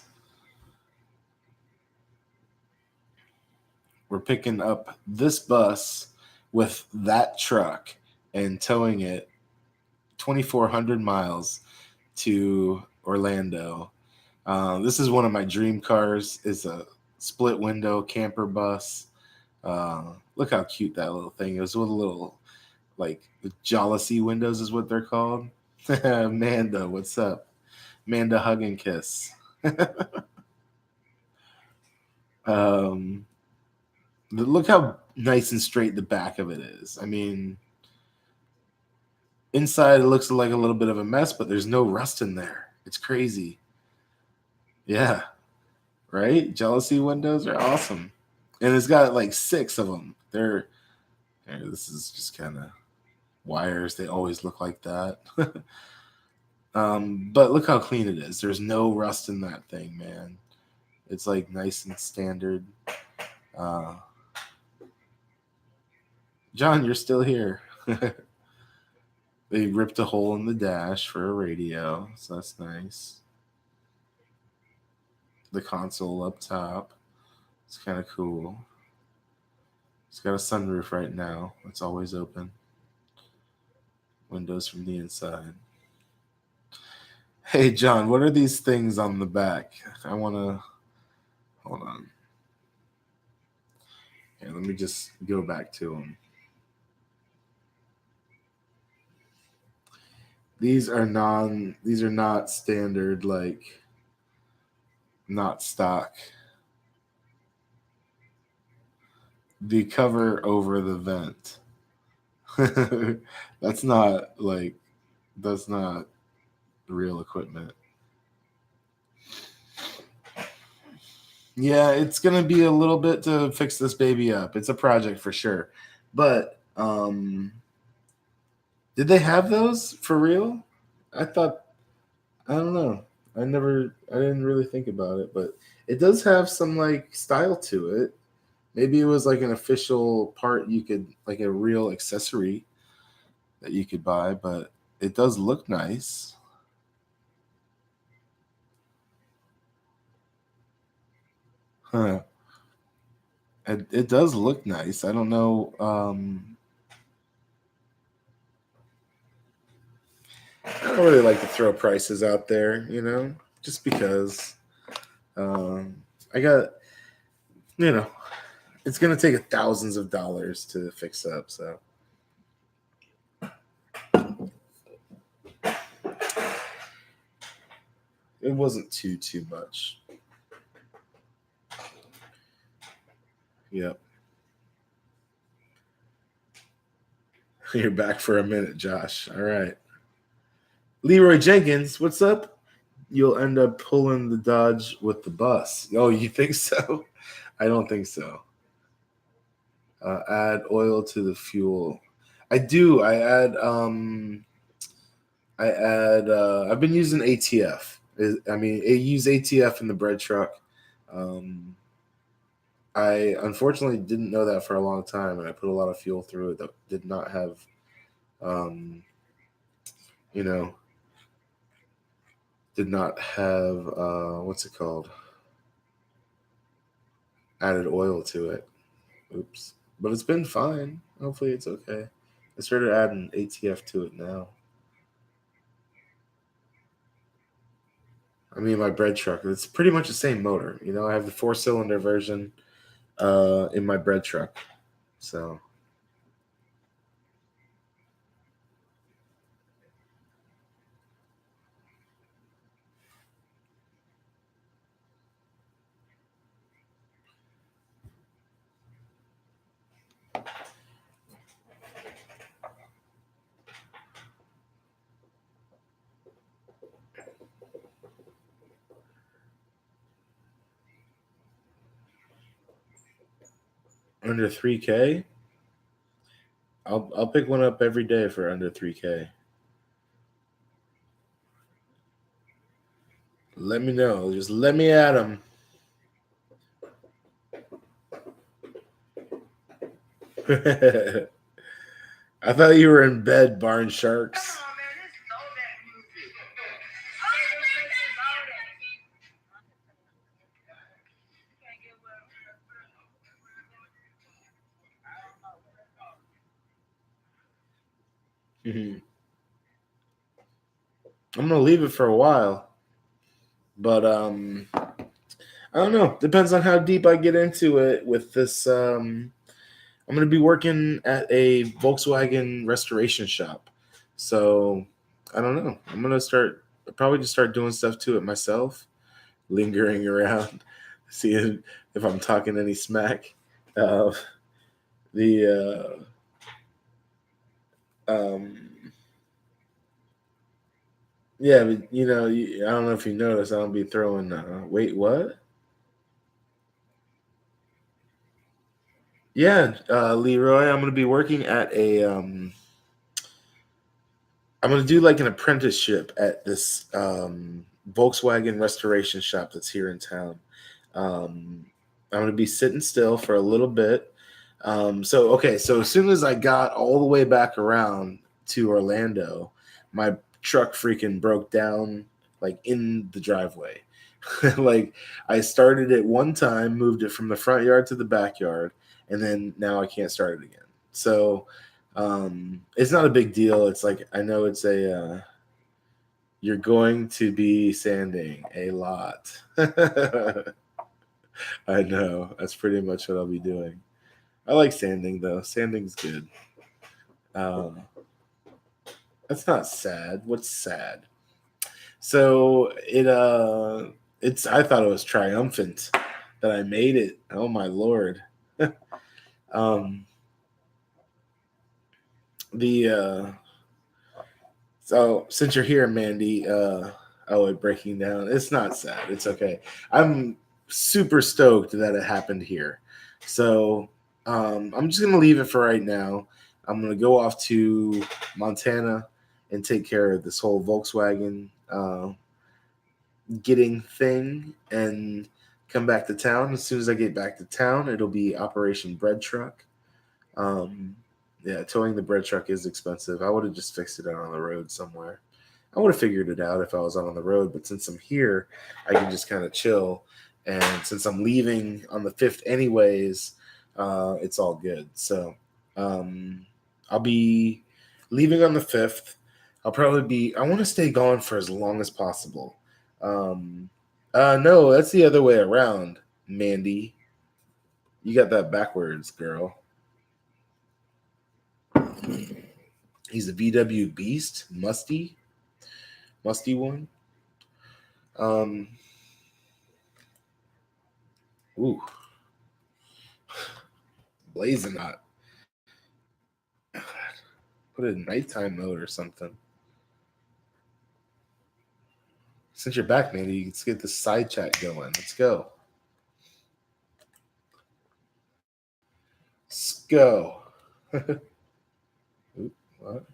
We're picking up this bus with that truck and towing it 2,400 miles to Orlando. This is one of my dream cars. It's a split window camper bus. Look how cute that little thing is with a little, like, jealousy windows is what they're called. Amanda, what's up? Amanda, hug and kiss. Look how nice and straight the back of it is. I mean, inside it looks like a little bit of a mess, but there's no rust in there. It's crazy. Yeah, right? Jealousy windows are awesome. And it's got like 6 of them. This is just kind of wires. They always look like that. But look how clean it is. There's no rust in that thing, man. It's like nice and standard. John, you're still here. They ripped a hole in the dash for a radio, so that's nice. The console up top. It's kind of cool. It's got a sunroof right now. It's always open. Windows from the inside. Hey, John, what are these things on the back? I want to hold on. Here, let me just go back to them. These are not standard, like not stock. The cover over the vent. that's not like that's not real equipment. Yeah, it's gonna be a little bit to fix this baby up. It's a project for sure. But did they have those for real? I thought I don't know. I didn't really think about it, but it does have some like style to it. Maybe it was like an official part you could like a real accessory that you could buy, but it does look nice. Huh. It does look nice. I don't know. I don't really like to throw prices out there, just because I got, you know, it's gonna take thousands of dollars to fix up. So it wasn't too much. Yep. You're back for a minute, Josh. All right. Leroy Jenkins, what's up? You'll end up pulling the Dodge with the bus. Oh, you think so? I don't think so. Add oil to the fuel. I do. I've been using ATF. I mean, I use ATF in the bread truck. I unfortunately didn't know that for a long time, and I put a lot of fuel through it that did not have, um, you know, did not have what's it called? Added oil to it. Oops. But it's been fine. Hopefully it's okay. I started adding ATF to it now. I mean, my bread truck, it's pretty much the same motor. I have the 4-cylinder version in my bread truck. So, under 3K, I'll pick one up every day for under 3K. Let me know. Just let me at them. I thought you were in bed, Barn Sharks. I'm gonna leave it for a while, but I don't know. Depends on how deep I get into it with this. I'm gonna be working at a Volkswagen restoration shop, so I don't know. I'm gonna probably just start doing stuff to it myself, lingering around, seeing if I'm talking any smack. Uh, the Yeah, but I don't know if you noticed, I don't be throwing. Wait, what? Yeah, Leroy, I'm gonna be working at a. I'm gonna do like an apprenticeship at this Volkswagen restoration shop that's here in town. I'm gonna be sitting still for a little bit. So as soon as I got all the way back around to Orlando, my truck freaking broke down like in the driveway. Like I started it one time, moved it from the front yard to the backyard, and then now I can't start it again. So it's not a big deal. It's like I know it's a You're going to be sanding a lot. I know. That's pretty much what I'll be doing. I like sanding though. Sanding's good. That's not sad. What's sad? So it's I thought it was triumphant that I made it. Oh my lord. um the So since you're here, Mandy, breaking down. It's not sad. It's okay. I'm super stoked that it happened here. So I'm just gonna leave it for right now. I'm gonna go off to Montana and take care of this whole Volkswagen getting thing and come back to town. As soon as I get back to town, it'll be Operation Bread Truck. Yeah, towing the bread truck is expensive. I would have just fixed it out on the road somewhere. I would have figured it out if I was out on the road, but since I'm here, I can just kind of chill. And since I'm leaving on the 5th anyways, it's all good. So I'll be leaving on the 5th. I want to stay gone for as long as possible. No, that's the other way around, Mandy. You got that backwards, girl. He's a VW beast, musty one. Ooh, blazing hot. Put it in nighttime mode or something. Since you're back, Mandy, let's get this side chat going. Let's go. Let's go. Oop, what?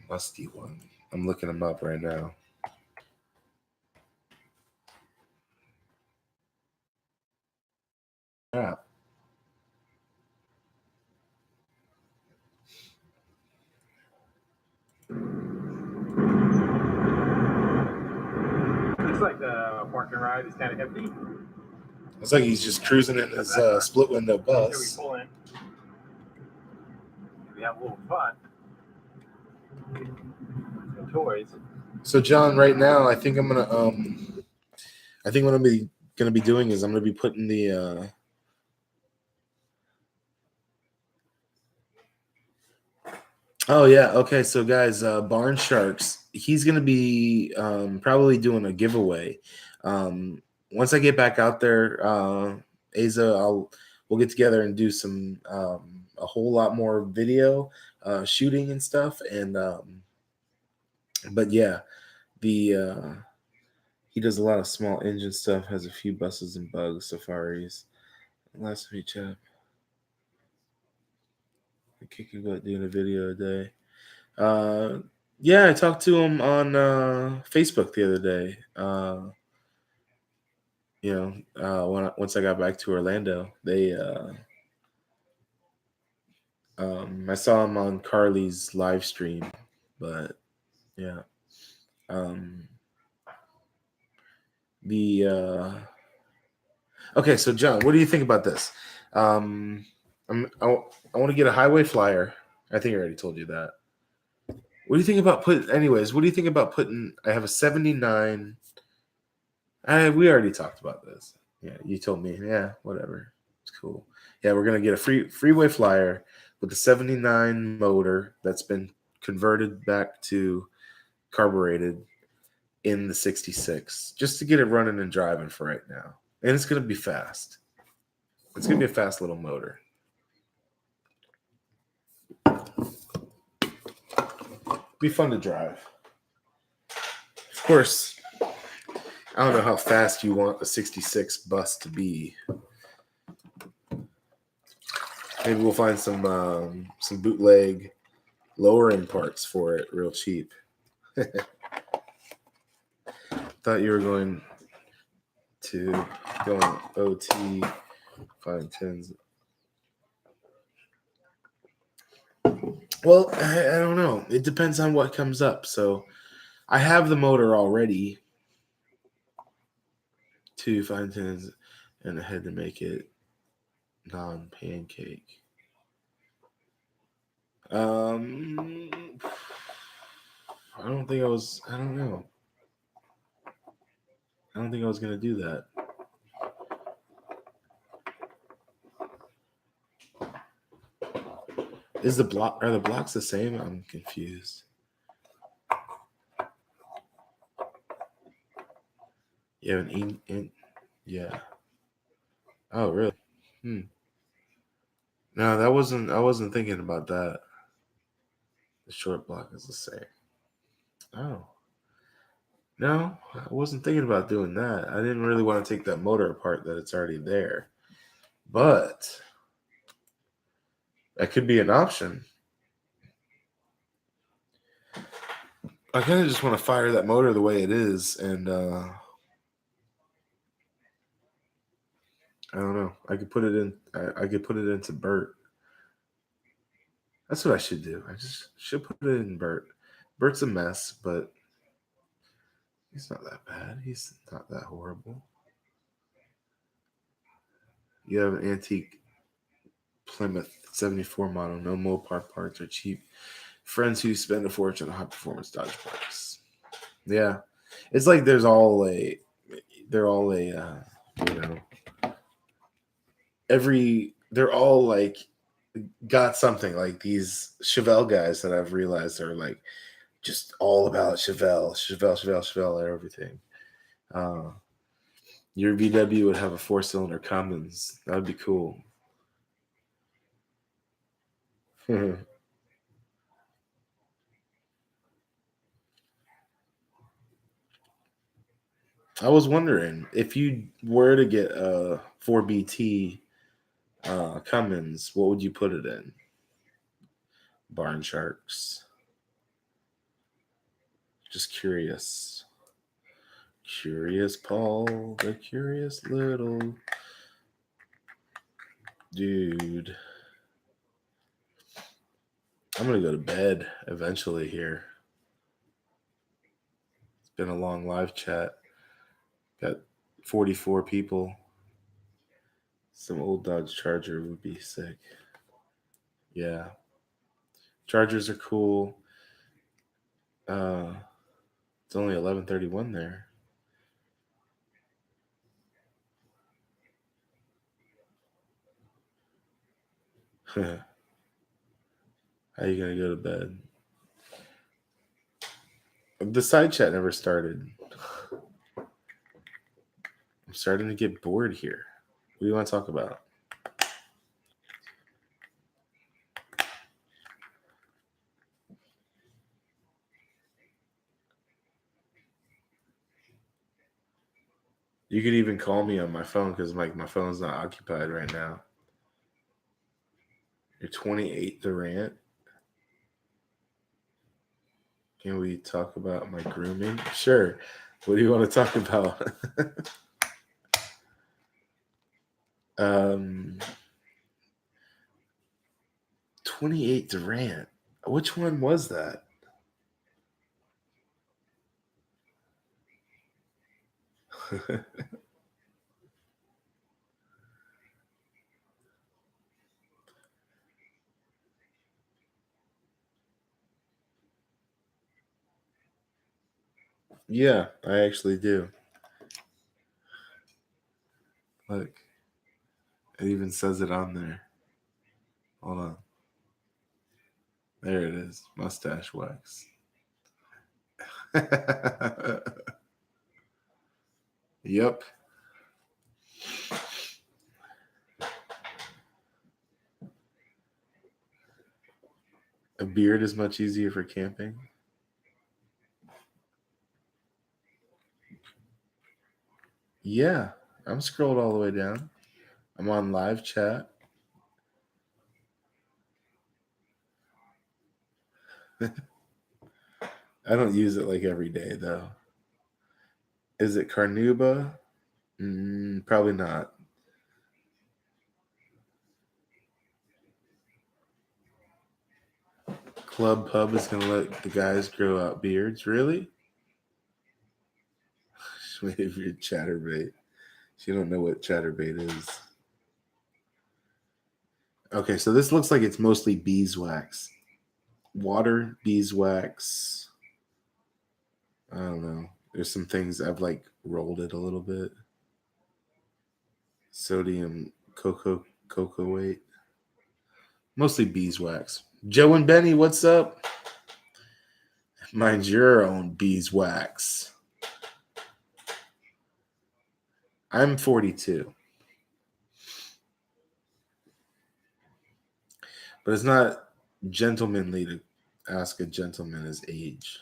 Musty one. I'm looking him up right now. Yeah. Looks like the parking ride is kind of empty. It's like he's just cruising in his split window Here we bus. pull in. We have a little fun. Some toys. So John, right now, I think what I'm gonna be doing is I'm gonna be putting the Oh yeah, okay. So guys, Barn Sharks, he's gonna be probably doing a giveaway. Once I get back out there, Asa, we'll get together and do some a whole lot more video shooting and stuff. And but yeah, the he does a lot of small engine stuff, has a few buses and bugs, safaris. Last week, chat. Kicking butt doing a video a day. Yeah, I talked to him on Facebook the other day. Once I got back to Orlando, I saw him on Carly's live stream, but yeah. Okay, so John, what do you think about this? I want to get a highway flyer. I think I already told you that. What do you think about what do you think about putting, I have a 79. We already talked about this. Yeah, you told me. Yeah, whatever. It's cool. Yeah, we're going to get a freeway flyer with the 79 motor that's been converted back to carbureted in the 66 just to get it running and driving for right now. And it's going to be fast. It's going to be a fast little motor. Be fun to drive. Of course, I don't know how fast you want a 66 bus to be. Maybe we'll find some bootleg lowering parts for it real cheap. Thought you were going to go on OT 510s. Well, I don't know. It depends on what comes up. So I have the motor already. 2 510s, and I had to make it non-pancake. I don't think I was. I don't know. I don't think I was gonna do that. Are the blocks the same? I'm confused. You have an yeah. Oh, really? No, that wasn't. I wasn't thinking about that. The short block is the same. Oh. No, I wasn't thinking about doing that. I didn't really want to take that motor apart that it's already there. But that could be an option. I kind of just want to fire that motor the way it is, and I don't know. I could put it in. I could put it into Bert. That's what I should do. I just should put it in Bert. Bert's a mess, but he's not that bad. He's not that horrible. You have an antique Plymouth 74 model. No Mopar parts are cheap. Friends who spend a fortune on high performance Dodge bikes. Yeah, it's like they're all a they're all like got something. Like these Chevelle guys that I've realized are like just all about Chevelle, everything. Your VW would have a 4-cylinder Cummins. That would be cool. I was wondering if you were to get a 4BT Cummins, what would you put it in? Barn Sharks. Just curious. Curious Paul, the curious little dude. I'm going to go to bed eventually here. It's been a long live chat. Got 44 people. Some old Dodge Charger would be sick. Yeah. Chargers are cool. It's only 11:31 there. How you gonna go to bed? The side chat never started. I'm starting to get bored here. What do you want to talk about? You could even call me on my phone because like my phone's not occupied right now. You're 28 Durant. Can we talk about my grooming? Sure. What do you want to talk about? 28 Durant. Which one was that? Yeah, I actually do. Look, it even says it on there. Hold on. There it is. Mustache wax. Yep. A beard is much easier for camping. Yeah, I'm scrolled all the way down. I'm on live chat. I don't use it like every day though. Is it Carnuba? Probably not. Club Pub is gonna let the guys grow out beards. Really? Maybe you're chatterbait. You don't know what chatterbait is. Okay, so this looks like it's mostly beeswax. Water, beeswax. I don't know. There's some things I've like rolled it a little bit. Sodium cocoa weight. Mostly beeswax. Joe and Benny, what's up? Mind your own beeswax. I'm 42. But it's not gentlemanly to ask a gentleman his age.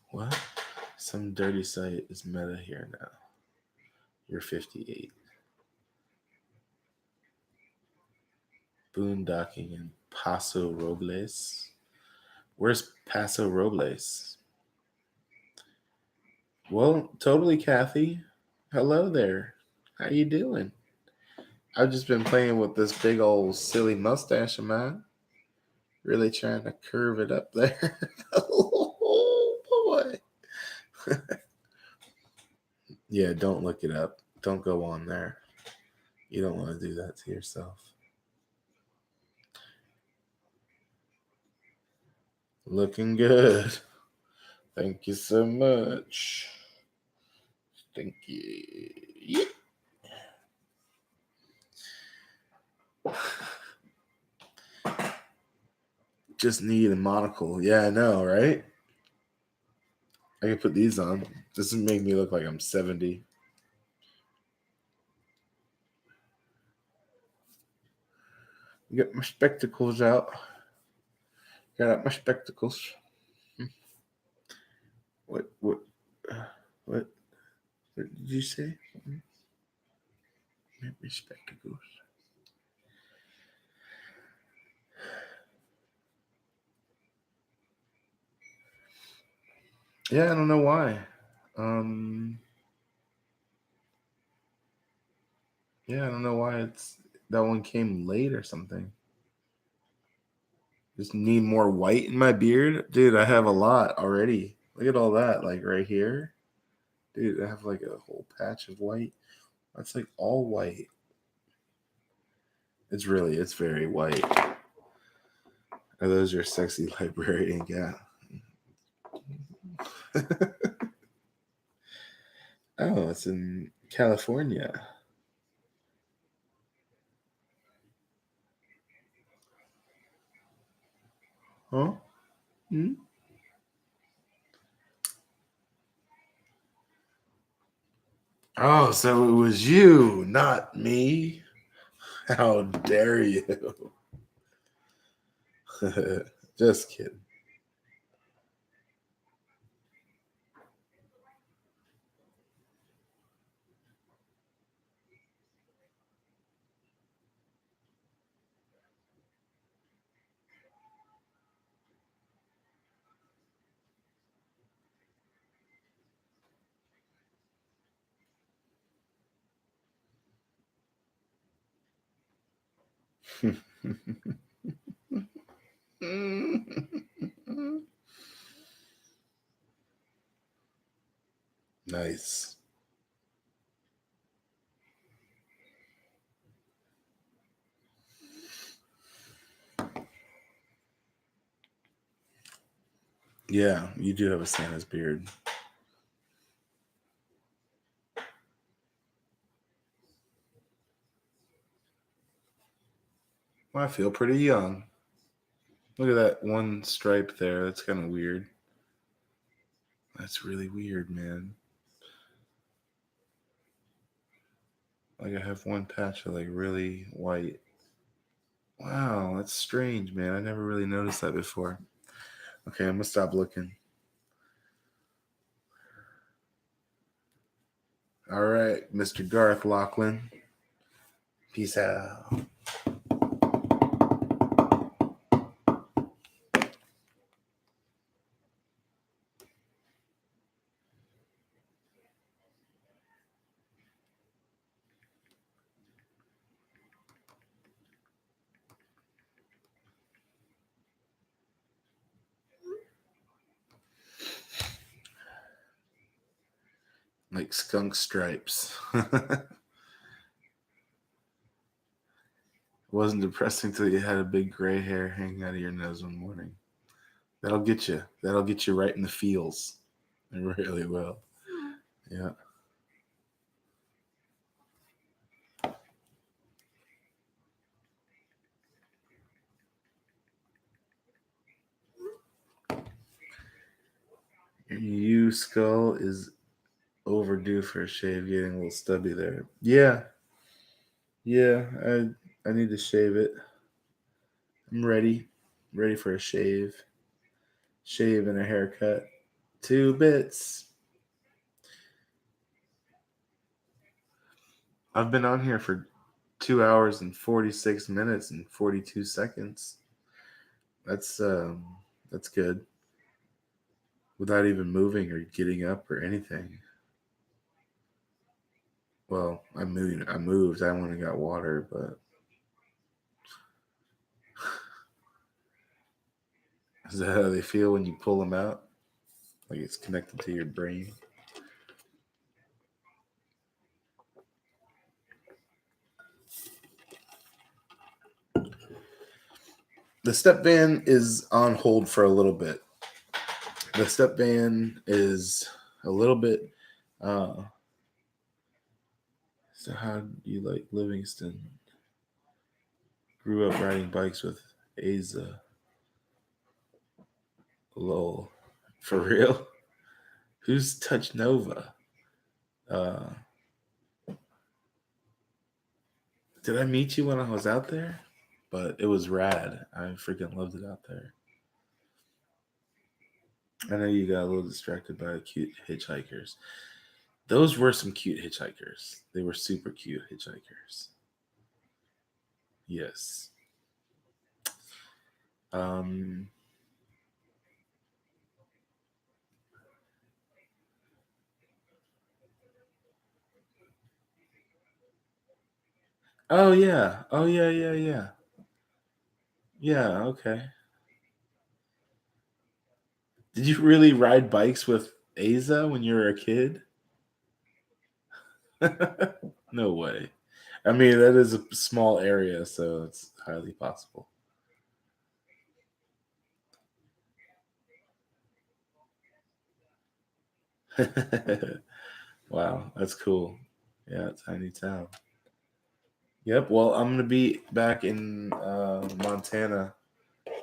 What? Some dirty site is meta here now. You're 58. Boondocking in Paso Robles. Where's Paso Robles? Well, totally, Kathy. Hello there. How you doing? I've just been playing with this big old silly mustache of mine. Really trying to curve it up there. Oh, boy. Yeah, don't look it up. Don't go on there. You don't want to do that to yourself. Looking good. Thank you so much. Thank you. Yeah. Just need a monocle. Yeah, I know, right? I can put these on. This would make me look like I'm 70. Get my spectacles out. Got out my spectacles. What did you say? Get my spectacles. Yeah, I don't know why. Yeah, I don't know why that one came late or something. Just need more white in my beard. Dude, I have a lot already. Look at all that, like right here. Dude, I have like a whole patch of white. That's like all white. It's very white. Are those your sexy librarian? Yeah. Oh, it's in California. Huh? Hmm? Oh, so it was you, not me. How dare you? Just kidding. Nice. Yeah, you do have a Santa's beard. Well, I feel pretty young. Look at that one stripe there. That's kind of weird. That's really weird, man. Like I have one patch of like really white. Wow, that's strange, man. I never really noticed that before. Okay, I'm gonna stop looking. All right, Mr. Garth Lachlan. Peace out. Like skunk stripes. It wasn't depressing till you had a big gray hair hanging out of your nose one morning. That'll get you. That'll get you right in the feels. It really will. Yeah. Your skull is overdue for a shave, getting a little stubby there. Yeah. Yeah, I need to shave it. I'm ready. Ready for a shave. Shave and a haircut. 2 bits. I've been on here for 2 hours and 46 minutes and 42 seconds. That's good. Without even moving or getting up or anything. Well, I moved. I went and got water, but is that how they feel when you pull them out? Like it's connected to your brain? The step van is on hold for a little bit. The step van is a little bit. So how do you like Livingston? Grew up riding bikes with Asa. Lol. For real? Who's Touch Nova? Uh, did I meet you when I was out there? But it was rad. I freaking loved it out there. I know you got a little distracted by the cute hitchhikers. Those were some cute hitchhikers. They were super cute hitchhikers. Yes. Um. Oh yeah. Oh yeah. Yeah. Yeah. Yeah. Okay. Did you really ride bikes with Asa when you were a kid? No way. I mean, that is a small area, so it's highly possible. Wow, that's cool. Yeah, tiny town. Yep. Well, I'm gonna be back in Montana.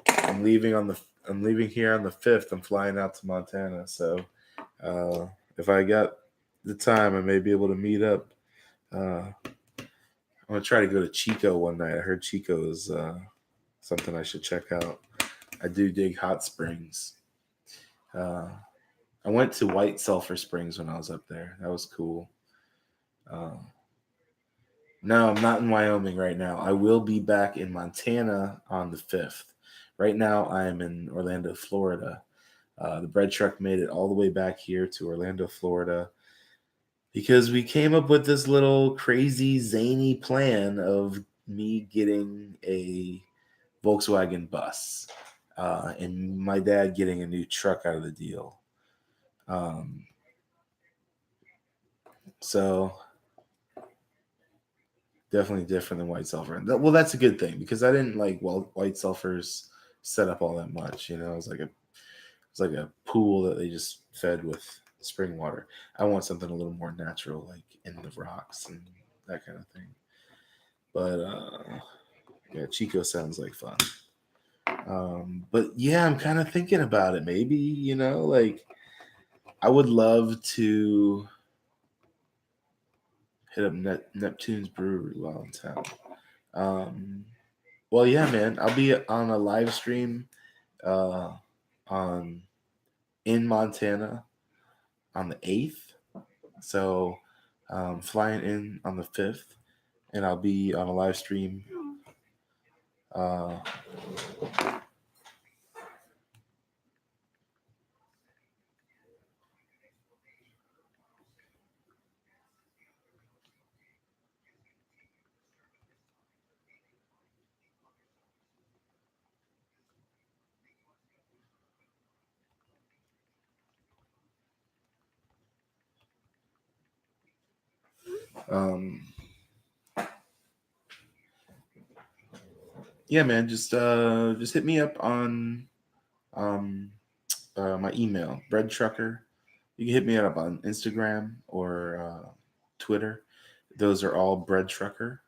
I'm leaving on the. I'm leaving here on the 5th. I'm flying out to Montana. So if I got the time, I may be able to meet up. I'm gonna try to go to Chico one night. I heard Chico is something I should check out. I do dig hot springs. Uh, I went to White Sulphur Springs when I was up there. That was cool. Uh, no, I'm not in Wyoming right now. I will be back in Montana on the 5th. Right now, I am in Orlando, Florida. The bread truck made it all the way back here to Orlando, Florida, because we came up with this little crazy, zany plan of me getting a Volkswagen bus and my dad getting a new truck out of the deal. Um, so definitely different than white sulfur. Well, that's a good thing because I didn't like white sulfur's set up all that much. You know, it's like a pool that they just fed with spring water. I want something a little more natural, like in the rocks and that kind of thing. But yeah, Chico sounds like fun. But yeah, I'm kind of thinking about it. Maybe, like I would love to hit up Neptune's Brewery while in town. Um, well, yeah, man, I'll be on a live stream uh, on in Montana on the 8th. So flying in on the 5th, and I'll be on a live stream. Yeah, man, just hit me up on my email, BreadTrucker. You can hit me up on Instagram or Twitter. Those are all BreadTrucker.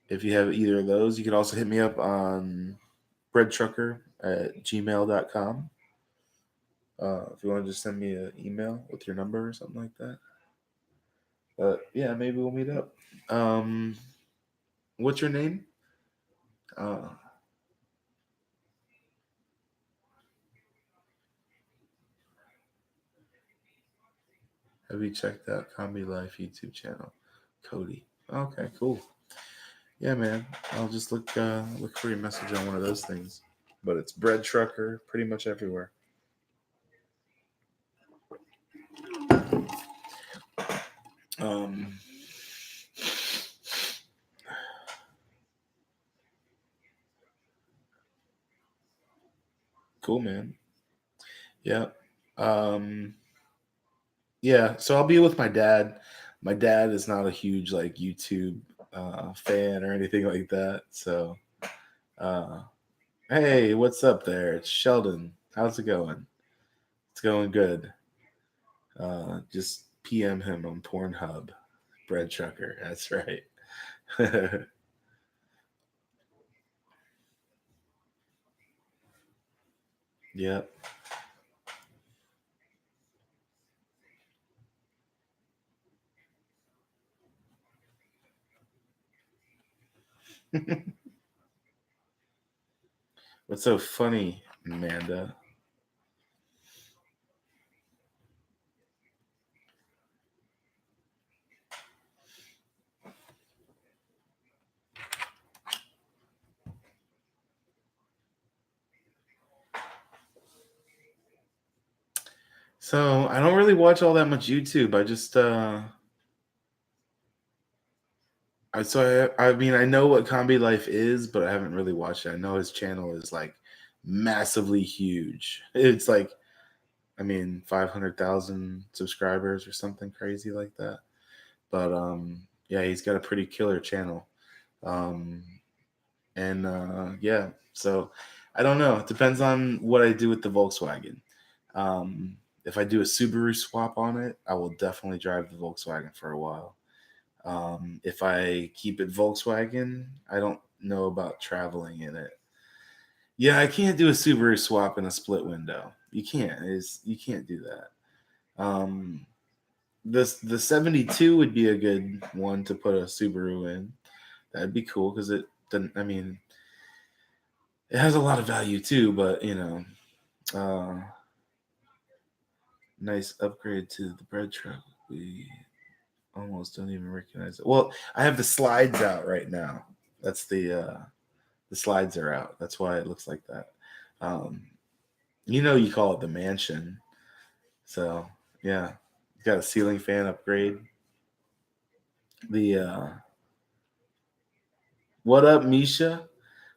If you have either of those, you can also hit me up on breadtrucker@gmail.com. If you want to just send me an email with your number or something like that. But yeah, maybe we'll meet up. What's your name? Have you checked out Comedy Life YouTube channel? Cody. Okay, cool. Yeah, man. I'll just look for your message on one of those things. But it's BreadTrucker pretty much everywhere. Cool, man. Yeah. Yeah, so I'll be with my dad. My dad is not a huge like YouTube fan or anything like that. So, hey, what's up there? It's Sheldon. How's it going? It's going good. Just PM him on Pornhub. BreadTrucker. That's right. Yep. What's so funny, Amanda? So I don't really watch all that much YouTube. I just I mean I know what Comedy Life is, but I haven't really watched it. I know his channel is like massively huge. It's like, I mean, 500,000 subscribers or something crazy like that. But yeah, he's got a pretty killer channel. And yeah, so I don't know. It depends on what I do with the Volkswagen. If I do a Subaru swap on it, I will definitely drive the Volkswagen for a while. If I keep it Volkswagen, I don't know about traveling in it. Yeah, I can't do a Subaru swap in a split window. You can't. You can't do that. The 72 would be a good one to put a Subaru in. That'd be cool because it doesn't. I mean, it has a lot of value too, but nice upgrade to the bread truck. We almost don't even recognize it. Well, I have the slides out right now. That's the slides are out. That's why it looks like that. You call it the mansion. So yeah, got a ceiling fan upgrade. The what up, Misha?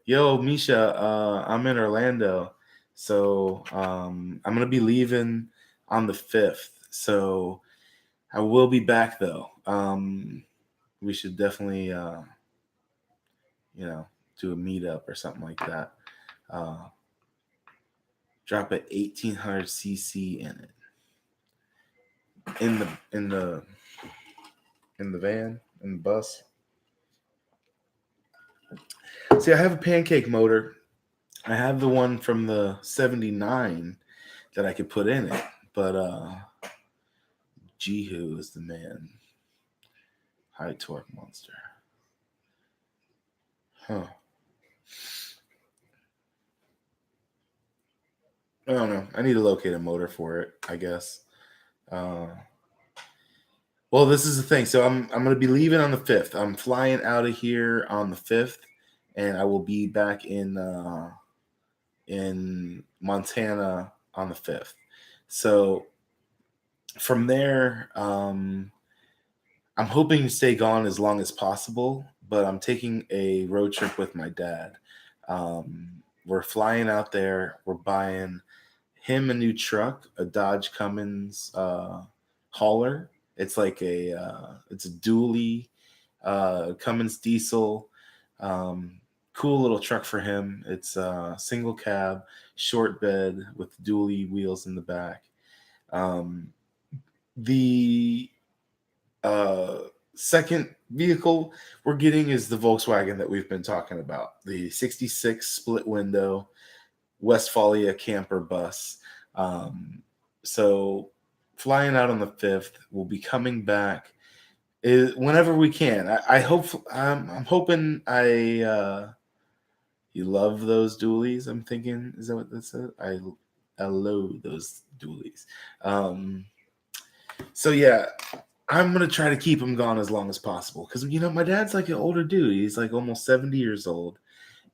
Yo, Misha, I'm in Orlando. So I'm gonna be leaving on the 5th. So I will be back though. We should definitely do a meetup or something like that. Drop an 1800cc in it. In the van, in the bus. See, I have a pancake motor. I have the one from the 79 that I could put in it, but Jihu is the man. High torque monster. Huh. I don't know. I need to locate a motor for it, I guess. Well, Well, this is the thing. So I'm going to be leaving on the 5th. I'm flying out of here on the 5th, and I will be back in Montana on the 5th. So from there, I'm hoping to stay gone as long as possible, but I'm taking a road trip with my dad. We're flying out there. We're buying him a new truck, a Dodge Cummins hauler. It's like it's a dually Cummins diesel. Cool little truck for him. It's a single cab, short bed with dually wheels in the back. Um, the second vehicle we're getting is the Volkswagen that we've been talking about, the 66 split window Westphalia camper bus. So flying out on the 5th, we'll be coming back whenever we can. I hope I'm hoping you love those dualies. I'm thinking, is that what that said? I love those dualies. So yeah, I'm gonna try to keep him gone as long as possible because my dad's like an older dude. He's like almost 70 years old,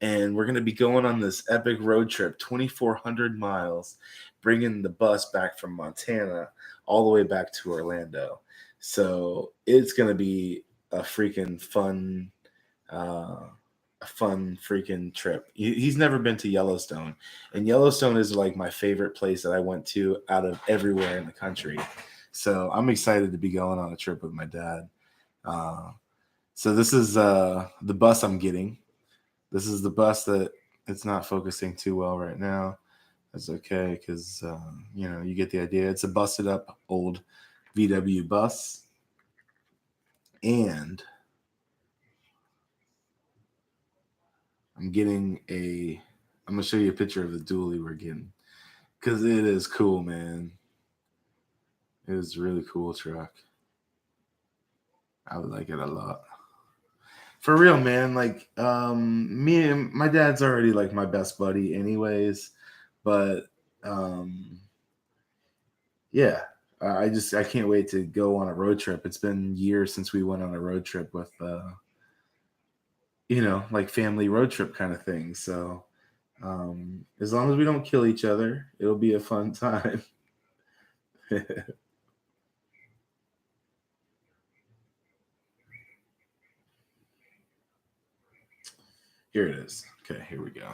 and we're gonna be going on this epic road trip, 2,400 miles, bringing the bus back from Montana all the way back to Orlando. So it's gonna be a freaking fun, a fun freaking trip. He's never been to Yellowstone, and Yellowstone is like my favorite place that I went to out of everywhere in the country. So I'm excited to be going on a trip with my dad. So this is the bus I'm getting. This is the bus that it's not focusing too well right now. That's okay because you get the idea. It's a busted up old VW bus, and I'm gonna show you a picture of the dually we're getting because it is cool, man. It is a really cool truck. I would like it a lot. For real, man. Like, me and my dad's already like my best buddy, anyways. But yeah, I can't wait to go on a road trip. It's been years since we went on a road trip with like family road trip kind of thing. So as long as we don't kill each other, it'll be a fun time. Here it is. Okay, here we go.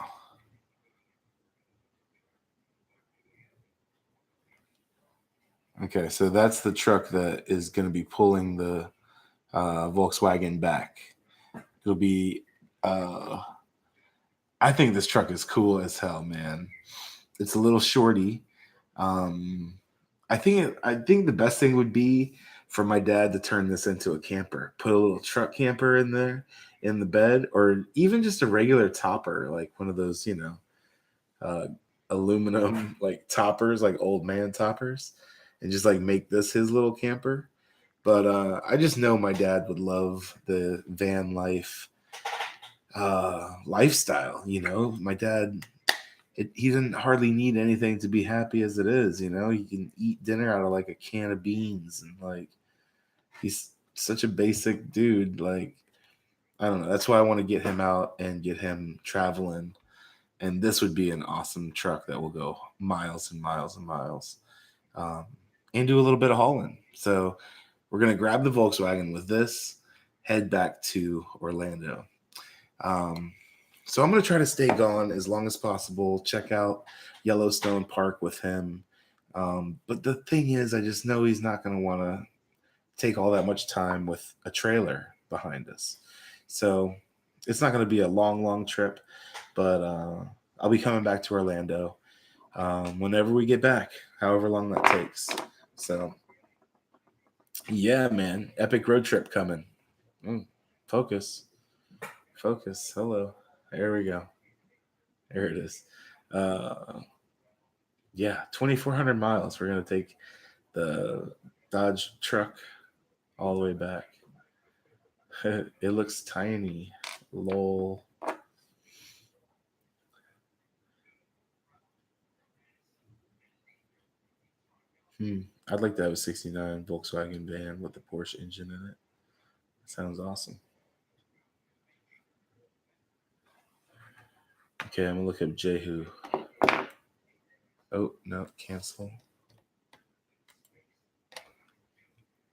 Okay, so that's the truck that is going to be pulling the Volkswagen back. It'll be. I think this truck is cool as hell, man. It's a little shorty. Um, I think the best thing would be for my dad to turn this into a camper. Put a little truck camper in there in the bed, or even just a regular topper, like one of those, uh, aluminum like toppers, like old man toppers, and just like make this his little camper. But I just know my dad would love the van life lifestyle. My dad, he didn't hardly need anything to be happy as it is. He can eat dinner out of like a can of beans, and like he's such a basic dude. Like, I don't know. That's why I want to get him out and get him traveling. And this would be an awesome truck that will go miles and miles and miles, um, and do a little bit of hauling. So we're gonna grab the Volkswagen with this, head back to Orlando. Um, so I'm gonna try to stay gone as long as possible. Check out Yellowstone Park with him. But the thing is, I just know he's not gonna want to take all that much time with a trailer behind us. So it's not gonna be a long, long trip. But I'll be coming back to Orlando whenever we get back, however long that takes. So yeah, man, epic road trip coming. Focus. Focus. Hello. There we go. There it is. Uh, yeah, 2,400 miles. We're going to take the Dodge truck all the way back. It looks tiny. Lol. I'd like to have a 69 Volkswagen van with the Porsche engine in it. Sounds awesome. Okay, I'm gonna look up Jehu. Oh, no, cancel.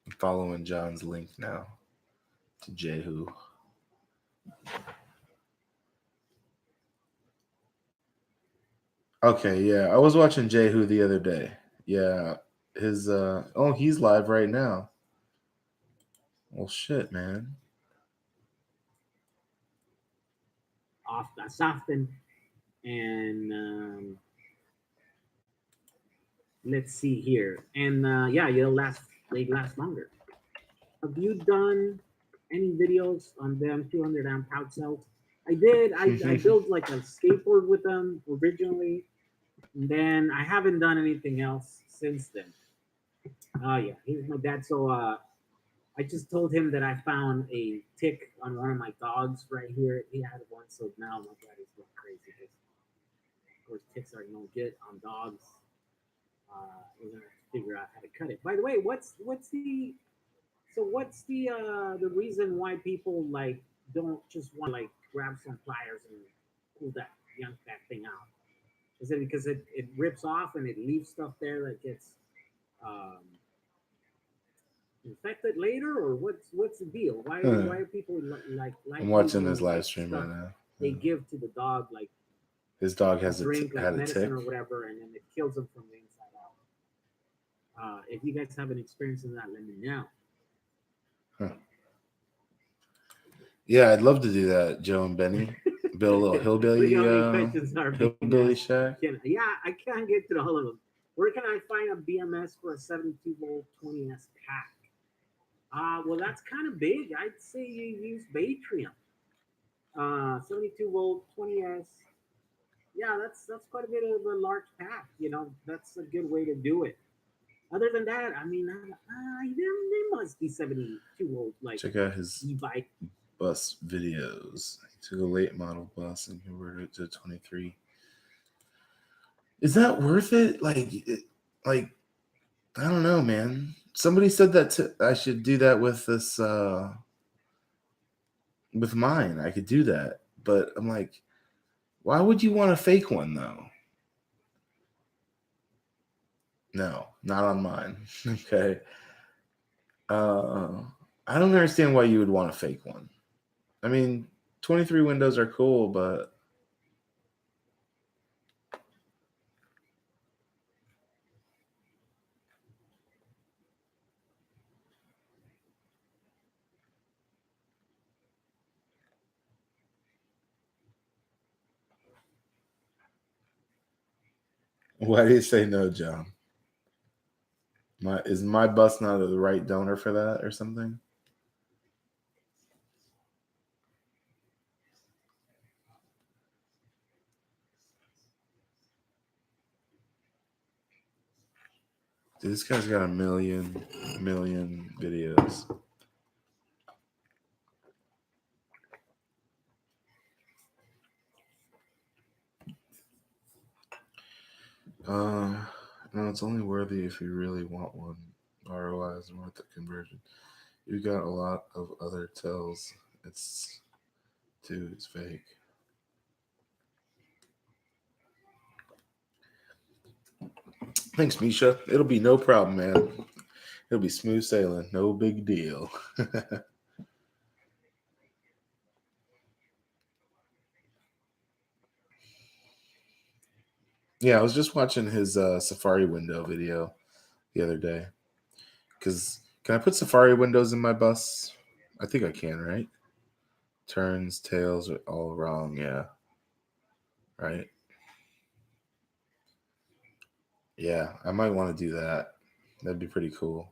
I'm following John's link now to Jehu. Okay, yeah. I was watching Jehu the other day. Yeah. His he's live right now. Well shit, man. Often. And let's see here. And yeah, they last longer. Have you done any videos on them 200 amp pouch cells? I did. I built like a skateboard with them originally. And then I haven't done anything else since then. Oh yeah, he's my dad. So I just told him that I found a tick on one of my dogs right here. He had one, so now my dad is going crazy because of course ticks are no good on dogs. We're gonna have to figure out how to cut it. By the way, what's the reason why people like don't just want to like grab some pliers and pull that thing out? Is it because it rips off and it leaves stuff there that gets um, infected later, or what's the deal? Why are people like I'm watching using, his live like, stream stuff right now. they give to the dog, like His dog has drink had like a medicine tick. or whatever, and then it kills them from the inside out. If you guys have an experience in that, let me know. Huh. Yeah, I'd love to do that, Joe and Benny. Build a little hillbilly shack. Yeah, I can't get to all of them. Where can I find a BMS for a 72 volt 20S pack? Well, that's kind of big. I'd say you use Batrium. 72 volt 20S. Yeah, that's quite a bit of a large pack. You know, that's a good way to do it. Other than that, I mean, there must be 72 volt like check out his e-bike bus videos. He took a late model bus and converted it to 23. Is that worth it? Like I don't know, man. Somebody said that I should do that with this with mine. I could do that, but I'm like, why would you want a fake one though? No, not on mine. Okay. I don't understand why you would want a fake one. I mean, 23 windows are cool, but why do you say no, John? Is my bus not the right donor for that or something? Dude, this guy's got a million videos. No, it's only worthy if you really want one. ROI is worth the conversion. You got a lot of other tells. It's fake. Thanks, Misha. It'll be no problem, man. It'll be smooth sailing. No big deal. Yeah, I was just watching his Safari window video the other day. Because can I put Safari windows in my bus? I think I can, right? Turns, tails are all wrong. Yeah. Right? Yeah, I might want to do that. That'd be pretty cool.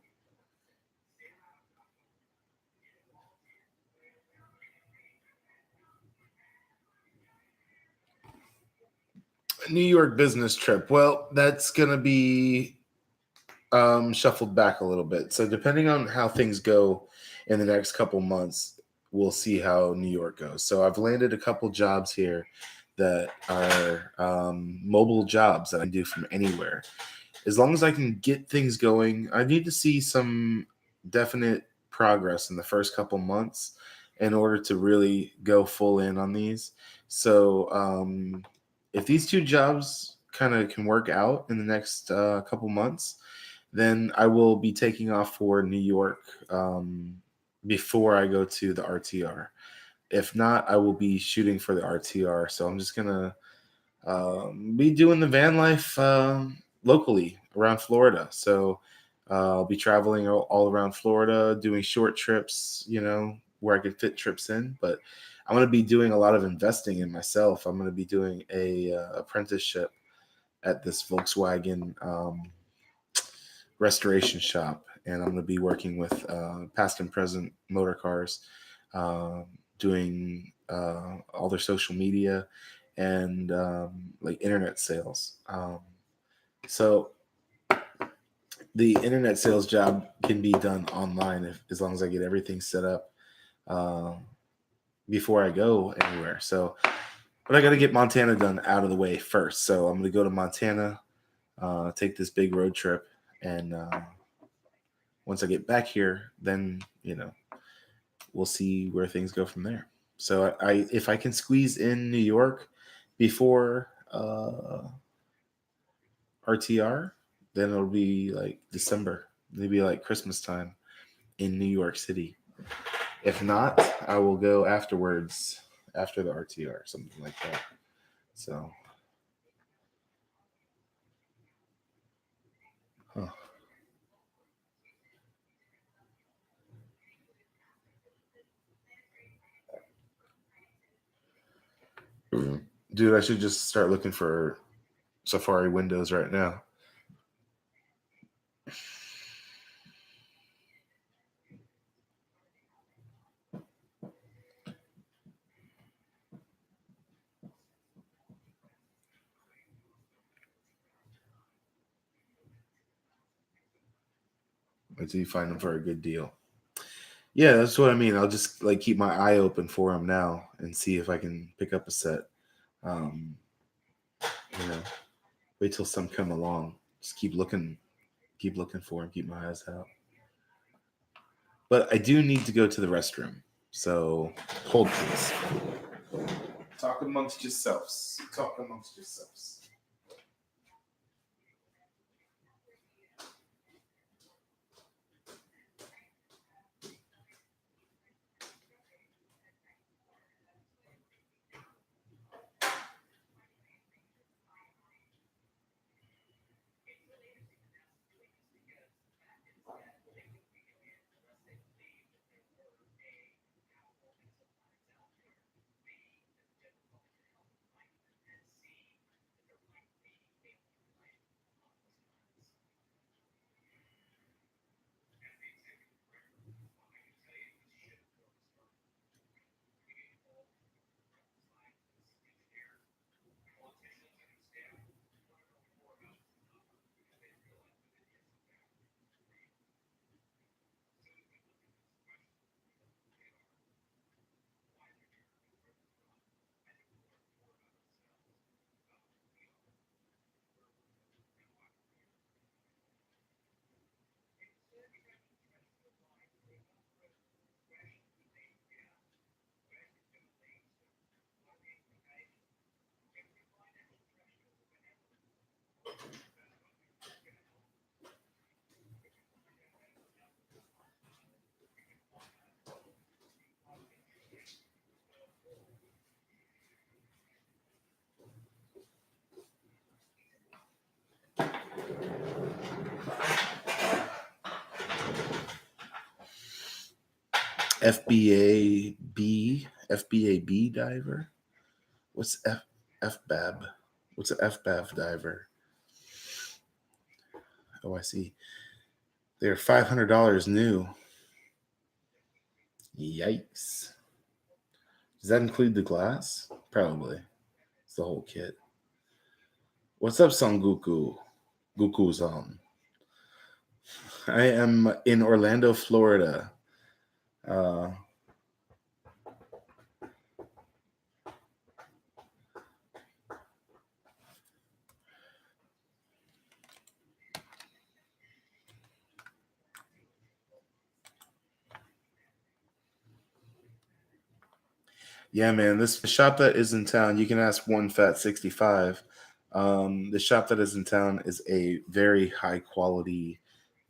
New York business trip. Well, that's going to be shuffled back a little bit. So depending on how things go in the next couple months, we'll see how New York goes. So I've landed a couple jobs here that are mobile jobs that I do from anywhere. as long as I can get things going, I need to see some definite progress in the first couple months in order to really go full in on these. So if these two jobs kind of can work out in the next couple months, then I will be taking off for New York before I go to the RTR. If not, I will be shooting for the RTR. So I'm just gonna be doing the van life locally around Florida. So I'll be traveling all around Florida, doing short trips, where I could fit trips in. But I'm going to be doing a lot of investing in myself. I'm going to be doing a apprenticeship at this Volkswagen restoration shop, and I'm going to be working with past and present motor cars, doing all their social media and like internet sales. So the internet sales job can be done online as long as I get everything set up before I go anywhere. So, but I got to get Montana done out of the way first. So I'm going to go to Montana, take this big road trip, and once I get back here, then we'll see where things go from there. So I if I can squeeze in New York before RTR, then it'll be like December, maybe like Christmas time in New York City. If not, I will go afterwards, after the RTR, something like that. So, huh. Dude, I should just start looking for Safari windows right now. Until you find them for a good deal. Yeah, that's what I mean. I'll just like keep my eye open for them now and see if I can pick up a set. Um, wait till some come along. Just keep looking for them. Keep my eyes out. But I do need to go to the restroom. So hold please. Talk amongst yourselves. Talk amongst yourselves. FBAB diver. What's FBAB? What's an FBAB diver? Oh, I see. They're $500 new. Yikes. Does that include the glass? Probably. It's the whole kit. What's up, Son Goku? Goku's on. I am in Orlando, Florida. Yeah, man. This shop that is in town, you can ask One Fat 65. The shop that is in town is a very high quality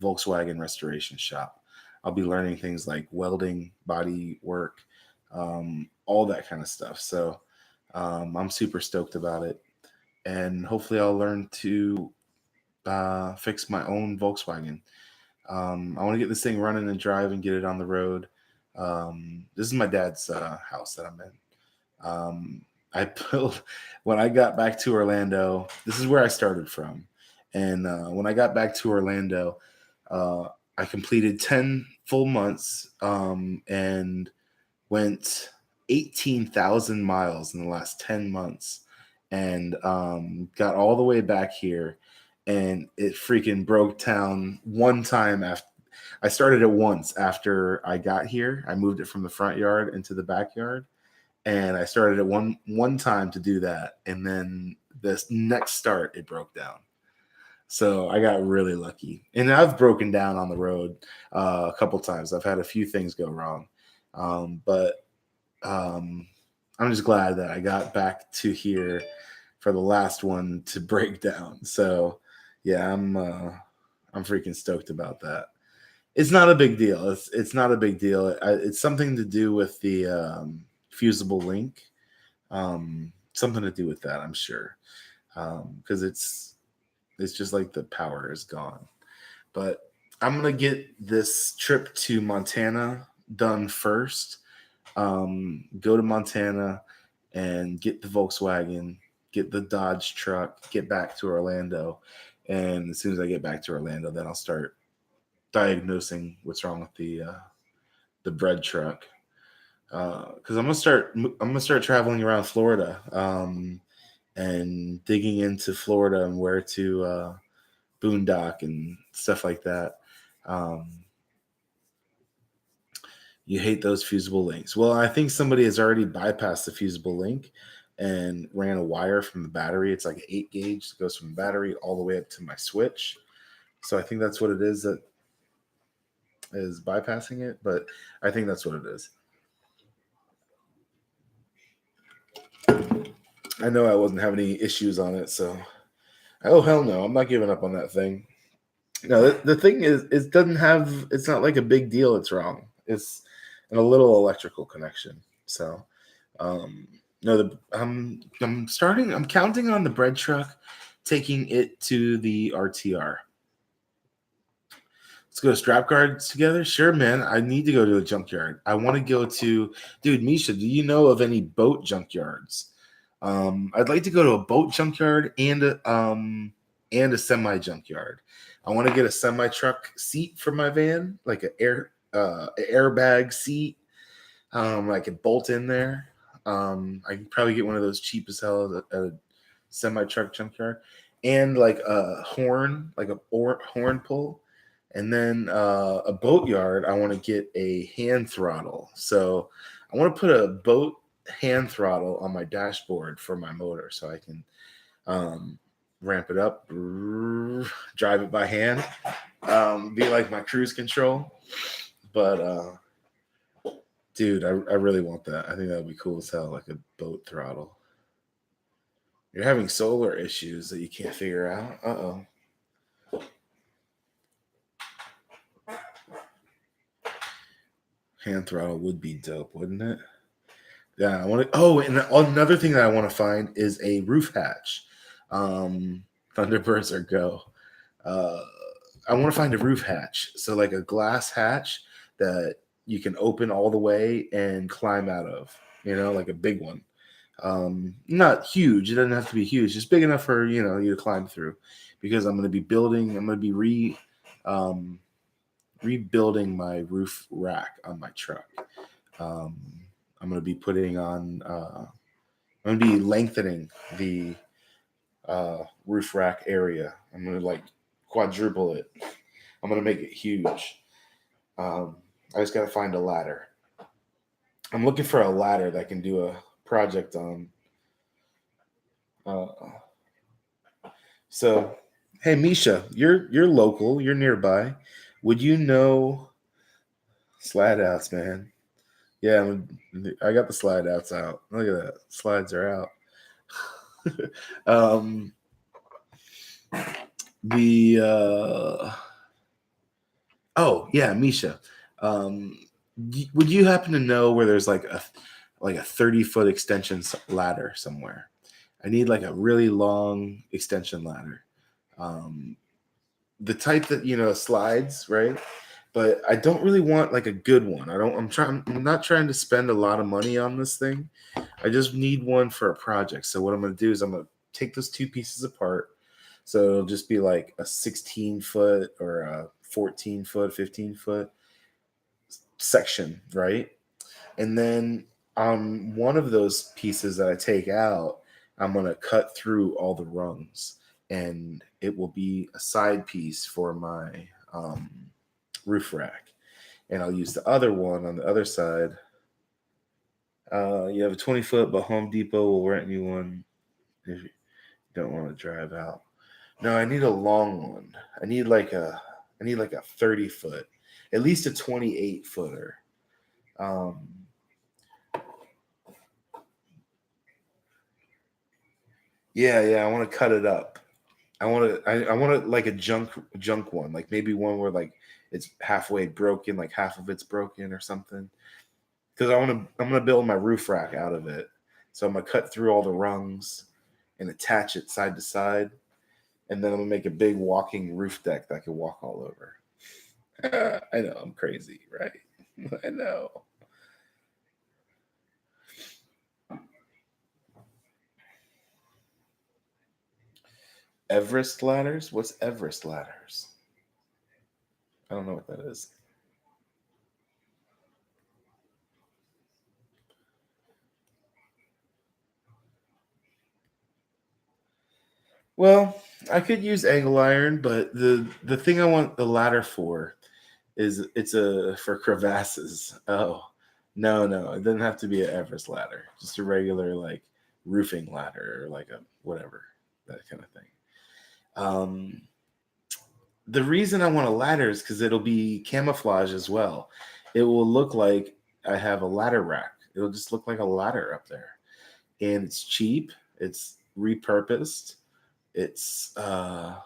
Volkswagen restoration shop. I'll be learning things like welding, body work, all that kind of stuff. So I'm super stoked about it. And hopefully, I'll learn to fix my own Volkswagen. I want to get this thing running and drive and get it on the road. This is my dad's house that I'm in. I built when I got back to Orlando. This is where I started from, and when I got back to Orlando, I completed 10 full months and went 18,000 miles in the last 10 months, and got all the way back here, and it freaking broke down one time after. I started it once after I got here. I moved it from the front yard into the backyard, and I started it one time to do that, and then this next start it broke down. So I got really lucky, and I've broken down on the road a couple times. I've had a few things go wrong, but I'm just glad that I got back to here for the last one to break down. So yeah, I'm freaking stoked about that. It's not a big deal. It's not a big deal. It's something to do with the fusible link. Something to do with that, I'm sure, because it's just like the power is gone. But I'm gonna get this trip to Montana done first. Go to Montana and get the Volkswagen, get the Dodge truck, get back to Orlando, and as soon as I get back to Orlando, then I'll start diagnosing what's wrong with the bread truck. Because I'm gonna start traveling around Florida, and digging into Florida and where to boondock and stuff like that. Um, you hate those fusible links. Well, I think somebody has already bypassed the fusible link and ran a wire from the battery. It's like an 8 gauge that goes from the battery all the way up to my switch. So I think that's what it is that is bypassing it, but I think that's what it is. I know I wasn't having any issues on it, so oh hell no, I'm not giving up on that thing. No, the thing is, it doesn't have. It's not like a big deal. It's wrong. It's a little electrical connection. So, no, I'm starting. I'm counting on the bread truck taking it to the RTR. Let's go to strap guards together. Sure, man. I need to go to a junkyard. I want to go to, dude, Misha. Do you know of any boat junkyards? I'd like to go to a boat junkyard and a semi junkyard. I want to get a semi truck seat for my van, like an airbag seat. I could bolt in there. I can probably get one of those cheap as hell at a semi truck junkyard, and like a horn, like a horn pull. And then a boat yard, I want to get a hand throttle. So I want to put a boat hand throttle on my dashboard for my motor so I can ramp it up, drive it by hand, be like my cruise control. But dude, I really want that. I think that would be cool as hell, like a boat throttle. You're having solar issues that you can't figure out. Uh-oh. Hand throttle would be dope, wouldn't it? Yeah, I want to. Oh, and another thing that I want to find is a roof hatch. Thunderbirds are go. I want to find a roof hatch, so like a glass hatch that you can open all the way and climb out of. You know, like a big one. Not huge. It doesn't have to be huge. Just big enough for you to climb through. Because I'm going to be building. I'm going to be rebuilding my roof rack on my truck. I'm going to be putting on. I'm going to be lengthening the roof rack area. I'm going to like quadruple it. I'm going to make it huge. I just got to find a ladder. I'm looking for a ladder that can do a project on. So, hey Misha, you're local. You're nearby. Would you know Slat Outs, man? Yeah, I got the slide outs out. Look at that. Slides are out. The oh yeah, Misha. Would you happen to know where there's like a 30-foot extension ladder somewhere? I need like a really long extension ladder. The type that slides, right? But I don't really want like a good one. I'm not trying to spend a lot of money on this thing. I just need one for a project. So what I'm going to do is I'm going to take those two pieces apart. So it'll just be like a 16-foot or a 14-foot, 15-foot section, right? And then on one of those pieces that I take out, I'm going to cut through all the rungs, and it will be a side piece for my roof rack. And I'll use the other one on the other side. You have a 20-foot, but Home Depot will rent you one if you don't want to drive out. No, I need a long one. I need like a 30-foot, at least a 28-footer. Yeah, I want to cut it up. I want it like a junk one, like maybe one where like it's halfway broken, like half of it's broken or something. Because I'm gonna build my roof rack out of it. So I'm gonna cut through all the rungs and attach it side to side, and then I'm gonna make a big walking roof deck that I can walk all over. I know I'm crazy, right? I know. Everest ladders? What's Everest ladders? I don't know what that is. Well, I could use angle iron, but the thing I want the ladder for is for crevasses. Oh, no, it doesn't have to be an Everest ladder. Just a regular like roofing ladder or like a whatever, that kind of thing. The reason I want a ladder is because it'll be camouflage as well. It will look like I have a ladder rack. It'll just look like a ladder up there, and it's cheap. It's repurposed. It's what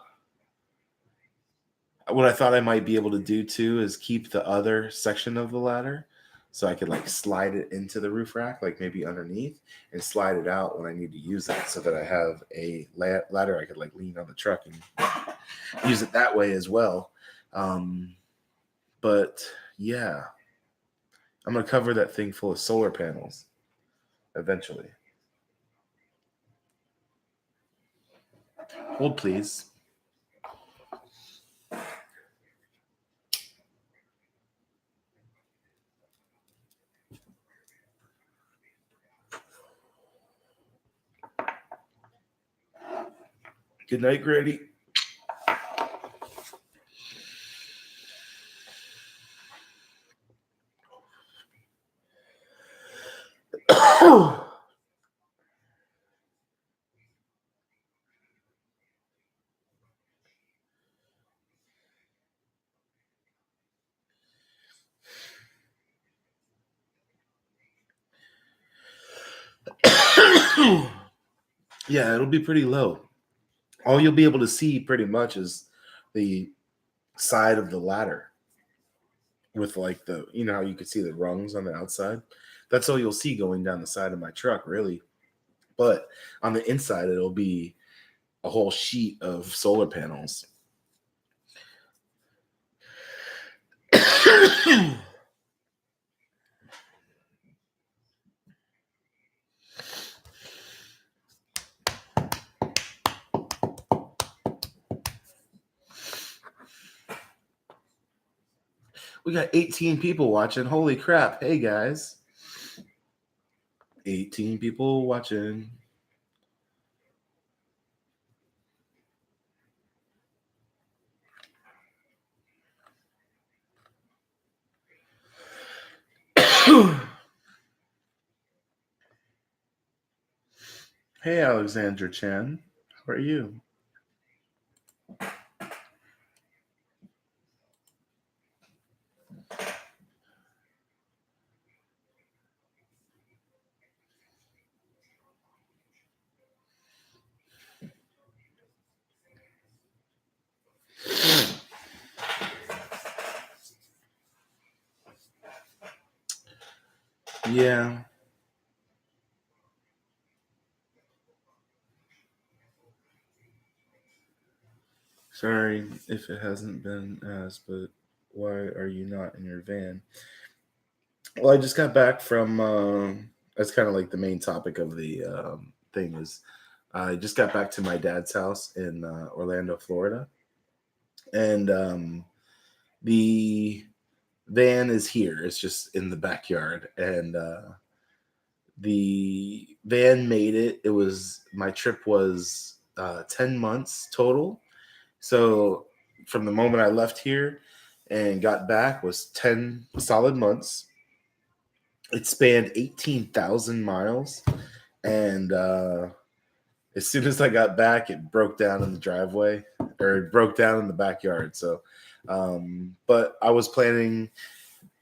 I thought I might be able to do too is keep the other section of the ladder, so I could like slide it into the roof rack, like maybe underneath, and slide it out when I need to use it, so that I have a ladder I could like lean on the truck and use it that way as well. But yeah, I'm gonna cover that thing full of solar panels eventually. Hold please. Good night, Grady. Yeah, it'll be pretty low. All you'll be able to see pretty much is the side of the ladder with like how you could see the rungs on the outside. That's all you'll see going down the side of my truck, really. But on the inside, it'll be a whole sheet of solar panels. We got 18 people watching. Holy crap. Hey, guys. 18 people watching. Hey, Alexandra Chen. How are you? Yeah. Sorry if it hasn't been asked, but why are you not in your van? Well, I just got back from. That's kind of like the main topic of the thing is. I just got back to my dad's house in Orlando, Florida, and the van is here. It's just in the backyard, and the van made it. It was my trip was 10 months total. So from the moment I left here and got back was 10 solid months. It spanned 18,000 miles, and as soon as I got back, it broke down in the driveway or it broke down in the backyard. So, but I was planning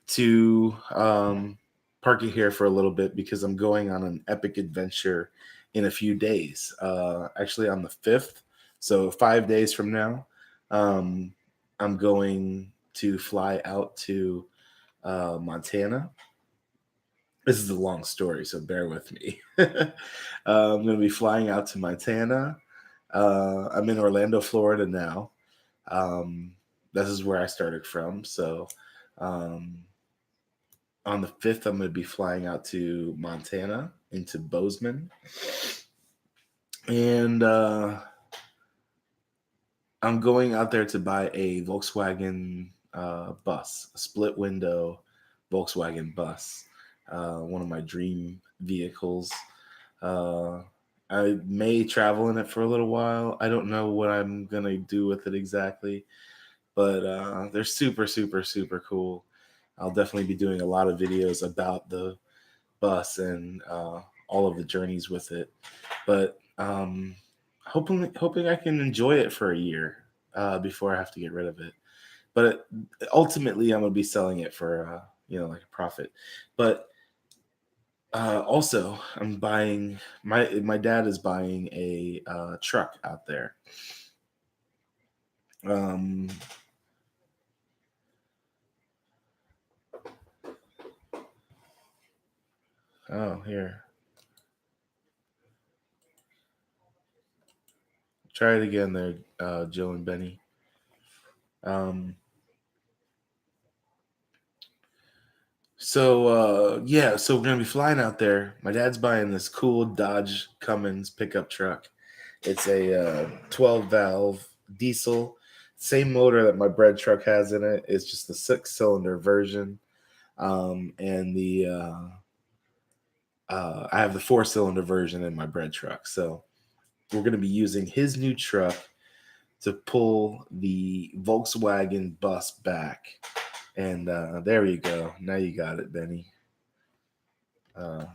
to park it here for a little bit because I'm going on an epic adventure in a few days. Actually, on the 5th, so 5 days from now, um, I'm going to fly out to Montana. This is a long story, so bear with me. I'm going to be flying out to Montana. I'm in Orlando, Florida now. This is where I started from. So um, on the 5th, I'm going to be flying out to Montana into Bozeman. And I'm going out there to buy a Volkswagen bus, a split window Volkswagen bus, one of my dream vehicles. Uh, I may travel in it for a little while. I don't know what I'm going to do with it exactly, but they're super, super, super cool. I'll definitely be doing a lot of videos about the bus and all of the journeys with it. But hoping I can enjoy it for a year before I have to get rid of it. But ultimately, I'm gonna be selling it for like a profit. But also, I'm buying my dad is buying a truck out there. Um, oh, here. Try it again there, Joe and Benny. Um, so we're gonna be flying out there. My dad's buying this cool Dodge Cummins pickup truck. It's a 12 valve diesel, same motor that my bread truck has in it. It's just the 6-cylinder version, and the I have the 4-cylinder version in my bread truck. So we're gonna be using his new truck to pull the Volkswagen bus back. And there you go. Now you got it, Benny. Uh,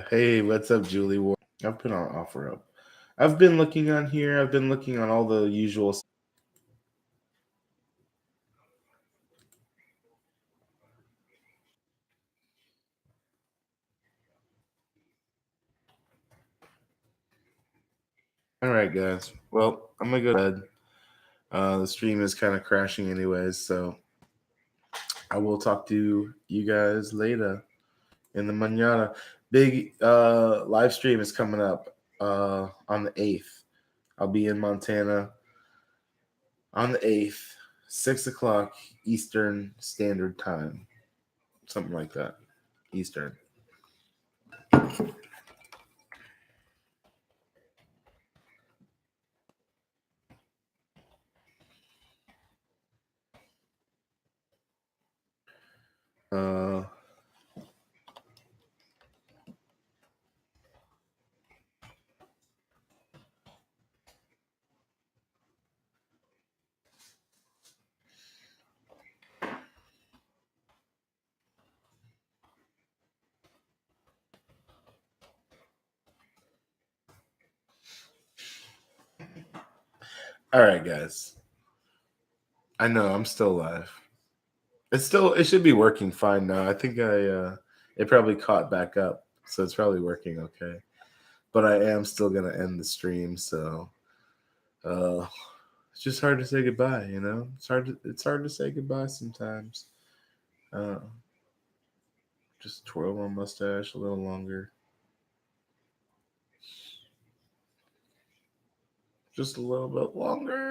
hey, what's up, Julie Ward? I've been on OfferUp. I've been looking on here. I've been looking on all the usual. All right, guys. Well, I'm gonna go to bed. The stream is kind of crashing, anyways. So I will talk to you guys later in the manana. Big live stream is coming up on the 8th. I'll be in Montana on the 8th, 6 o'clock Eastern Standard Time, something like that. Eastern. Uh, all right, guys. I know I'm still live. It should be working fine now. I think it probably caught back up, so it's probably working okay. but I am still gonna end the stream. So it's just hard to say goodbye. You know, it's hard to say goodbye sometimes. Just twirl my mustache a little longer. Just a little bit longer.